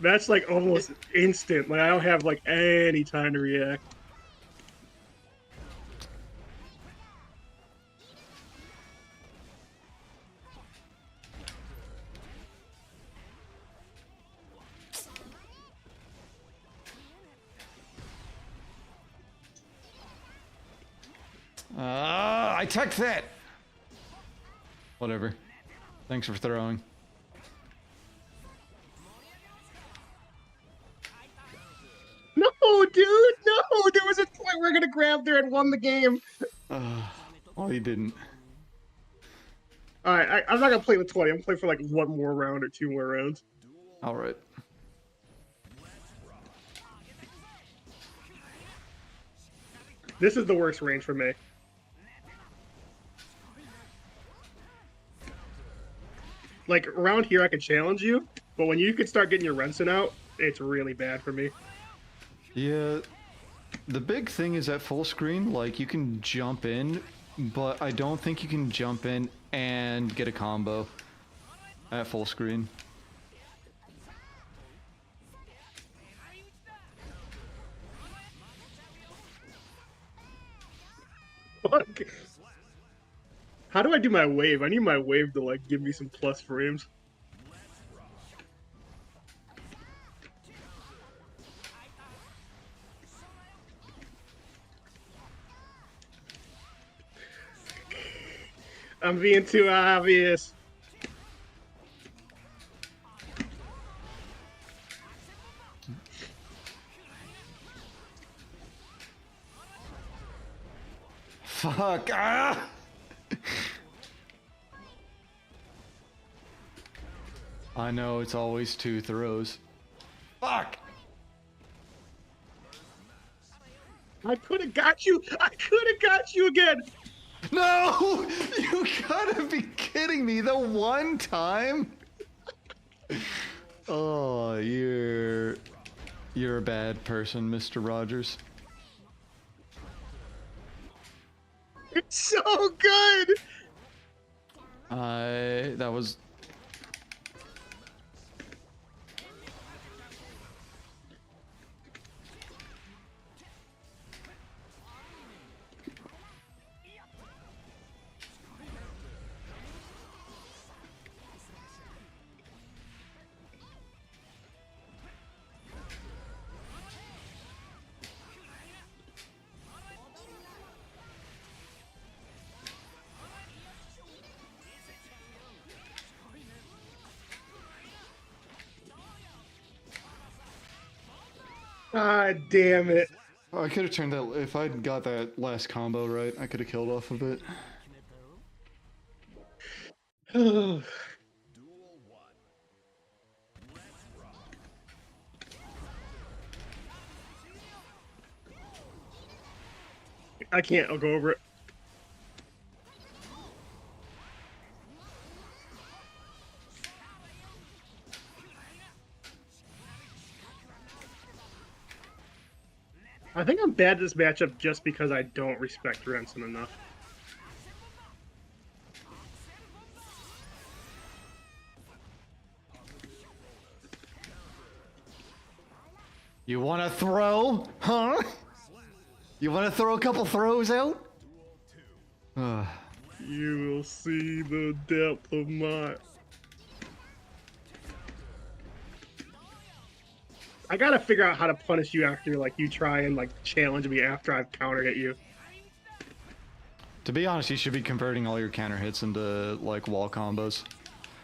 That's like almost instant. Like I don't have like any time to react. I took that. Whatever. Thanks for throwing. No, dude, no! There was a point we're gonna grab there and won the game. Oh, you didn't. Alright, I'm not gonna play with 20. I'm gonna play for like one more round or two more rounds. All right. This is the worst range for me. Like, around here I can challenge you, but when you can start getting your Renson out, it's really bad for me. Yeah, the big thing is at full screen, like, you can jump in, but I don't think you can jump in and get a combo at full screen. Fuck. How do I do my wave? I need my wave to, like, give me some plus frames. I'm being too obvious. Fuck! Ah! I know, it's always 2 throws. Fuck! I could have got you! I could have got you again! No! You gotta be kidding me! The one time? Oh, you're a bad person, Mr. Rogers. It's so good! That was... Ah, damn it. Oh, I could have turned that... If I'd got that last combo right, I could have killed off of it. I can't, I'll go over it. I think I'm bad at this matchup just because I don't respect Renson enough. You wanna throw? Huh? You wanna throw a couple throws out? You will see the depth of my... I gotta figure out how to punish you after, like, you try and, like, challenge me after I've countered at you. To be honest, you should be converting all your counter hits into, like, wall combos.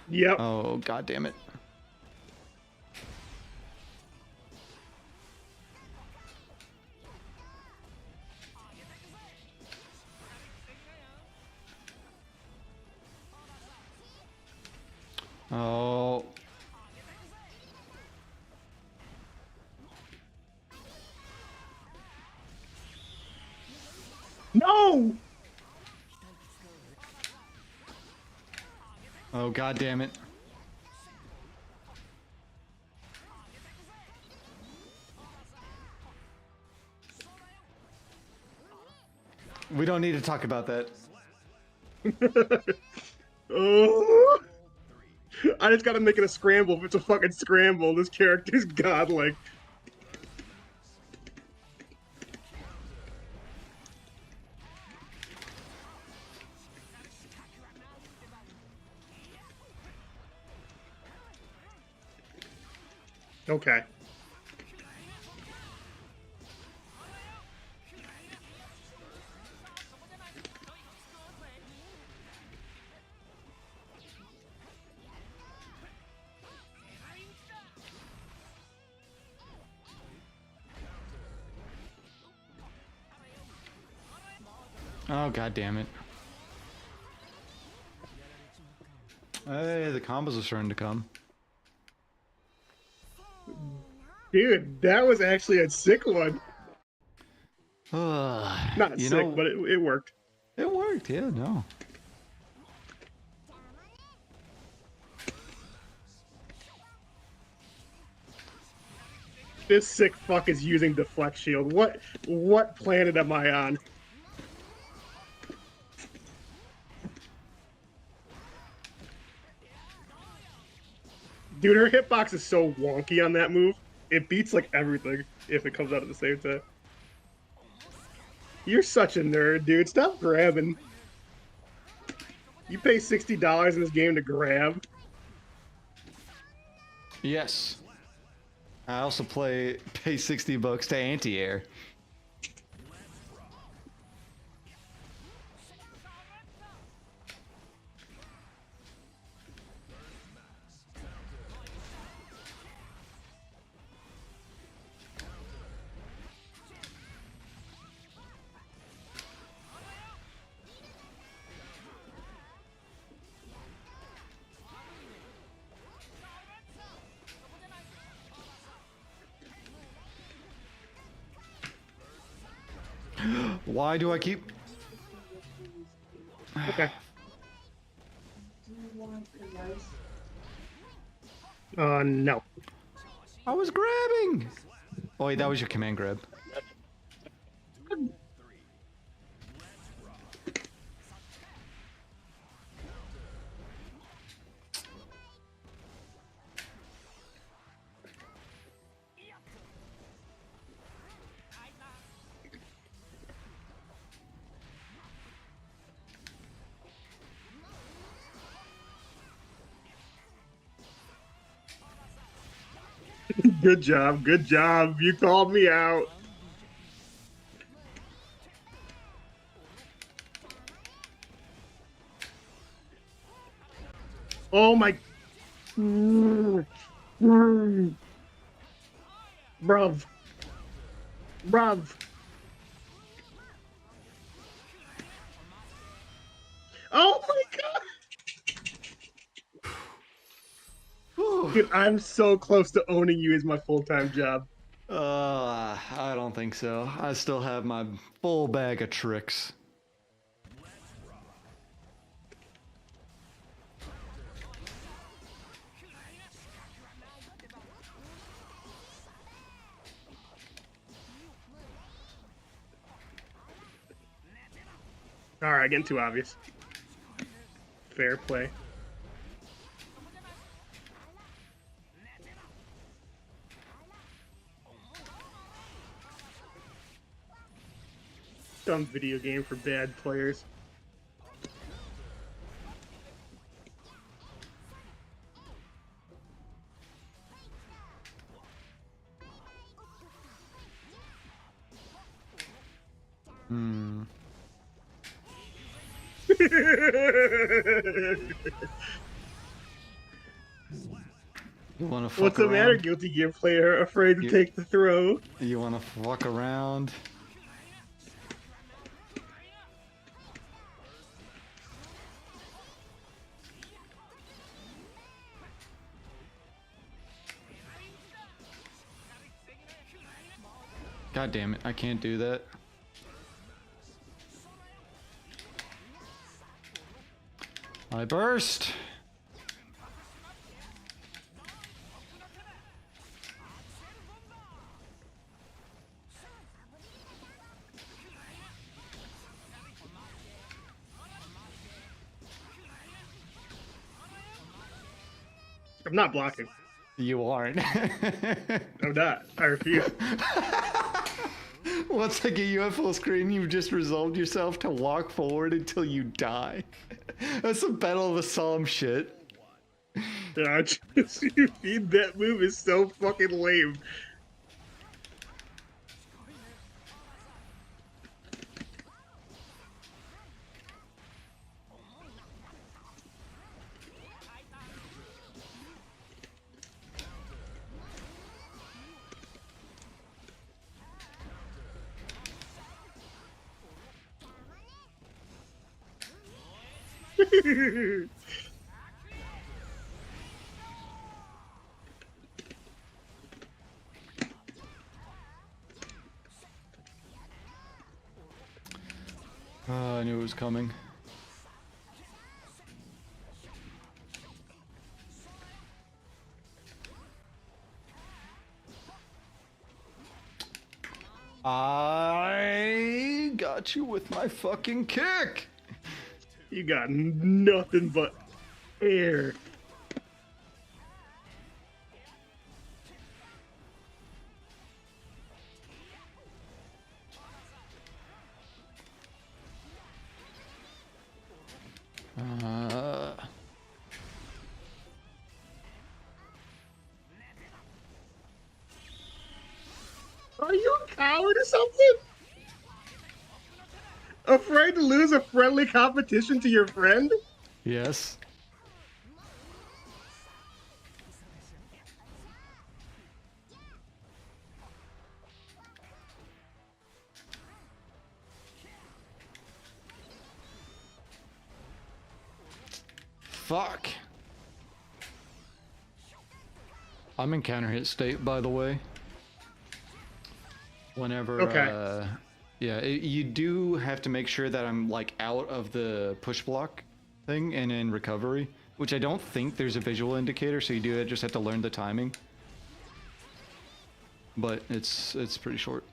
Yep. Oh, god damn it. Oh. No! Oh, god damn it. We don't need to talk about that. Oh! I just gotta make it a scramble. If it's a fucking scramble, this character's godlike. Okay. Oh, god damn it. Hey, the combos are starting to come. Dude, that was actually a sick one. Not You sick, know, but it worked. it worked, yeah, no. This sick fuck is using deflect shield. What planet am I on? Dude, her hitbox is so wonky on that move. It beats like everything if it comes out at the same time. You're such a nerd, dude. Stop grabbing. You pay $60 in this game to grab. Yes. I also pay $60 to anti-air. Why do I keep... Okay. Do you want the rice? No. I was grabbing! Oh wait, that was your command grab. Good job. Good job. You called me out. Oh my. Bruv. Bruv. Oh my god. Dude, I'm so close to owning you as my full-time job. I don't think so. I still have my full bag of tricks. Alright, getting too obvious. Fair play. Dumb video game for bad players. Hmm. You wanna fuck What's the around? matter, Guilty Gear player? Afraid to take the throw? You wanna fuck around? God damn it, I can't do that. I burst! I'm not blocking. You aren't. I'm not. I refuse. Once I get you at full screen, you've just resolved yourself to walk forward until you die. That's the Battle of the Solemn shit. Dodge. That move is so fucking lame. I knew it was coming. I got you with my fucking kick. You got nothing but air. Are you a coward or something? Afraid to lose a friendly competition to your friend? Yes. Fuck. I'm in counter hit state, by the way. Whenever, Okay. yeah, you do have to make sure that I'm like out of the push block thing and in recovery, which I don't think there's a visual indicator, so you do just have to learn the timing. But it's pretty short.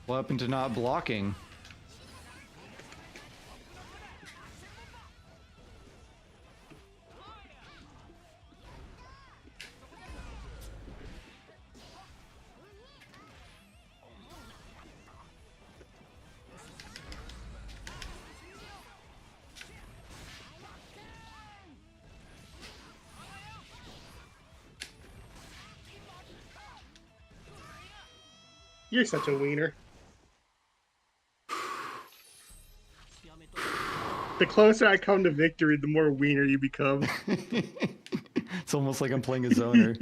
What happened to not blocking? You're such a wiener. The closer I come to victory, the more wiener you become. It's almost like I'm playing a zoner.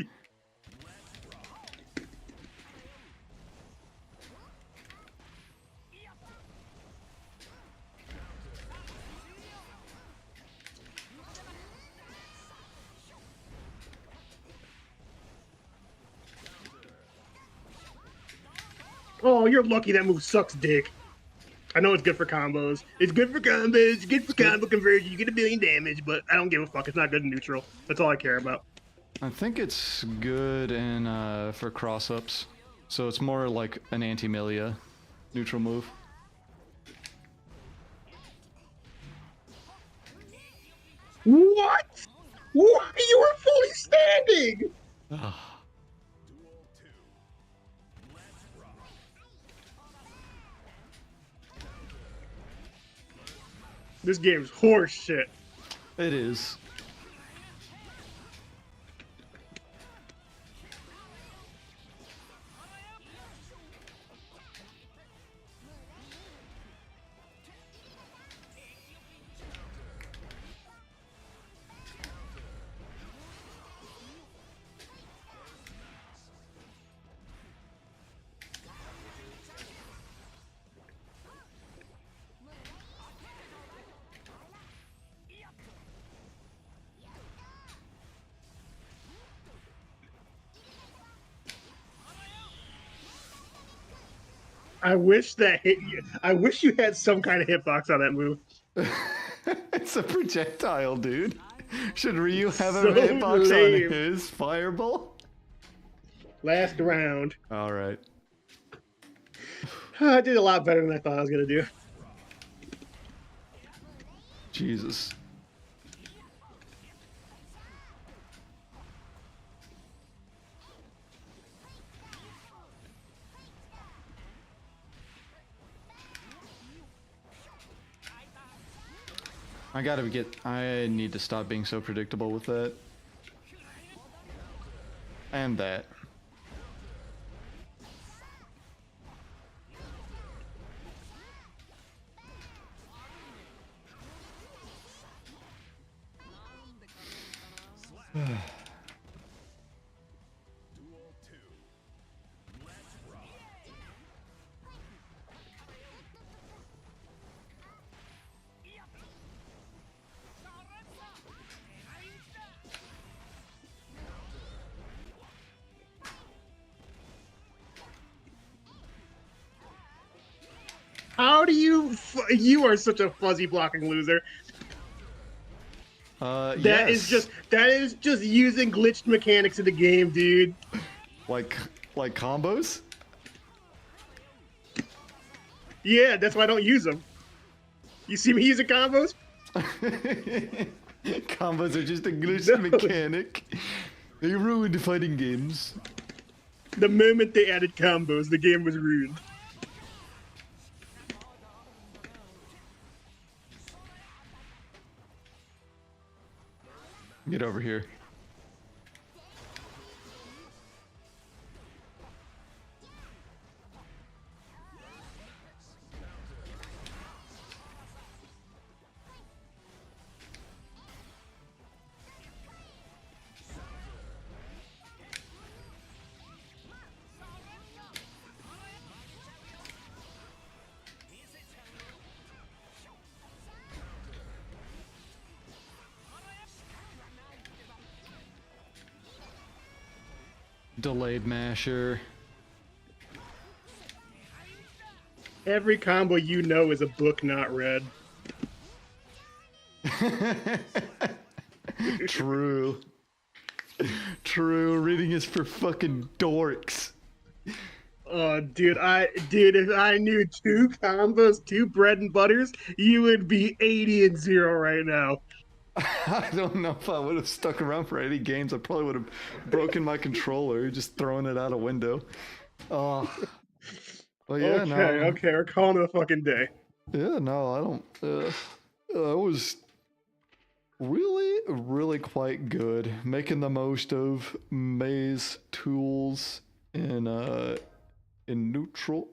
Oh, you're lucky that move sucks dick. I know it's good for combos. It's good for combos. It's good for combo conversion. You get 1,000,000 damage, but I don't give a fuck. It's not good in neutral. That's all I care about. I think it's good in for cross-ups. So it's more like an anti-Milia neutral move. What? What? You were fully standing! This game's horse shit. It is. I wish that hit you. I wish you had some kind of hitbox on that move. It's a projectile, dude. Should Ryu have a So hitbox lame. on his fireball? Last round. All right. I did a lot better than I thought I was gonna do. Jesus. I need to stop being so predictable with that. And that. How do you? You are such a fuzzy blocking loser. That is Yes. just using glitched mechanics in the game, dude. Like combos? Yeah, that's why I don't use them. You see me using combos? Combos are just a glitched No. mechanic. They ruined fighting games. The moment they added combos, the game was ruined. Get over here. Delayed masher. Every combo you know is a book not read. True. True. Reading is for fucking dorks. Oh, dude, if I knew 2 combos, 2 bread and butters, you would be 80-0 right now. I don't know if I would have stuck around for any games. I probably would have broken my controller, just throwing it out a window. Oh. Well, yeah, Okay, we're calling it a fucking day. Yeah, no, I don't. I was really quite good making the most of May's tools in neutral,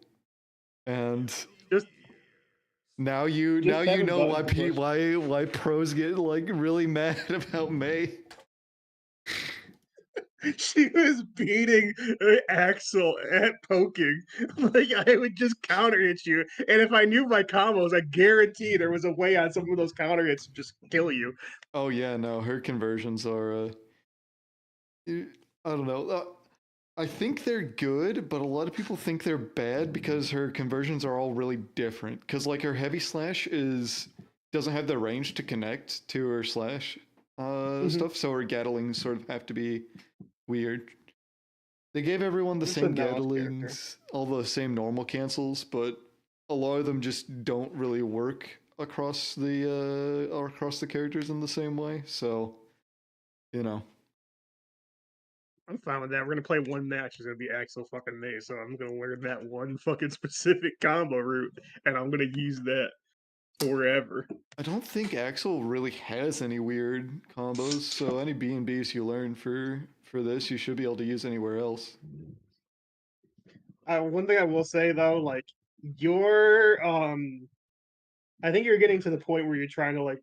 and Just now you having know why buttons why pros get like really mad about May. she was beating Axel at poking. Like, I would just counter hit you. And if I knew my combos, I guarantee there was a way on some of those counter hits to just kill you. Oh yeah, no, her conversions are. I don't know. I think they're good, but a lot of people think they're bad because her conversions are all really different. Because like her heavy slash doesn't have the range to connect to her slash stuff, so her Gatlings sort of have to be weird. They gave everyone the It's same a Nal's Gatlings, all the same normal cancels, but a lot of them just don't really work across the characters in the same way. So, you know. I'm fine with that. We're gonna play one match. It's gonna be Axel fucking May, so I'm gonna learn that one fucking specific combo route, and I'm gonna use that forever. I don't think Axel really has any weird combos, so any B&Bs you learn for this, you should be able to use anywhere else. One thing I will say though, like your I think you're getting to the point where you're trying to like,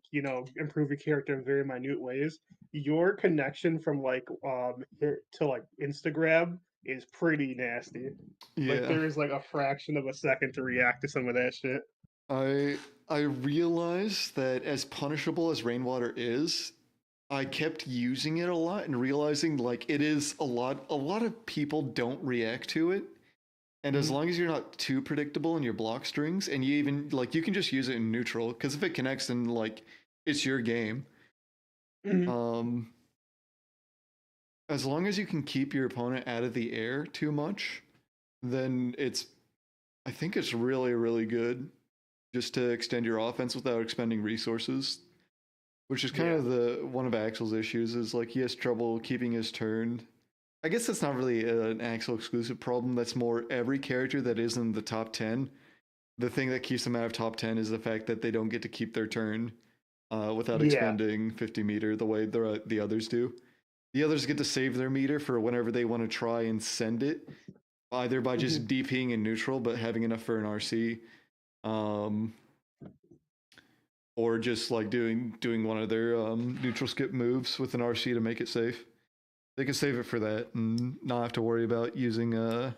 improve your character in very minute ways. Your connection from like hit to like Instagram is pretty nasty. Like Yeah, there's like a fraction of a second to react to some of that shit. I realize that as punishable as rainwater is, I kept using it a lot and realizing like it is a lot of people don't react to it. And as long as you're not too predictable in your block strings, and you even like you can just use it in neutral, because if it connects, then like it's your game. Mhm. As long as you can keep your opponent out of the air too much, then I think it's really good just to extend your offense without expending resources, which is kind of the one of Axel's issues is like he has trouble keeping his turn. I guess that's not really an Axel exclusive problem. That's more every character that is in the top 10. The thing that keeps them out of top 10 is the fact that they don't get to keep their turn without Yeah. expending 50 meter the way the others do. The others get to save their meter for whenever they want to try and send it, either by just DPing in neutral but having enough for an RC, or just like doing one of their neutral skip moves with an RC to make it safe. They can save it for that and not have to worry about using a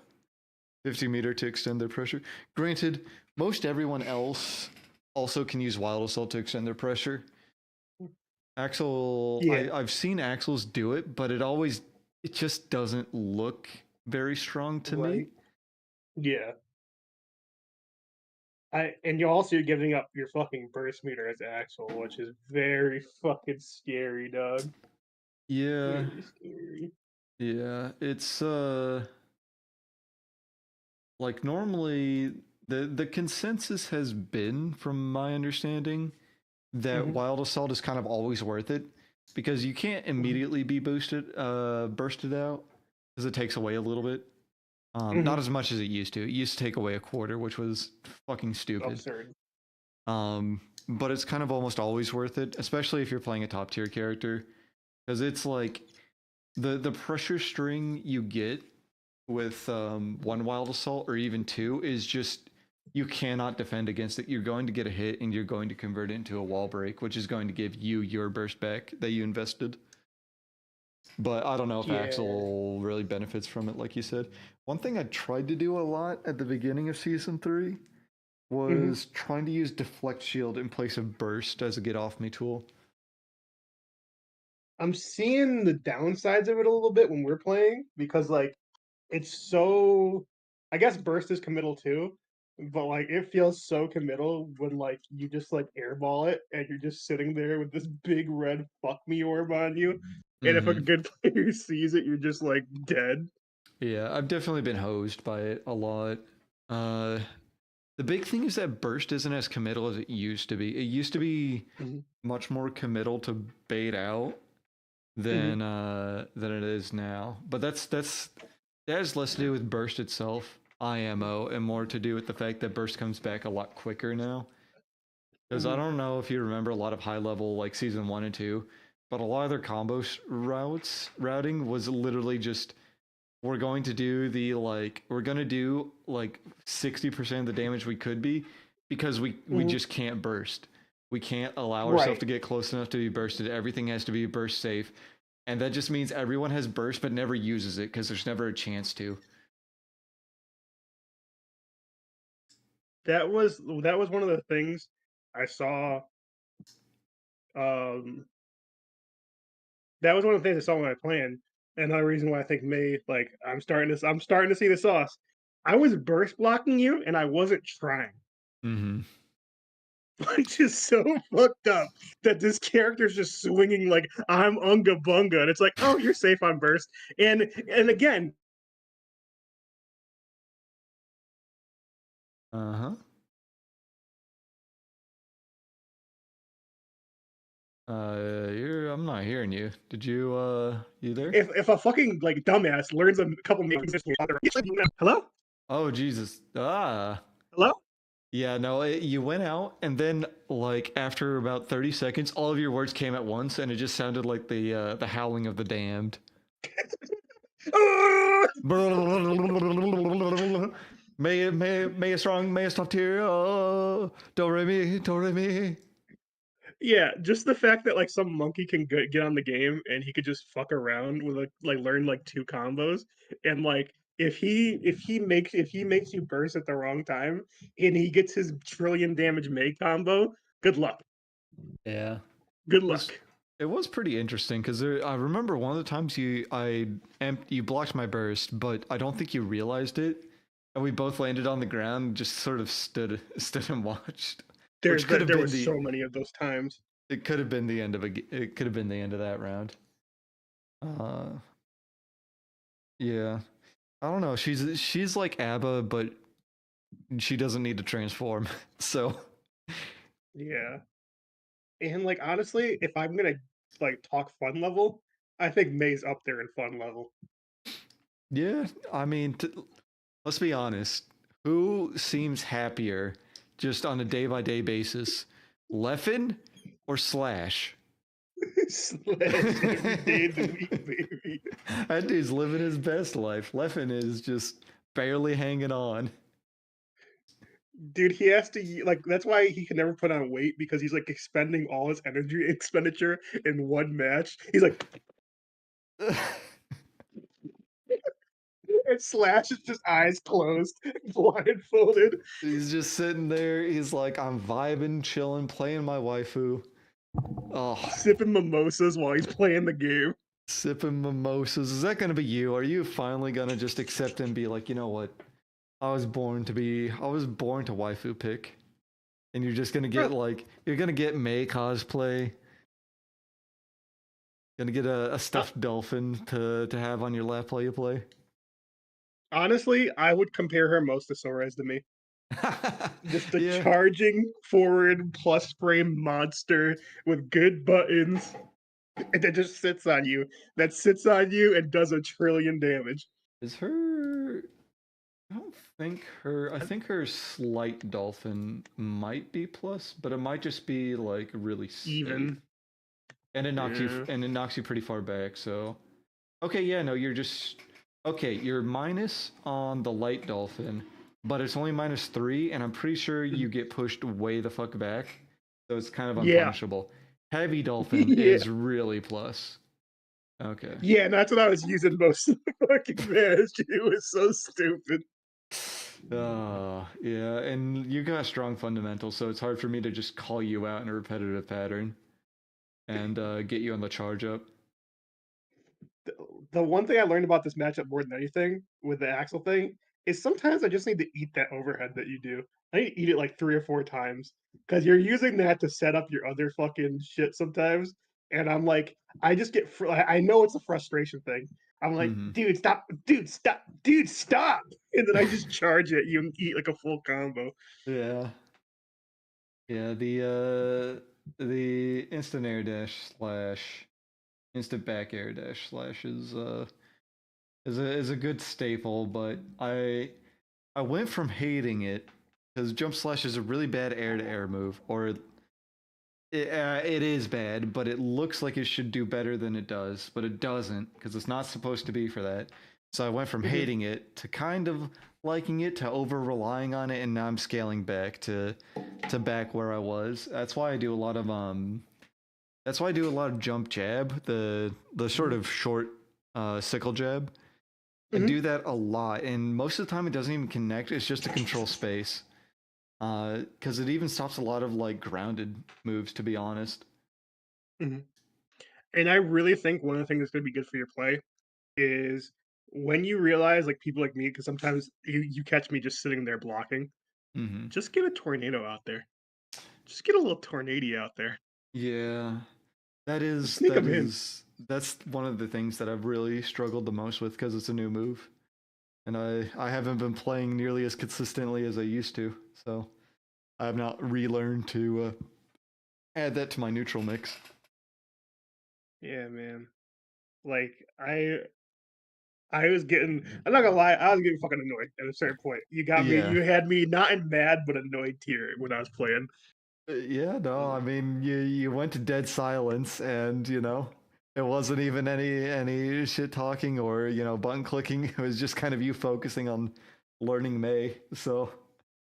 50 meter to extend their pressure. Granted, most everyone else also can use Wild Assault to extend their pressure. Axel, Yeah. I've seen Axels do it, but it just doesn't look very strong to me. Yeah. And you're giving up your fucking burst meter as Axel, which is very fucking scary, dog. Yeah, Very scary. yeah. It's like normally the consensus has been, from my understanding, that Mhm. Wild Assault is kind of always worth it because you can't immediately be bursted out because it takes away a little bit. Not Mhm. as much as it used to. It used to take away a quarter, which was fucking stupid. Absurd. But it's kind of almost always worth it, especially if you're playing a top tier character, because it's like the pressure string you get with one Wild Assault or even two is just you cannot defend against it. You're going to get a hit and you're going to convert it into a wall break, which is going to give you your burst back that you invested. But I don't know if Yeah. Axel really benefits from it, like you said. One thing I tried to do a lot at the beginning of season 3 was trying to use Deflect Shield in place of Burst as a get off me tool. I'm seeing the downsides of it a little bit when we're playing because like it's so I guess burst is committal too, but like it feels so committal when like you just like airball it and you're just sitting there with this big red fuck me orb on you. And if a good player sees it, you're just like dead. Yeah, I've definitely been hosed by it a lot. Uh, the big thing is that Burst isn't as committal as it used to be. It used to be Mhm. much more committal to bait out than it is now. But that has less to do with Burst itself, IMO, and more to do with the fact that Burst comes back a lot quicker now. Because I don't know if you remember a lot of high level like season 1 and 2, but a lot of their combo routing was literally just we're going to do the we're going to do like 60% of the damage we could be because we just can't burst. We can't allow ourselves Right. to get close enough to be bursted. Everything has to be burst safe. And that just means everyone has burst but never uses it because there's never a chance to. That was one of the things I saw. Um, that was one of the things I saw when I planned. Another reason why I think May like I'm starting to see the sauce. I was burst blocking you and I wasn't trying. Mm-hmm. Which is so fucked up that this character's just swinging like I'm Unga Bunga, and it's like, oh, you're safe on burst. And again, Uh-huh. I'm not hearing you. Did you there? if a fucking like dumbass learns a couple names, hello, Oh, Jesus. Ah. hello, Yeah, no, you went out, and then like after about 30 seconds, all of your words came at once, and it just sounded like the howling of the damned. Ah! May a strong, may a top tier. Oh, do re mi, do re mi. Yeah, just the fact that like some monkey can get on the game and he could just fuck around with like learn like two combos and like if he makes you burst at the wrong time and he gets his trillion damage May combo, good luck. Yeah, Good was luck. it was pretty interesting because I remember one of the times you blocked my burst, but I don't think you realized it, and we both landed on the ground, and just sort of stood and watched, which could have There been was so many of those times. it could have been the end of it could have been the end of that round. Yeah, I don't know. She's like ABBA, but she doesn't need to transform. So Yeah. And like honestly, if I'm gonna like talk fun level, I think May's up there in fun level. yeah, I mean, let's be honest. Who seems happier just on a day by day basis, Leffen or Slash? Slash every day of the week, baby. That dude's living his best life. Leffen is just barely hanging on. Dude, he has to like that's why he can never put on weight because he's like expending all his energy expenditure in one match. He's like and Slash is just eyes closed, blindfolded, He's just sitting there. He's like, I'm vibing, chilling, playing my waifu. Oh, sipping mimosas while he's playing the game. sipping mimosas. Is that going to be you? Are you finally going to just accept and be like, you know what? I was born to waifu pick. and you're just gonna get you're gonna get May cosplay. Gonna get a stuffed dolphin to have on your lap while you play. Honestly, I would compare her most to Sorez to me. Just a Yeah. charging forward plus frame monster with good buttons that just sits on you. That sits on you and does 1,000,000,000,000 damage. Is her? I don't think her. I think her slight dolphin might be plus, but it might just be like really safe. Even. And it knocks you. Yeah. And it knocks you pretty far back. So, okay, yeah, no, you're just okay. You're minus on the light dolphin, but it's only -3, and I'm pretty sure you get pushed way the fuck back. So it's kind of Yeah. unpunishable. Heavy dolphin Yeah. is really plus. Okay. Yeah, and that's what I was using most of the fucking match. It was so stupid. Yeah, and you got strong fundamentals, so it's hard for me to just call you out in a repetitive pattern and get you on the charge up. The one thing I learned about this matchup more than anything with the Axel thing is sometimes I just need to eat that overhead that you do. I need to eat it like 3 or 4 times because you're using that to set up your other fucking shit sometimes. And I'm like, I just get, I know it's a frustration thing. I'm like, dude, stop, dude, stop, dude, stop. And then I just charge at you and eat like a full combo. Yeah. Yeah, the instant air dash slash instant back air dash slash is a good staple, but I went from hating it because jump slash is a really bad air to air move, or it is bad, but it looks like it should do better than it does, but it doesn't because it's not supposed to be for that. So I went from hating it to kind of liking it to over relying on it, and now I'm scaling back to back where I was. That's why I do a lot of jump jab, the sort of short sickle jab. I do that a lot, and most of the time it doesn't even connect. It's just to control space. Because it even stops a lot of like grounded moves, to be honest. And I really think one of the things that's going to be good for your play is when you realize, like people like me, because sometimes you catch me just sitting there blocking, just get a tornado out there. Just get a little tornado out there. Yeah, that's one of the things that I've really struggled the most with because it's a new move, and I haven't been playing nearly as consistently as I used to, so I have not relearned to add that to my neutral mix. Yeah, man. Like I was getting, I'm not gonna lie, I was getting fucking annoyed at a certain point. You got me, you had me not in mad but annoyed tier when I was playing. Yeah, no, I mean you went to dead silence, and it wasn't even any shit talking or button clicking. It was just kind of you focusing on learning May. So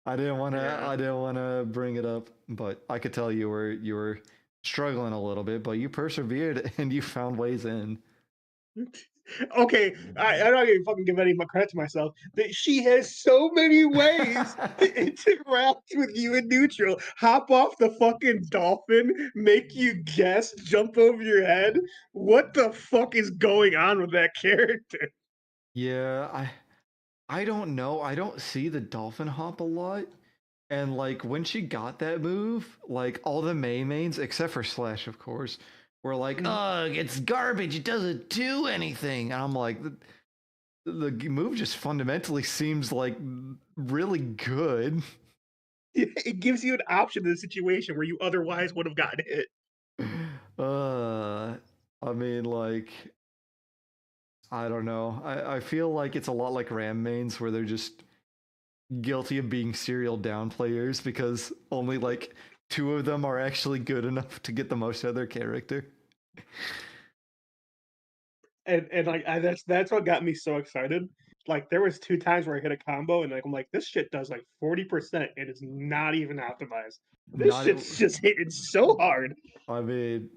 I didn't want to bring it up, but I could tell you were struggling a little bit, but you persevered and you found ways in. Okay, I'm not gonna fucking give any credit to myself. That she has so many ways to interact with you in neutral. Hop off the fucking dolphin, make you guess, jump over your head. What the fuck is going on with that character? Yeah, I don't know. I don't see the dolphin hop a lot. And like when she got that move, like all the mains, except for Slash, of course, were like, "Ugh, it's garbage. It doesn't do anything." And I'm like, the move just fundamentally seems like really good. It gives you an option in a situation where you otherwise would have gotten hit. I mean, like, I don't know. I feel like it's a lot like Ram mains where they're just guilty of being serial down players because only like 2 of them are actually good enough to get the most out of their character. And like that's what got me so excited. Like there was 2 times where I hit a combo and like I'm like this shit does like 40% and it's not even optimized. This Not, shit's just hitting so hard. I mean,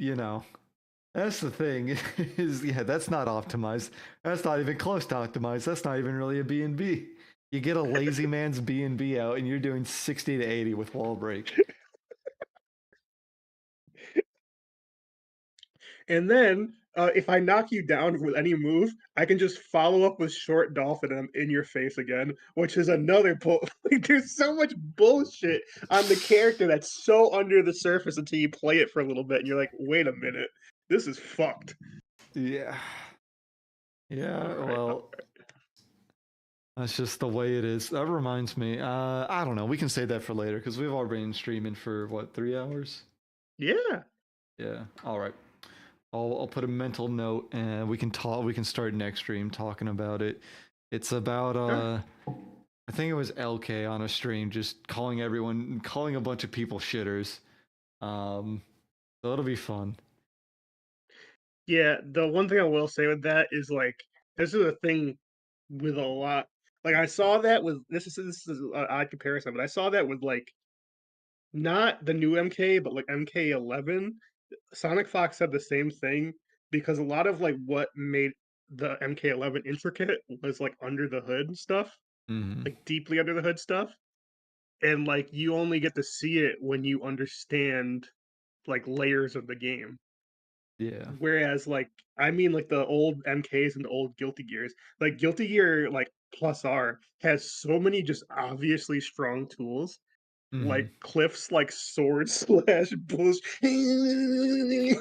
that's the thing is, yeah, that's not optimized. That's not even close to optimized. That's not even really a B&B. You get a lazy man's B&B out and you're doing 60 to 80 with wall break. And then if I knock you down with any move, I can just follow up with short dolphin and I'm in your face again, which is another like, there's so much bullshit on the character that's so under the surface until you play it for a little bit and you're like, wait a minute, this is fucked. Yeah. Yeah, All right. well, that's just the way it is. That reminds me, I don't know. We can save that for later because we've already been streaming for what, 3 hours? Yeah. Yeah. All right. I'll put a mental note and we can talk. We can start next stream talking about it. It's about I think it was LK on a stream just calling a bunch of people shitters. So it'll be fun. Yeah, the one thing I will say with that is like this is a thing with a lot. Like I saw that with this is an odd comparison, but I saw that with like not the new MK, but like MK11. Sonic Fox said the same thing because a lot of like what made the MK11 intricate was like under the hood stuff, Mm-hmm. like deeply under the hood stuff, and like you only get to see it when you understand like layers of the game. Yeah. Whereas, like, I mean, like the old MKs and the old Guilty Gears, like Guilty Gear, like Plus R has so many just obviously strong tools, Mm-hmm. like Cliff's like sword slash bullshit,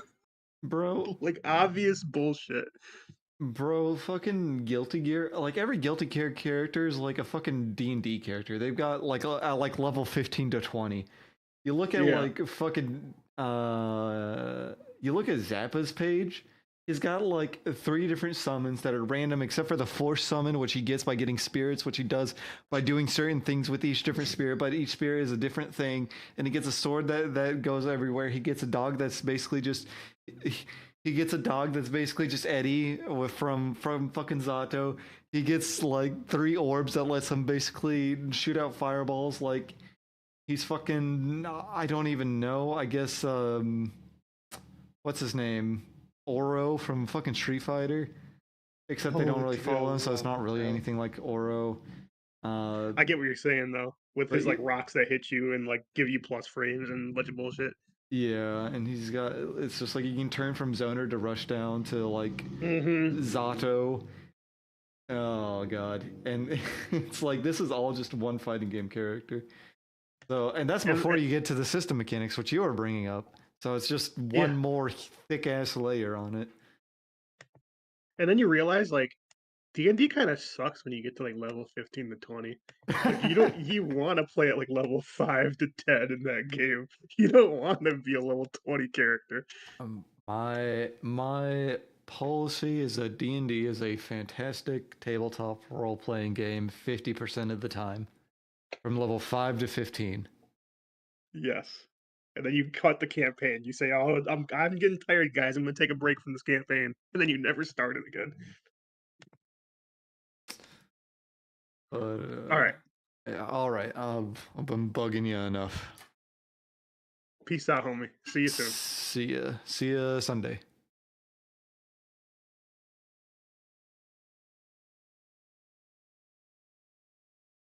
Bro, like obvious bullshit. fucking Guilty Gear. Like every Guilty Gear character is like a fucking D&D character. They've got like level 15 to 20. You look at Yeah. like fucking you look at Zappa's page, he's got like 3 different summons that are random except for the force summon, which he gets by getting spirits, which he does by doing certain things with each different spirit, but each spirit is a different thing. And he gets a sword that goes everywhere. He gets a dog that's basically just he gets a dog that's basically just Eddie from fucking Zato. He gets like 3 orbs that lets him basically shoot out fireballs. Like he's fucking. I don't even know. I guess what's his name? Oro from fucking Street Fighter. Except they don't really follow him, so it's not really anything like Oro. I get what you're saying though, with But his like rocks that hit you and like give you plus frames and a bunch of bullshit. yeah, and he's got. It's just like you can turn from Zoner to Rushdown to like Mm-hmm. Zato. Oh god, and it's like this is all just one fighting game character. So, and that's before you get to the system mechanics, which you are bringing up. So it's just one more thick ass layer on it. And then you realize like D&D kind of sucks when you get to like level 15 to 20. Like you want to play at like level 5 to 10 in that game. You don't want to be a level 20 character. My policy is that D&D is a fantastic tabletop role playing game 50% of the time, from level 5 to 15. Yes. And then you cut the campaign. You say, "Oh, I'm getting tired, guys. I'm going to take a break from this campaign." And then you never start it again. But All right. yeah, all right. I've been bugging you enough. Peace out, homie. See you soon. See ya. See ya Sunday.